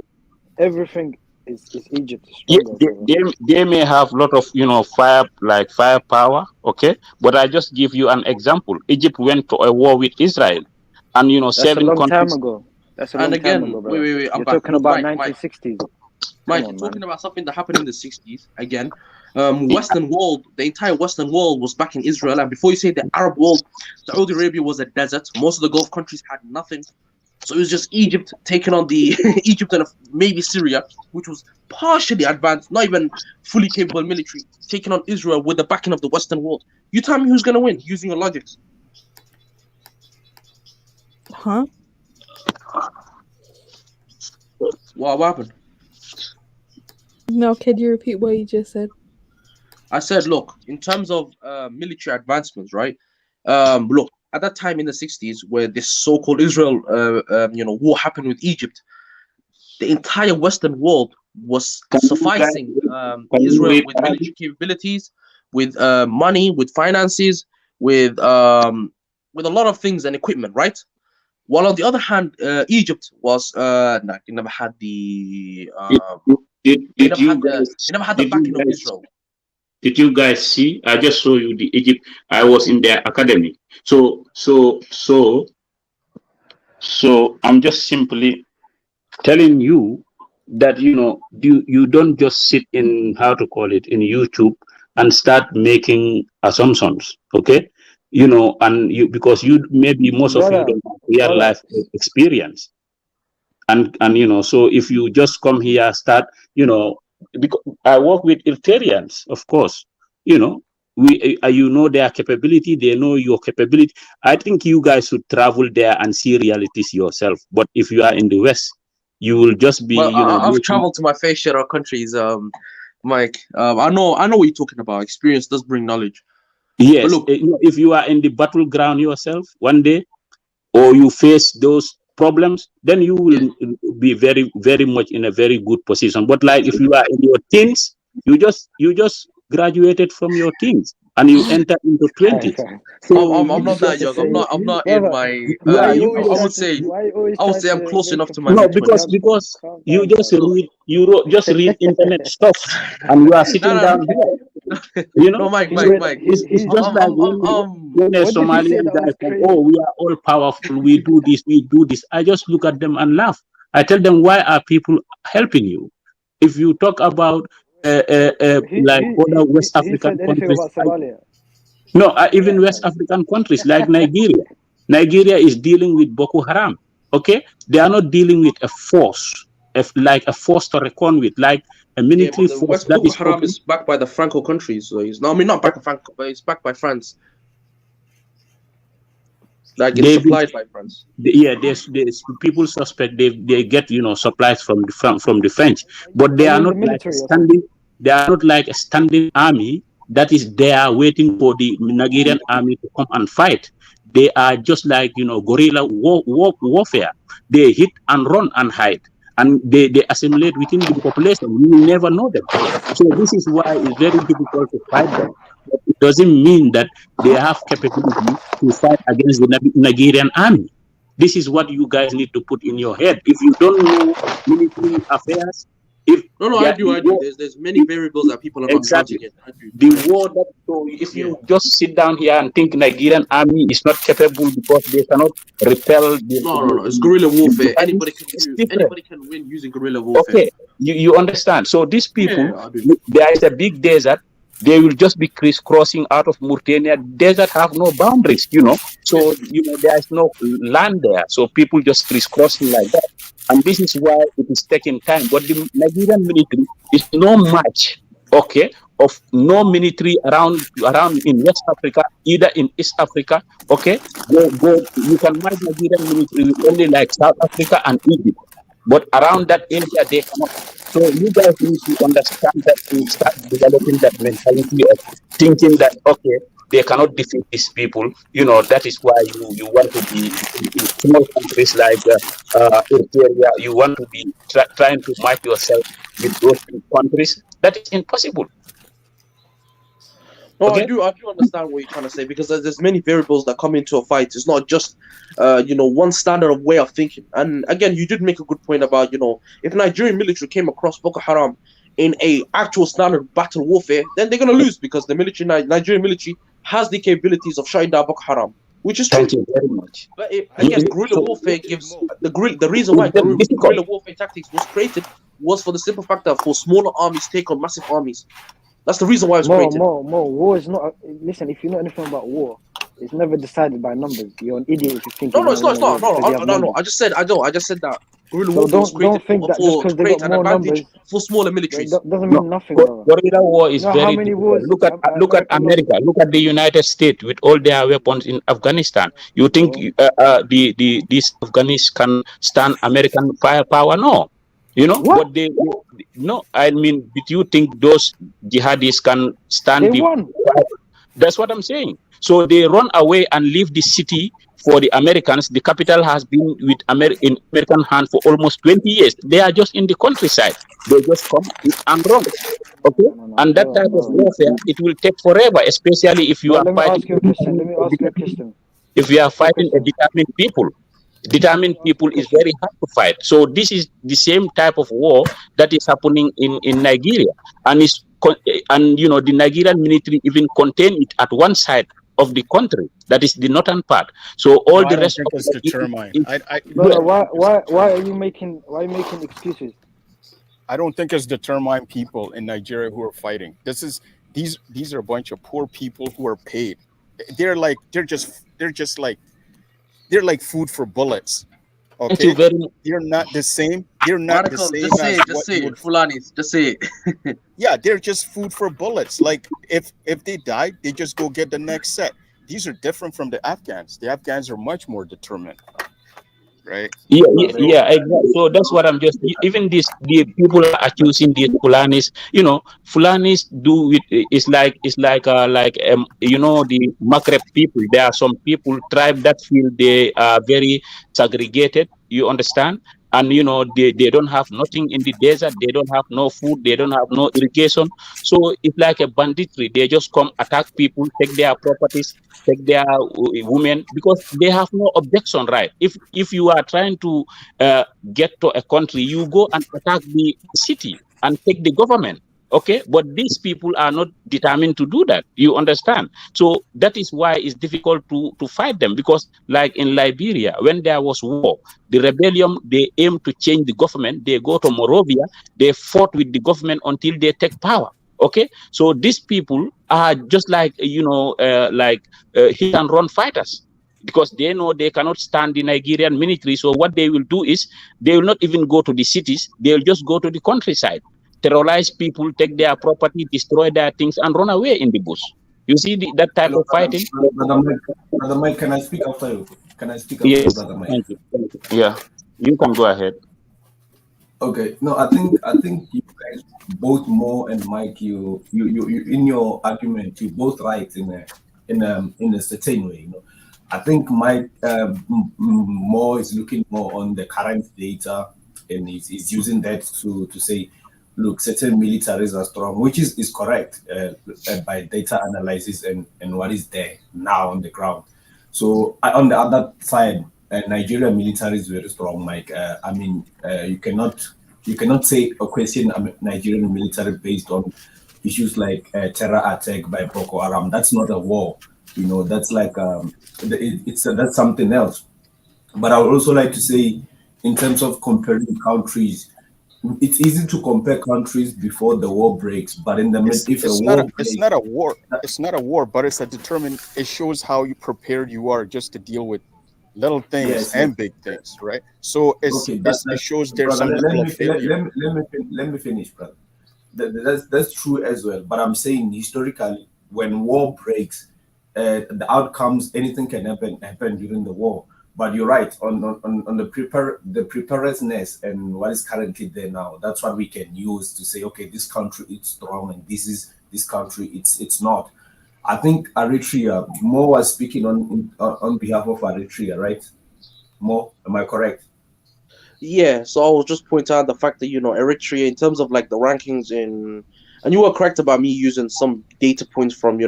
everything is Egypt is Yeah, stronger, brother. they may have a lot of firepower, okay, but I just give you an example. Egypt went to a war with Israel, and That's a 7 long time countries. ago. That's a And long time again, ago, brother. wait. I'm You're back. talking Look, about Mike, 1960s. you're talking about something that happened in the 60s. Again, Western world, the entire Western world was back in Israel, and before you say the Arab world, Saudi Arabia was a desert. Most of the Gulf countries had nothing. So it was just Egypt taking on the Egypt and maybe Syria, which was partially advanced, not even fully capable military, taking on Israel with the backing of the Western world. You tell me who's going to win using your logics. Huh? What happened? No, could you repeat what you just said? I said, look, in terms of military advancements, right? Look, at that time in the 60s, where this so-called Israel, war happened with Egypt, the entire Western world was sufficing Israel with military capabilities, with money, with finances, with a lot of things and equipment, right? While on the other hand, Egypt was it never had the it never had the backing of Israel. Did you guys see? I just saw you the Egypt. I was in their academy. So I'm just simply telling you that you don't just sit in, how to call it, in YouTube and start making assumptions, okay? And because maybe most of you Brother, don't have real brother, life experience, and so if you just come here start, because I work with Eritreans, of course, their capability, they know your capability. I think you guys should travel there and see realities yourself. But if you are in the West, you will just be, Well, I've traveled to my fair share of countries, Mike. I know what you're talking about. Experience does bring knowledge. Yes, if you are in the battleground yourself one day, or you face those problems, then you will be very, very much in a very good position. But like if you are in your teens, you just graduated from your teens and you enter into 20s. So I'm not that young. I'm not in my early. I would say I'm close enough to my no, mid because 20s. you just read just read internet stuff and you are sitting down here. No, Mike. It's just like when a Somalian guy said, "Oh, we are all powerful. We do this. We do this." I just look at them and laugh. I tell them, "Why are people helping you?" If you talk about like other West He African said anything countries, about Somalia. no, even West African countries like Nigeria. Nigeria is dealing with Boko Haram. Okay, they are not dealing with a force, like a force to reckon with, like a military but the force West that Boko is Haram open. is backed by the Franco countries. So it's, no, I mean not backed by Franco, but it's backed by France. Like it's supplied by France. There's people suspect they get supplies from the French, but Are they you are in the not like a military or something? standing. They are not like a standing army that is there waiting for the Nigerian army to come and fight. They are just like guerrilla warfare. They hit and run and hide, and they assimilate within the population. You will never know them. So this is why it's very difficult to fight them. But it doesn't mean that they have capability to fight against the Nigerian army. This is what you guys need to put in your head. If you don't know military affairs, if No, I do. There's many variables that people are not exactly counting in. I do. the war that, so if you just sit down here and think Nigerian army is not capable because they cannot repel No. It's guerrilla warfare. Anybody can it's different. Anybody can win using guerrilla warfare. Okay, you understand. So these people, Yeah, I do. there is a big desert. They will just be crisscrossing out of Mauritania. Desert have no boundaries, So there is no land there. So people just crisscrossing like that. And this is why it is taking time. But the Nigerian military is no match, okay, of no military around in West Africa, either in East Africa, okay. You can match Nigerian military with only like South Africa and Egypt. But around that area, they cannot. So you guys need to understand that and start developing that mentality of thinking that, okay, they cannot defeat these people. That is why you want to be in small countries like Eritrea. You want to be trying to match yourself with those big countries. That is impossible. No, Okay? I do understand what you're trying to say because there's many variables that come into a fight. It's not just one standard of way of thinking. And again, you did make a good point about if Nigerian military came across Boko Haram in a actual standard battle warfare, then they're gonna lose because the Nigerian military has the capabilities of shutting down Boko Haram, which is true. Thank you very much. But again, guerrilla warfare gives the reason why guerrilla warfare tactics was created was for the simple fact that for smaller armies take on massive armies. That's the reason why it was created. War is not. Listen, if you know anything about war, it's never decided by numbers. You're an idiot if you think. No, it's not. No. I just said that guerrilla warfare was created to create an advantage for smaller militaries. That doesn't mean nothing. Guerrilla war is very wars, look at America. Look at the United States with all their weapons in Afghanistan. You think these Afghans can stand American firepower? No. But no, I mean, did you think those jihadis can stand they won? That's what I'm saying. So they run away and leave the city for the Americans. The capital has been in American hands for almost 20 years. They are just in the countryside. They just come and run. Okay? And that type of warfare, it will take forever, especially if you are fighting. Let me ask you a question. If you are fighting a determined people. Determined people is very hard to fight. So this is the same type of war that is happening in Nigeria, and the Nigerian military even contain it at one side of the country, that is the northern part. So all the rest of it's determined. Why are you making excuses? I don't think it's determined people in Nigeria who are fighting. These are a bunch of poor people who are paid. They're like food for bullets. Okay, they're not the same. They're not the same. Just say it. Fulanis, just say it. Yeah, they're just food for bullets. Like if they die, they just go get the next set. These are different from the Afghans. The Afghans are much more determined, right? Yeah, exactly. So that's what I'm just. Even the people are accusing these Fulanis. Fulanis do it. It's like the Maghreb people. There are some people tribe that feel they are very segregated. You understand? And they don't have nothing in the desert. They don't have no food. They don't have no irrigation. So it's like a banditry. They just come attack people, take their properties, take their women, because they have no objection, right? If you are trying to get to a country, you go and attack the city and take the government. Okay, but these people are not determined to do that. You understand? So that is why it's difficult to fight them, because like in Liberia, when there was war, the rebellion, they aim to change the government. They go to Monrovia, they fought with the government until they take power. Okay, so these people are just like hit and run fighters. because they know they cannot stand the Nigerian military. So what they will do is they will not even go to the cities. They will just go to the countryside, terrorize people, take their property, destroy their things, and run away in the bush. You see that type Hello, of fighting? Brother Mike, can I speak after you? Can I speak after you, Yes. Brother Mike? Thank you. Yeah, you can go ahead. Okay. No, I think you guys both Mo and Mike, you in your argument, you both right in a certain way. I think Mike Mo is looking more on the current data, and is using that to say, look, certain militaries are strong, which is correct by data analysis and what is there now on the ground. So on the other side, Nigeria military is very strong, Mike. I mean, you cannot say a question Nigerian military based on issues like terror attack by Boko Haram. That's not a war. That's like that's something else. But I would also like to say, in terms of comparing countries, it's easy to compare countries before the war breaks. But in the mid, if a war breaks, it's not a war. It's not a war, but it's a determined. It shows how prepared you are just to deal with little things yes, and big things, right? So okay, it shows there's brother. some level of failure. Let me finish, brother. That's true as well. But I'm saying historically, when war breaks, the outcomes, anything can happen during the war. But you're right on the preparedness and what is currently there now. That's what we can use to say, okay, this country is strong and this country it's not. I think Eritrea. Mo was speaking on behalf of Eritrea, right? Mo, am I correct? Yeah, so I was just pointing out the fact that Eritrea, in terms of like the rankings in, and you were correct about me using some data points from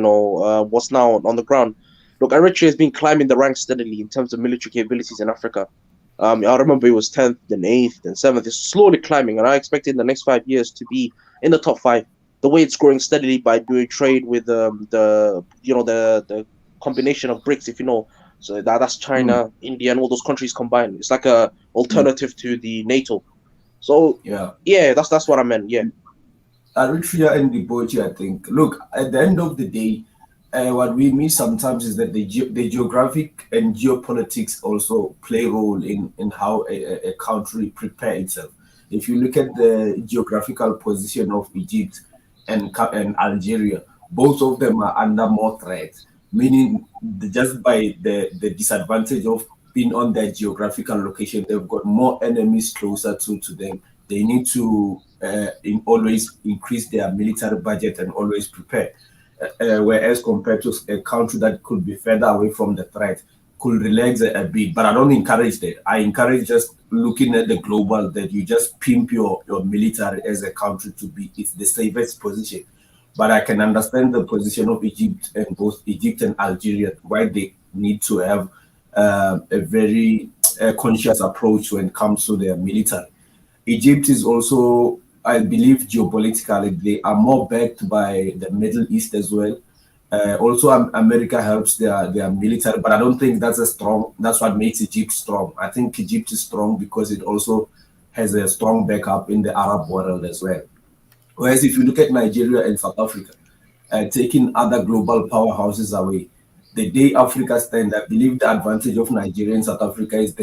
what's now on the ground. Look, Eritrea has been climbing the ranks steadily in terms of military capabilities in Africa. I remember it was 10th, then 8th, then 7th. It's slowly climbing, and I expect in the next 5 years to be in the top 5. The way it's growing steadily by doing trade with the combination of BRICS, if you know. So that's China, India, and all those countries combined. It's like a alternative to the NATO. So yeah, that's what I meant. Yeah. Eritrea and Djibouti, I think. Look, at the end of the day, what we miss sometimes is that the geographic and geopolitics also play a role in how a country prepare itself. If you look at the geographical position of Egypt and Algeria, both of them are under more threat, meaning just by the disadvantage of being on their geographical location, they've got more enemies closer to them. They need to always increase their military budget and always prepare. Whereas compared to a country that could be further away from the threat, could relax a bit. But I don't encourage that. I encourage just looking at the global, that you just pimp your military as a country to be it's the safest position. But I can understand the position of Egypt, and both Egypt and Algeria, why they need to have a very conscious approach when it comes to their military. Egypt is also, I believe, geopolitically, they are more backed by the Middle East as well. Also, America helps their military, but I don't think that's what makes Egypt strong. I think Egypt is strong because it also has a strong backup in the Arab world as well. Whereas if you look at Nigeria and South Africa, taking other global powerhouses away, the day Africa stand, I believe the advantage of Nigeria and South Africa is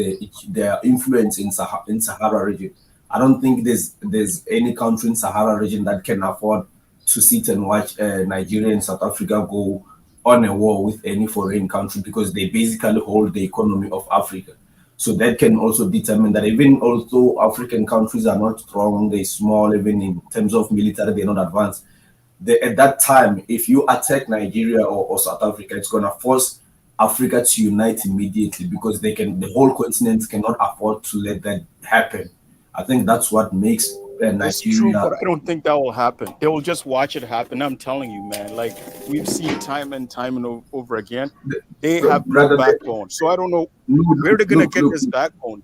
their influence in Sahara region. I don't think there's any country in Sahara region that can afford to sit and watch Nigeria and South Africa go on a war with any foreign country, because they basically hold the economy of Africa. So that can also determine that even although African countries are not strong, they're small, even in terms of military, they're not advanced. At that time, if you attack Nigeria or South Africa, it's going to force Africa to unite immediately, because the whole continent cannot afford to let that happen. I think that's what makes It's true, Nigeria. but I don't think that will happen. They will just watch it happen. I'm telling you, man. Like we've seen time and time and over again. They have no backbone. So I don't know where they're gonna get this backbone.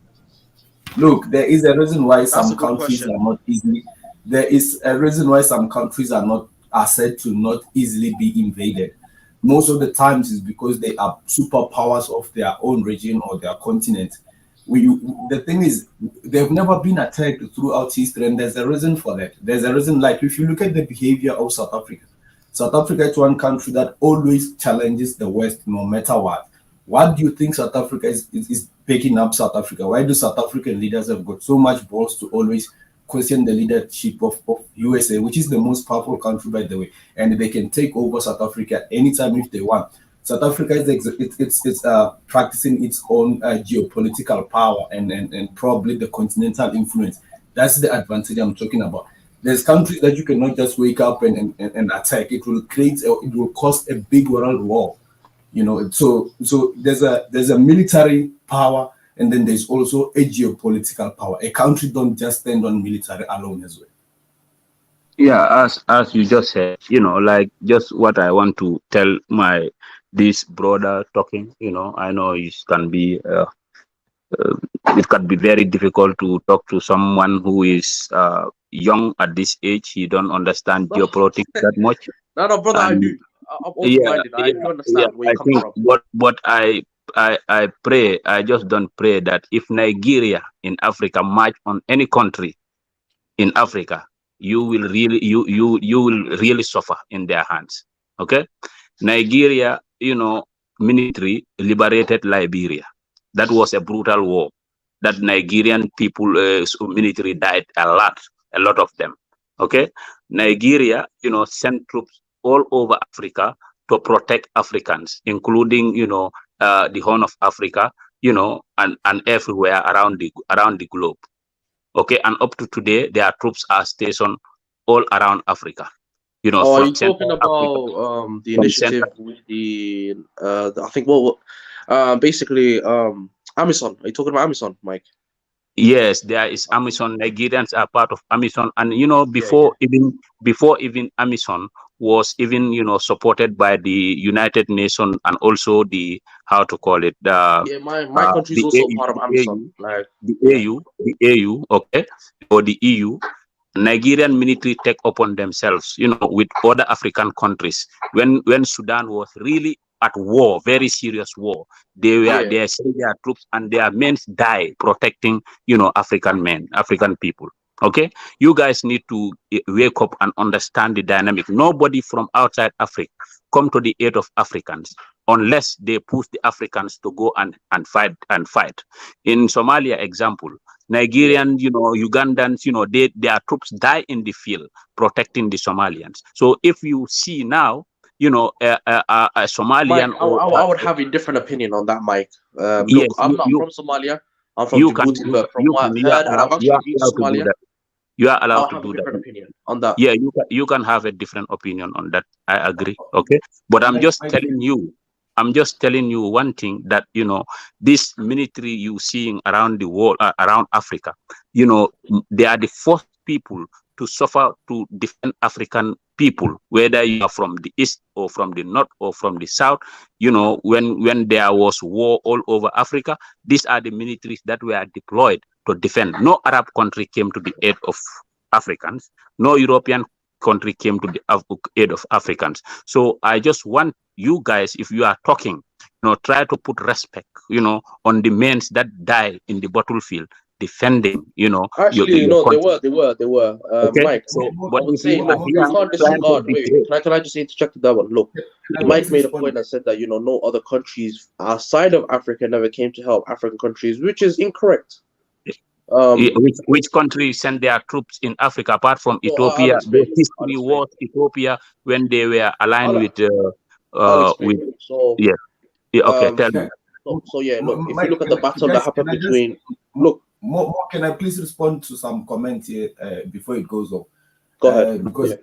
Look, there is a reason why That's a some good countries question. are not easily. There is a reason why some countries are said to not easily be invaded. Most of the times is because they are superpowers of their own region or their continent. The thing is, they've never been attacked throughout history, and there's a reason for that. There's a reason, like if you look at the behavior of South Africa, South Africa is one country that always challenges the West no matter what. What do you think South Africa is picking up South Africa? Why do South African leaders have got so much balls to always question the leadership of USA, which is the most powerful country, by the way, and they can take over South Africa anytime if they want. South Africa is practicing its own geopolitical power and probably the continental influence. That's the advantage I'm talking about. There's countries that you cannot just wake up and attack. It will cause a big world war. So there's a military power, and then there's also a geopolitical power. A country don't just stand on military alone as well. Yeah, as you just said, like just what I want to tell this brother talking. I know it can be very difficult to talk to someone who is young at this age. He don't understand geopolitics that much. No, brother, I And do. I'm open-minded. I do understand where I you're coming think from. what I pray, I just don't pray that if Nigeria in Africa march on any country in Africa, you will really suffer in their hands. Okay, Nigeria, military liberated Liberia. That was a brutal war. That Nigerian people, military died a lot of them. Okay, Nigeria, sent troops all over Africa to protect Africans, including, the Horn of Africa, and everywhere around the globe. Okay, and up to today, their troops are stationed all around Africa. Are From you talking Central Africa, about the from initiative Central. with I think basically Amazon? Are you talking about Amazon, Mike? Yes, there is Amazon. Nigerians are part of Amazon, and Yeah. before even Amazon was even supported by the United Nations and also the how to call it Yeah, my country is the also AU, part of the Amazon. AU, Like, the yeah. AU, the AU, okay, or the EU. Nigerian military take upon themselves, with other African countries. When Sudan was really at war, very serious war, they sent their troops and their men die protecting, African people. Okay, you guys need to wake up and understand the dynamic. Nobody from outside Africa come to the aid of Africans unless they push the Africans to go and fight. In Somalia, example, Nigerian, Ugandans, their troops die in the field protecting the Somalians. So if you see now, a Somalian Mike, I would have a different opinion on that, Mike. Look, yes, I'm not from Somalia. I'm from you can Djibouti, but from what I've heard, and I've you actually are been to allowed to do Somalia, that. You are I'll allowed to have a do that. different opinion on that. Yeah, you can have a different opinion on that. I agree. Okay, but I'm just telling you. I'm just telling you one thing that this military you seeing around the world, around Africa, they are the first people to suffer to defend African people, whether you are from the east or from the north or from the south. When there was war all over Africa, these are the militaries that were deployed to defend. No Arab country came to the aid of Africans. No European country came to the aid of Africans. So I just want you guys, if you are talking, try to put respect, on the men that die in the battlefield defending, Actually, your country. they were. Okay, Mike, so I but would if say, you are look, here you can't trying to disregard. Wait, degrade, can I just interject that one? Look, Mike made a point that said that no other countries outside of Africa never came to help African countries, which is incorrect. which country sent their troops in Africa apart from So I'll Ethiopia? The explain. history was Ethiopia when they were aligned I'll explain. with So, yeah. Okay, tell me. so yeah, look, if you Mike, look at the battle that happened can I just between, look, can I please respond to some comments here before it goes off? Go ahead. Because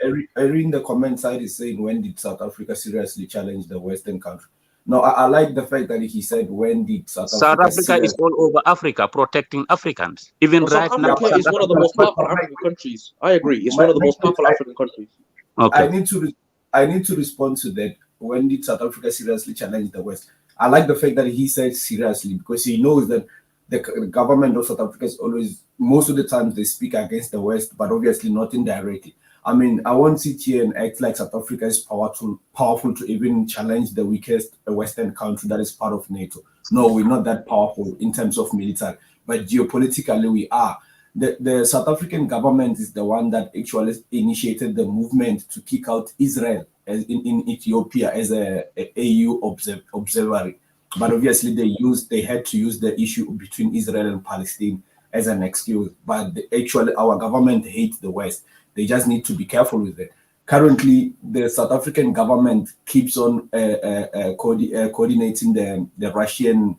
I read the comment side is saying, when did South Africa seriously challenge the Western country? No, I like the fact that he said, when did South Africa is all over Africa protecting Africans. Even well, right South now, Africa is one of the most powerful African countries. I agree. It's one of the most powerful African countries. Okay. I need to respond to that. When did South Africa seriously challenge the West? I like the fact that he said seriously, because he knows that the government of South Africa is always, most of the times they speak against the West, but obviously not indirectly. I mean, I won't sit here and act like South Africa is powerful to even challenge the weakest Western country that is part of NATO. No, we're not that powerful in terms of military, but geopolitically we are. The South African government is the one that actually initiated the movement to kick out Israel in Ethiopia as a AU observatory. But obviously they had to use the issue between Israel and Palestine as an excuse. But actually our government hates the West. They just need to be careful with it. Currently, the South African government keeps on coordinating the Russian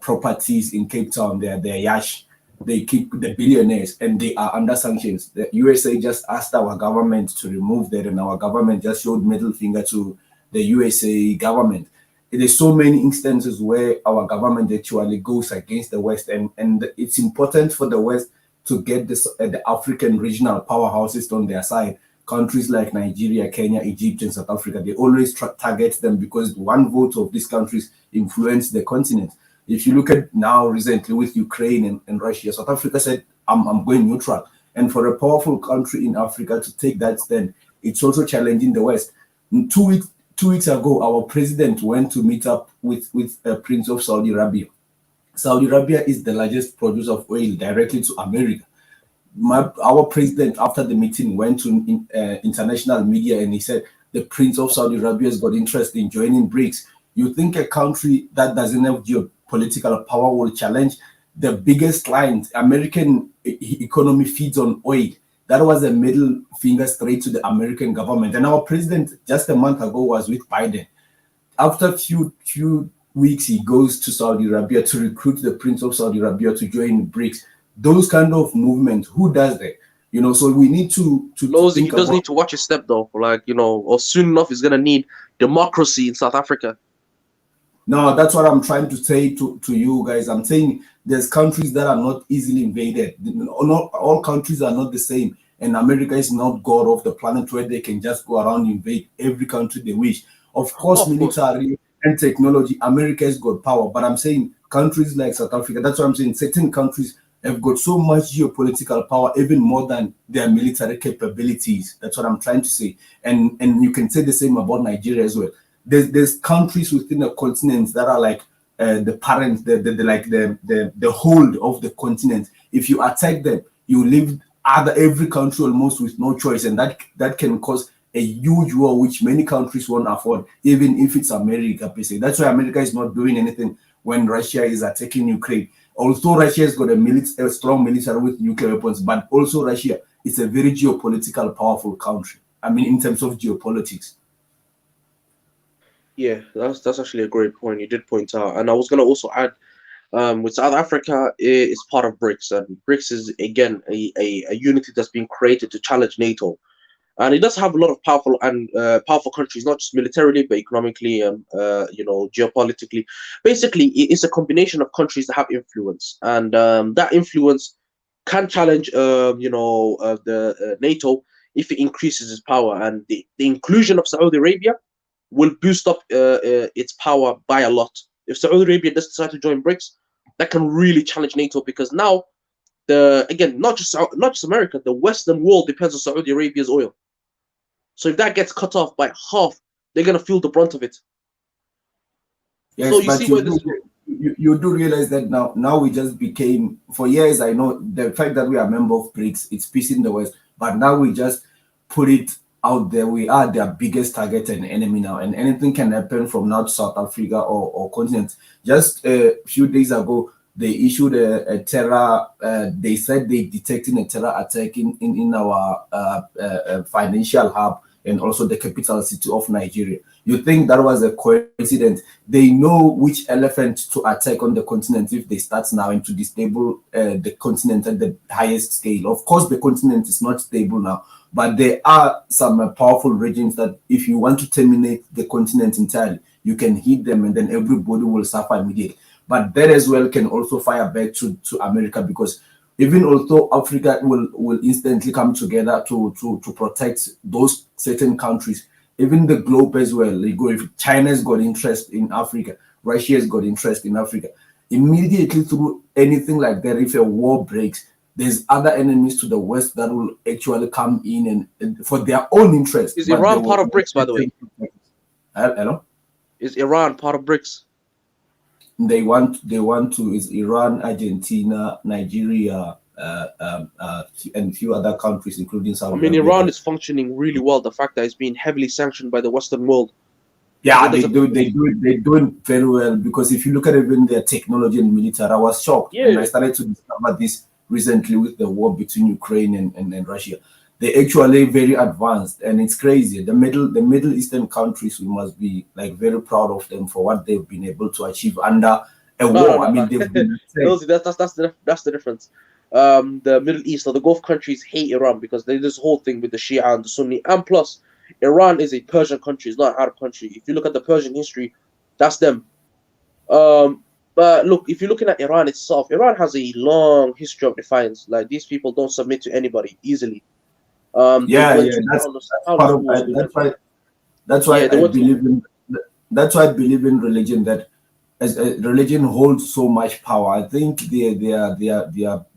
properties in Cape Town, their yacht. They keep the billionaires and they are under sanctions. The USA just asked our government to remove that, and our government just showed middle finger to the USA government. There's so many instances where our government actually goes against the West, and it's important for the West to get this the African regional powerhouses on their side. Countries like Nigeria, Kenya, Egypt, and South Africa, they always target them because one vote of these countries influence the continent. If you look at now recently with Ukraine and Russia, South Africa said, I'm going neutral. And for a powerful country in Africa to take that stand, it's also challenging the West. In 2 weeks ago, our president went to meet up with Prince of Saudi Arabia. Saudi Arabia is the largest producer of oil directly to America. Our president, after the meeting, went to international media and he said the Prince of Saudi Arabia has got interest in joining BRICS. You think a country that doesn't have geopolitical power will challenge the biggest client? American economy feeds on oil. That was a middle finger straight to the American government. And our president just a month ago was with Biden. After few weeks, he goes to Saudi Arabia to recruit the Prince of Saudi Arabia to join BRICS. Those kind of movement, who does that? So we need to he does need to watch his step though. Or soon enough he's gonna need democracy in South Africa. No, that's what I'm trying to say to you guys. I'm saying there's countries that are not easily invaded. Not all countries are not the same. And America is not God of the planet where they can just go around and invade every country they wish. Of course, military and technology, America has got power. But I'm saying countries like South Africa, that's what I'm saying. Certain countries have got so much geopolitical power, even more than their military capabilities. That's what I'm trying to say. And you can say the same about Nigeria as well. There's countries within the continent that are like the parents, the hold of the continent. If you attack them, you leave every country almost with no choice, and that can cause a huge war which many countries won't afford, even if it's America per se. That's why America is not doing anything when Russia is attacking Ukraine. Also, Russia has got a strong military with nuclear weapons, but also Russia is a very geopolitical, powerful country. I mean, in terms of geopolitics. Yeah, that's actually a great point. You did point out, and I was gonna also add, with South Africa is part of BRICS, and BRICS is again a unity that's been created to challenge NATO, and it does have a lot of powerful countries, not just militarily but economically and geopolitically. Basically, it's a combination of countries that have influence, and that influence can challenge the NATO if it increases its power, and the inclusion of Saudi Arabia will boost up its power by a lot. If Saudi Arabia does decide to join BRICS, that can really challenge NATO, because now not just America, the Western world depends on Saudi Arabia's oil. So if that gets cut off by half, they're gonna feel the brunt of it. Yes, so you but see where this you do realize that now we just became, for years I know the fact that we are a member of BRICS, it's peace in the West, but now we just put it out there. We are their biggest target and enemy now, and anything can happen from now to South Africa or continent. Just a few days ago, they issued a terror. They said they detected a terror attack in our financial hub and also the capital city of Nigeria. You think that was a coincidence? They know which elephant to attack on the continent if they start now and to disable the continent at the highest scale. Of course, the continent is not stable now, but there are some powerful regions that if you want to terminate the continent entirely, you can hit them and then everybody will suffer immediately. But that as well can also fire back to America, because even although Africa will instantly come together to protect those certain countries, even the globe as well. If China's got interest in Africa, Russia's got interest in Africa. Immediately through anything like that, if a war breaks, there's other enemies to the West that will actually come in and for their own interest. Is Iran part of BRICS, by the way? Hello? Is Iran part of BRICS? They want to. Is Iran, Argentina, Nigeria, and a few other countries, including Saudi Arabia. Iran is functioning really well. The fact that it's being heavily sanctioned by the Western world. Yeah, What does they the do. They do it very well because if you look at even their technology and military, I was shocked, and I yeah? started to discover this recently with the war between Ukraine and Russia. They actually very advanced, and it's crazy. The Middle Eastern countries, we must be like very proud of them for what they've been able to achieve under a No, no, war. I no, mean, no. they've been attacked. Those that's the difference. The Middle East or the Gulf countries hate Iran because there's this whole thing with the Shia and the Sunni, and plus, Iran is a Persian country. It's not an Arab country. If you look at the Persian history, that's them. But look, if you're looking at Iran itself, Iran has a long history of defiance. Like these people don't submit to anybody easily. They Yeah, went yeah, through that's countless part of. wars with them. That's why Yeah, they I went through. believe in. That's why I believe in religion. That as religion holds so much power. I think their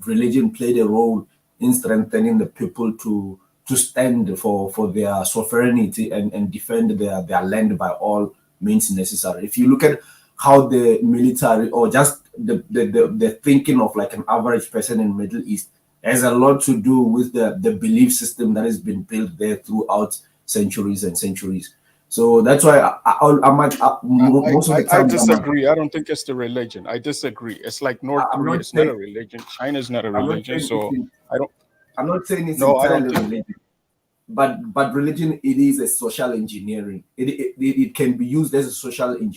religion played a role in strengthening the people to stand for their sovereignty and defend their land by all means necessary. If you look at how the military or just the thinking of like an average person in Middle East has a lot to do with the belief system that has been built there throughout centuries and centuries. So that's why most of the I times disagree. I don't think it's the religion. I disagree. It's like North I'm Korea. not It's not saying a religion. China's not a I'm not religion. saying it's So I don't. I'm not saying it's No, I don't entirely think. religion, but religion it is a social engineering. It can be used as a social It can be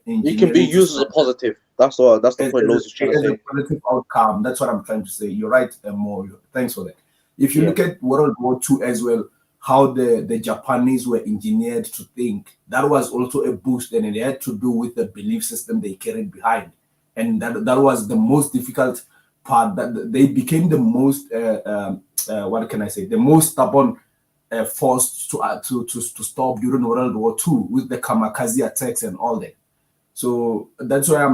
engineering to used as a positive. That's the point Lowe's is trying to as a say. positive outcome. That's what I'm trying to say. You're right, Mo. Thanks for that. If you Yeah. look at World War II as well, how the Japanese were engineered to think, that was also a boost, and it had to do with the belief system they carried behind, and that was the most difficult part. That they became the most what can I say, the most stubborn forced to stop during World War II with the kamikaze attacks and all that. So that's why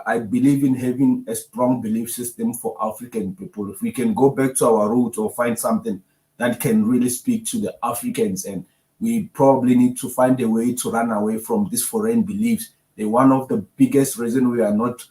I believe in having a strong belief system for African people. If we can go back to our roots or find something that can really speak to the Africans, and we probably need to find a way to run away from these foreign beliefs. They're one of the biggest reasons we are not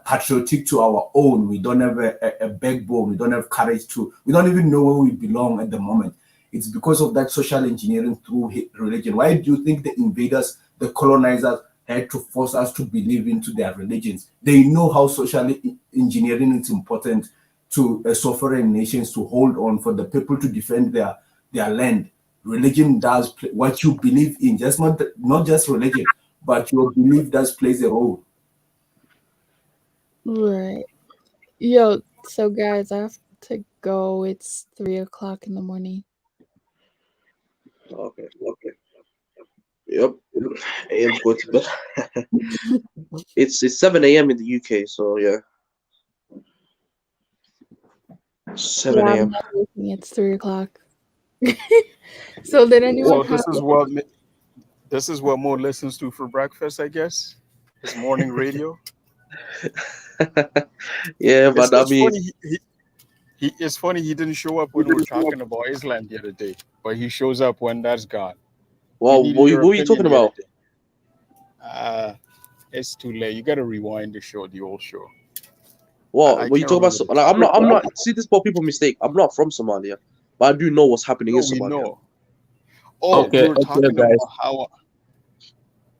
patriotic to our own. We don't have a backbone. We don't have courage to. We don't even know where we belong at the moment. It's because of that social engineering through religion. Why do you think the invaders, the colonizers, had to force us to believe into their religions? They know how social engineering is important to sovereign nations to hold on, for the people to defend their land. Religion does what you believe in, just not just religion, but your belief does plays a role. Right. Yo, so guys, I have to go. It's 3 o'clock in the morning. Okay. Yep. AM's going to bed. It's 7 a.m. in the UK, so yeah. 7 Yeah, I'm a.m. not working. It's 3 o'clock. So did anyone So have? this is what Mo listens to for breakfast, I guess. His morning radio. Yeah, It's but I it's mean, funny. It's funny he didn't show up when we were talking about Islam the other day, but he shows up when that's gone. We well, needed your what are you opinion talking the other about? day. It's too late. You got to rewind the old show. I What you can't talking about? remember the Like, topic. I'm not. See, this is what people mistake. I'm not from Somalia, but I do know what's happening in No, we Somalia. know. Oh, we Okay, were okay, talking guys. about how.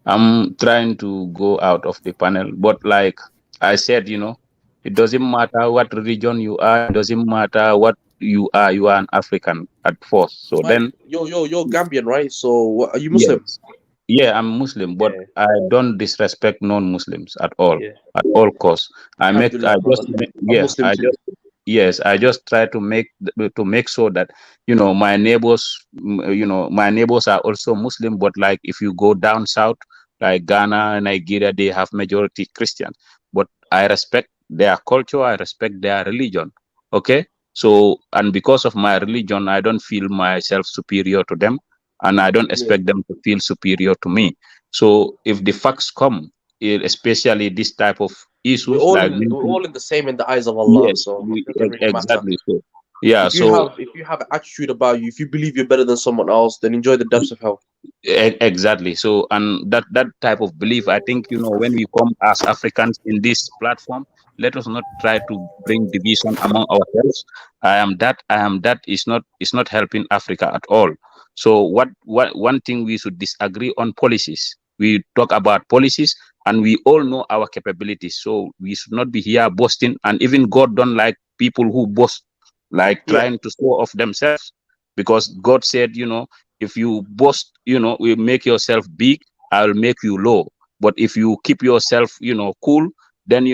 I'm trying to go out of the panel, but like I said, it doesn't matter what religion you are. It doesn't matter what you are. You are an African at first. So Like, then, you're Gambian, right? So, are you Muslim? yes, yeah, I'm Muslim, but Yeah, I don't disrespect non-Muslims yeah. at all costs. I Alhamdulillah, just, brother. I'm Muslim too. yes, I just try to make sure that my neighbors, my neighbors are also Muslim. But like if you go down south, like Ghana, Nigeria, they have majority Christians. But I respect their culture. I respect their religion. Okay, so and because of my religion, I don't feel myself superior to them, and I don't Yeah. expect them to feel superior to me. So if the facts come, especially this type of issues, like We're all in the same in the eyes of Allah, yes, so it doesn't really matter. exactly. So yeah, so If you have an attitude about you, if you believe you're better than someone else, then enjoy the depths of hell. Exactly. So, and that type of belief, I think, when we come as Africans in this platform, let us not try to bring division among ourselves. I am that is not helping Africa at all. So, what one thing we should disagree on policies. We talk about policies, and we all know our capabilities. So we should not be here boasting. And even God don't like people who boast, like Yeah. trying to show off themselves, because God said, if you boast, will make yourself big, I'll make you low. But if you keep yourself, cool, then he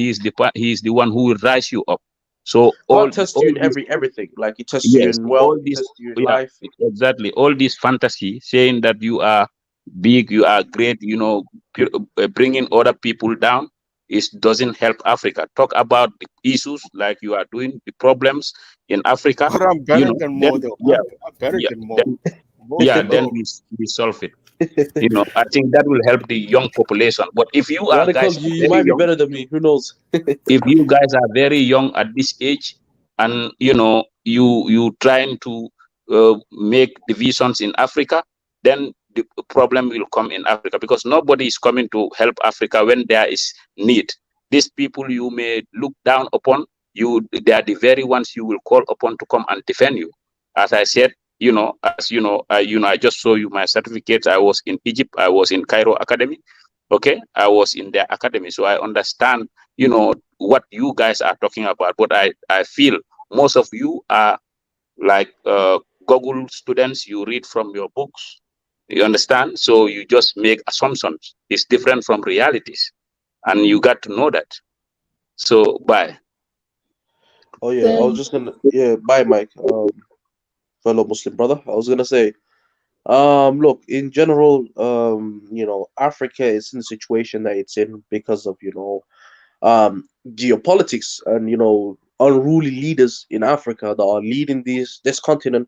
is the one who will rise you up. So God tests you all in these, everything. Like He tests you yes, in all wealth, He these, tests you in yeah, life. exactly, all this fantasy saying that you are big, you are great, bringing other people down, is doesn't help Africa. Talk about the issues like you are doing, the problems in Africa, But I'm better than then Mo, though. yeah, I'm better yeah, than Mo. then Mo's yeah, then low. we solve it. I think that will help the young population. But if you are Radical, guys are you very might be young, better than me. Who knows? if you guys are very young at this age, and you trying to make divisions in Africa, then the problem will come in Africa, because nobody is coming to help Africa when there is need. These people you may look down upon, they are the very ones you will call upon to come and defend you. As I said, as I just show you my certificates. I was in Egypt, I was in Cairo Academy. Okay, I was in their academy, so I understand what you guys are talking about. But I feel most of you are like Google students. You read from your books, you understand, so you just make assumptions. It's different from realities, and you got to know that. So bye. Oh yeah, I was Then just gonna, yeah, bye, Mike, fellow Muslim brother. I was gonna say, look, in general, Africa is in the situation that it's in because of geopolitics and unruly leaders in Africa that are leading this continent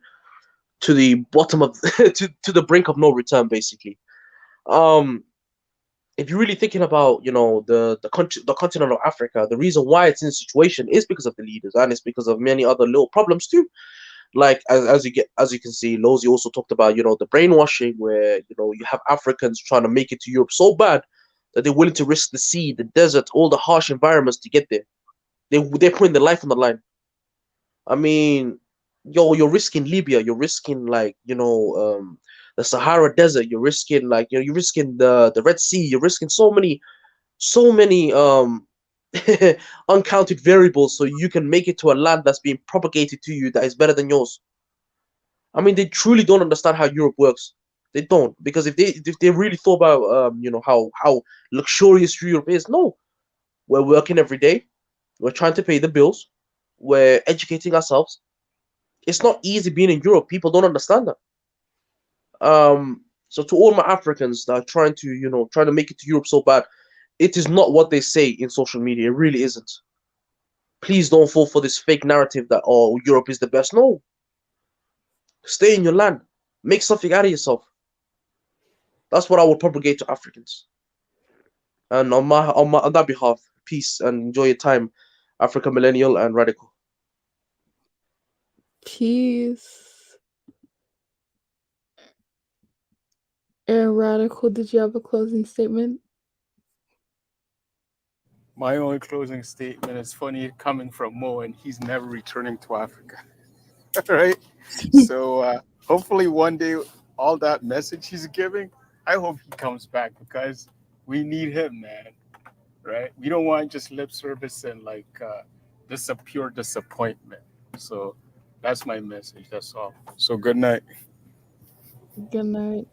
to the bottom of to the brink of no return, basically. Um, if you're really thinking about the continent of Africa, the reason why it's in this situation is because of the leaders, and it's because of many other little problems too. Like as you can see, Lozi also talked about the brainwashing, where you have Africans trying to make it to Europe so bad that they're willing to risk the sea, the desert, all the harsh environments to get there. They're putting their life on the line. I mean, you're risking Libya, you're risking the Sahara Desert, you're risking you're risking the Red Sea, you're risking so many uncounted variables so you can make it to a land that's being propagated to you that is better than yours. I mean, they truly don't understand how Europe works. They don't, because if they really thought about how luxurious Europe is, no, we're working every day, we're trying to pay the bills, we're educating ourselves. It's not easy being in Europe. People don't understand that. So to all my Africans that are trying to make it to Europe so bad, it is not what they say in social media. It really isn't. Please don't fall for this fake narrative that Europe is the best. No, stay in your land, make something out of yourself. That's what I would propagate to Africans. And on that behalf, peace and enjoy your time, Africa Millennial and Radical. peace. And Radical, did you have a closing statement? My only closing statement is funny coming from Mo, and he's never returning to Africa. Right? So hopefully one day, all that message he's giving, I hope he comes back because we need him, man. Right? We don't want just lip service and this a pure disappointment. So that's my message. That's all. So good night. Good night.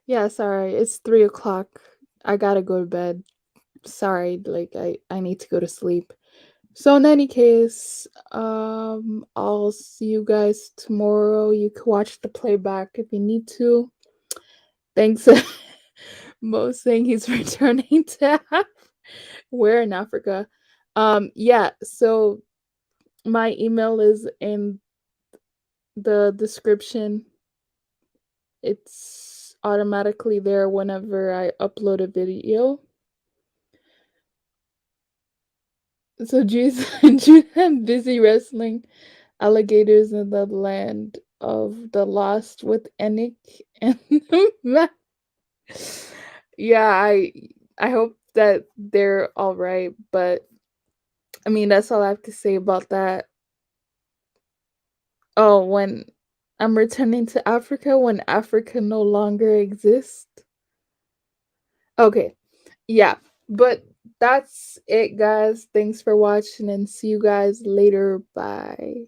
Yeah, sorry. It's 3 o'clock. I gotta go to bed. Sorry, like I need to go to sleep. So in any case, I'll see you guys tomorrow. You can watch the playback if you need to. Thanks. Mo saying he's returning to where in Africa. Yeah, so my email is in the description. It's automatically there whenever I upload a video. So Juice, I'm busy wrestling. alligators in the land of the lost with Enoch and the yeah, I hope that they're all right, but I mean that's all I have to say about that. Oh, when I'm returning to Africa when Africa no longer exists. Okay. Yeah. But that's it, guys. Thanks for watching and see you guys later. Bye.